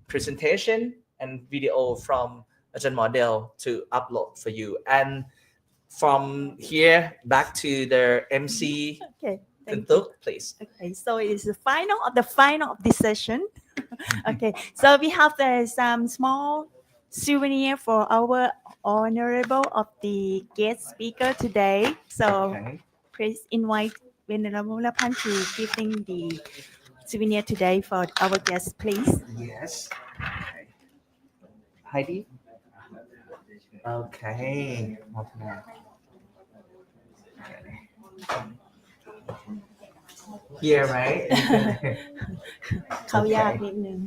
presentation and video from Ajahn Model to upload for you. And from here back to the MC. Okay. Kuntuk, please. Okay, so it's the final of this session. Okay, so we have some small souvenir for our honorable of the guest speaker today. So please invite Venerable Lapan to giving the souvenir today for our guests, please. Yes. Okay. Heidi. Okay. Here, right? เขายากนิดนึง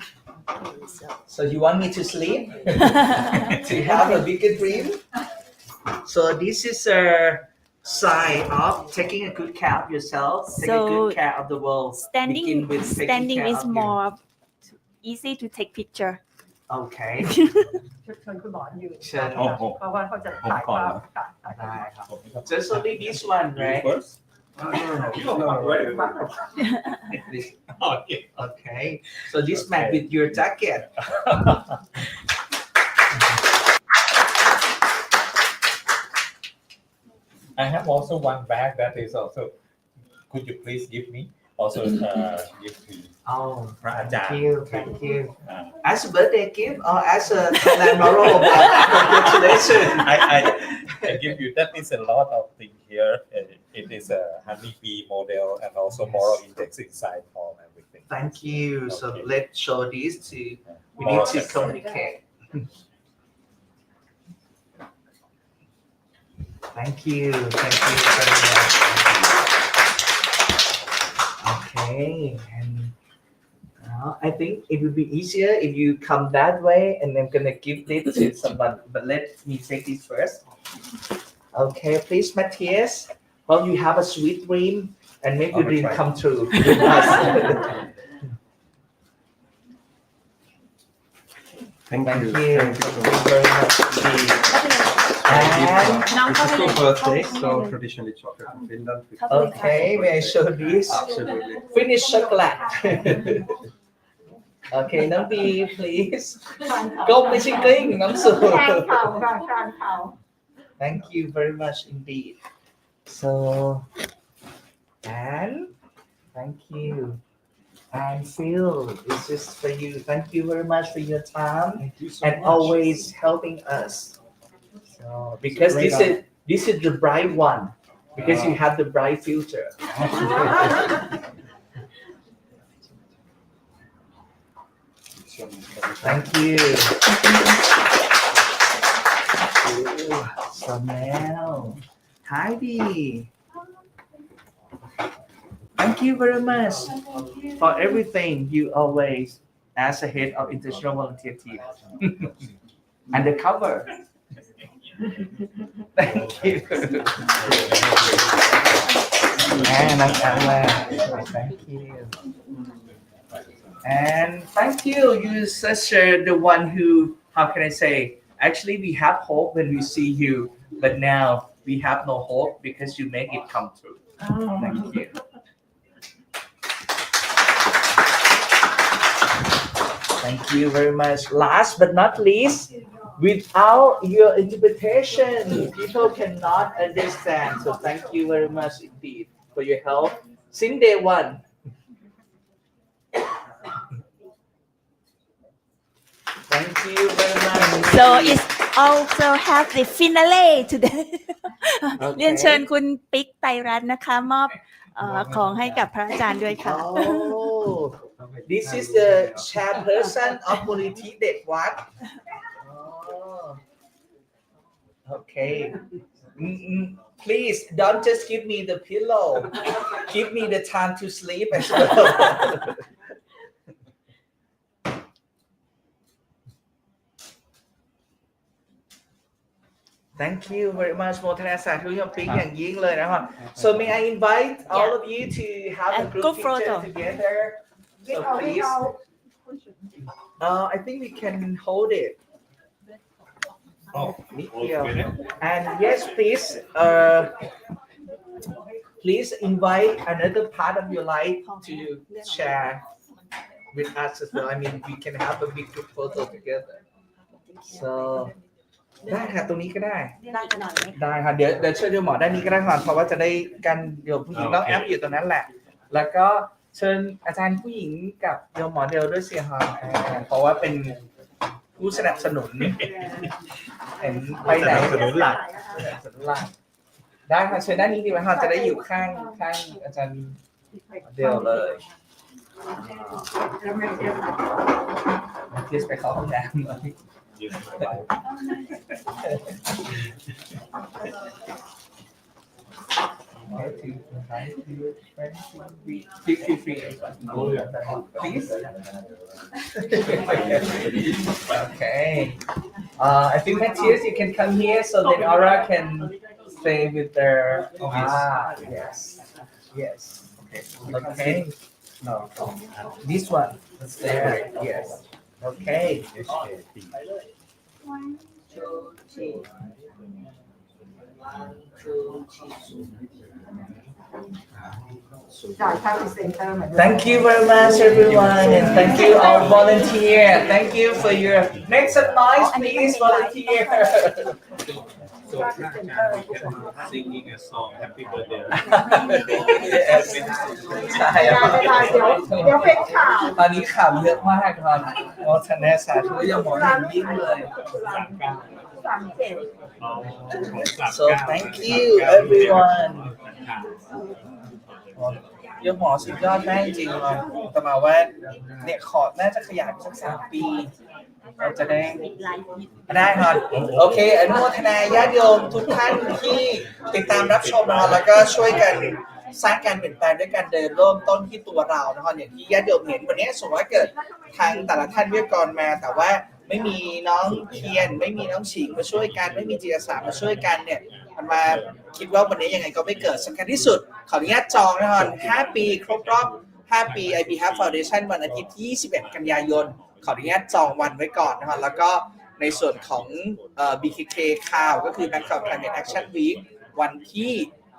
So you want me to sleep? To have a bigger dream? So this is a sign of taking a good care of yourself, taking So, good care of the world. standing Begin with taking standing care is of you. more easy to take picture. Okay. เชิญคุณหมอยืน เชิญ เพราะว่าเขาจะถ่ายภาพค่ะถ่ายภา ได้ พ ครับ Just only this one, right? Okay. So this match with your jacket. I have also one bag that is also. Could you please give me? Also, give to Oh, พระอาจาร thank ย์ you, thank you. As a birthday gift or as a Thailand moral congratulations. I give you. That is a lot of things here. It is a honeybee model and also moral index inside all everything. Thank you. So Okay. let's show this to. We Moral need to assessment. communicate. Thank you. Thank you very much. Okay. And now I think it would be easier if you come that way and I'm gonna give it to someone. But let me take this first. Okay, please, Matthias. Well, you have a sweet dream and make your I will dream try. come true with us. Thank Thank you. you. Thank you so Thank you much. very much indeed. And This is your birthday, so traditionally chocolate from Finland. okay, may I show this? Absolutely. Finish chocolate. Okay, น้ำดี please. ก้มไม่ใช่กลิ้งน้ำสู แทงเข่าค่ะแทงเข่า Thank you very much indeed. So, and thank you. And Phil, this is for you. Thank you very much for your time and always helping us. So, because this is the bright one, because you have the bright future. Thank you. So now, Heidi. Thank you very much for everything you always as a head of international volunteer team. Undercover. Thank you. And thank you. And thank you. You're such the one who, how can I say, actually we have hope when we see you, but now we have no hope because you make it come true. Thank you. Thank you very much. Last but not least, without your interpretation, people cannot understand. So thank you very much indeed for your help since day one. Thank you very much. So it's also have the finale today เรียนเชิญคุณปิ๊กไตรรัตน์นะคะมอบของให้กับพระอาจารย์ด้วยค่ะ Oh, this is the chairperson of Muniti Dek Wat. Oh, okay. Please don't just give me the pillow. Give me the time to sleep as well. Thank you very much โมทนาสาธุยมปิ๊กอย่างยิ่งเลยนะครับ So may I invite all of you to have a group Group picture photo. together. So please. I think we can hold it. Oh, and yes, please. Please invite another part of your life to share with us as well. I mean, we can have a big group photo together. So. ได้ค่ะตรงนี้ก็ได้ได้ค่ะเดี๋ยวเชิญโยมหมอด้านนี้ก็ได้ค่ะเพราะว่าจะได้กันโยมผู้หญิงน้องแอปอยู่ตรงนั้นแหละแล้วก็เชิญอาจารย์ผู้หญิงกับโยมหมอเดียวด้วยสิค่ะเพราะว่าเป็นผู้สนับสนุนเห็นไปไหนสนับสนุนหลักได้ค่ะเชิญด้านนี้ดีไหมคะจะได้อยู่ข้างอาจารย์เดียวเลยที่ไปเข้าห้องน้ำเลยPlease. Okay. I think Matthias, you can come here so then Aura can stay with their. Yes. Yes. Okay. No. This one. There. Yes. Okay. จ่ายค่าพรีเซนเตอร์เหมือนเดิม Thank you very much, everyone, and thank you all volunteer. Thank you for your. Make some noise, please, volunteer. So singing a song Happy Birthday ใช่ เดี๋ยวเป็นข่าว ตอนนี้ข่าวเยอะมากครับโมทนาสาธุยังหมอเห็นยิ่งเลย So thank you everyone ยังหมอสุดยอดมากจริงๆเลยแต่มาว่าเนี่ยขอน่าจะขยายสัก3 ปีเราจะได้ครับโอเคอนุโมทนาญาติโยมทุกท่านที่ติดตามรับชมนะครับแล้วก็ช่วยกันสร้างการเปลี่ยนแปลงด้วยการเดินเริ่มต้นที่ตัวเรานะครับอย่างที่ญาติโยมเห็นวันนี้สมมติว่าเกิดทางแต่ละท่านวิทยากรมาแต่ว่าไม่มีน้องเทียนไม่มีน้องฉิงมาช่วยกันไม่มีจิตอาสามาช่วยกันเนี่ยมันมาคิดว่าวันนี้ยังไงก็ไม่เกิดสำคัญที่สุดขออนุญาตจองนะครับ5 ปีครบรอบ5 ปี IBHub Foundation วันอาทิตย์ที่21 กันยายนขออนุญาตจองวันไว้ก่อนนะครับแล้วก็ในส่วนของBKK ข่าวก็คือ Bangkok Climate Action Week วันที่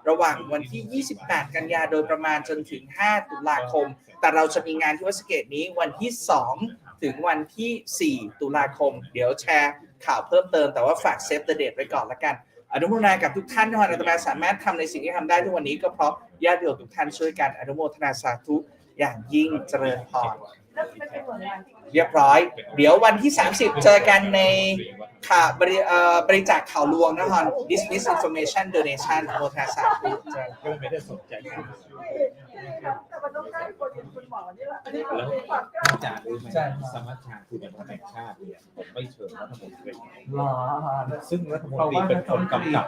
ระหว่างวันที่ 28 กันยาโดยประมาณจนถึง 5 ตุลาคมแต่เราจะมีงานที่วัดสะเกษนี้วันที่ 2 ถึงวันที่ 4 ตุลาคมเดี๋ยวแชร์ข่าวเพิ่มเติมแต่ว่าฝากเซฟเดทไว้ก่อนละกันอนุโมทนากับทุกท่านนะครับอาตมาสามารถทำในสิ่งที่ทำได้ทุกวันนี้ก็เพราะญาติโยมทุกท่านช่วยกันอนุโมทนาสาธุอย่างยิ่งเจริญพรเรียบร้อยเดี๋ยววันที่ 30 เจอกันในข่าวบริจาคข่าวลวงนะครับ Dismiss Information Donation อนุโมทนาสาธุก็ไม่ได้สนใจแต่มันต้องได้คนเป็นคุณหมอนี่แหละ แล้วอาจารย์รู้ไหมสมัชชาคุณธรรมแห่งชาติเนี่ยผมไม่เชิญรัฐมนตรีซึ่งรัฐมนตรีเป็นคนกำกับ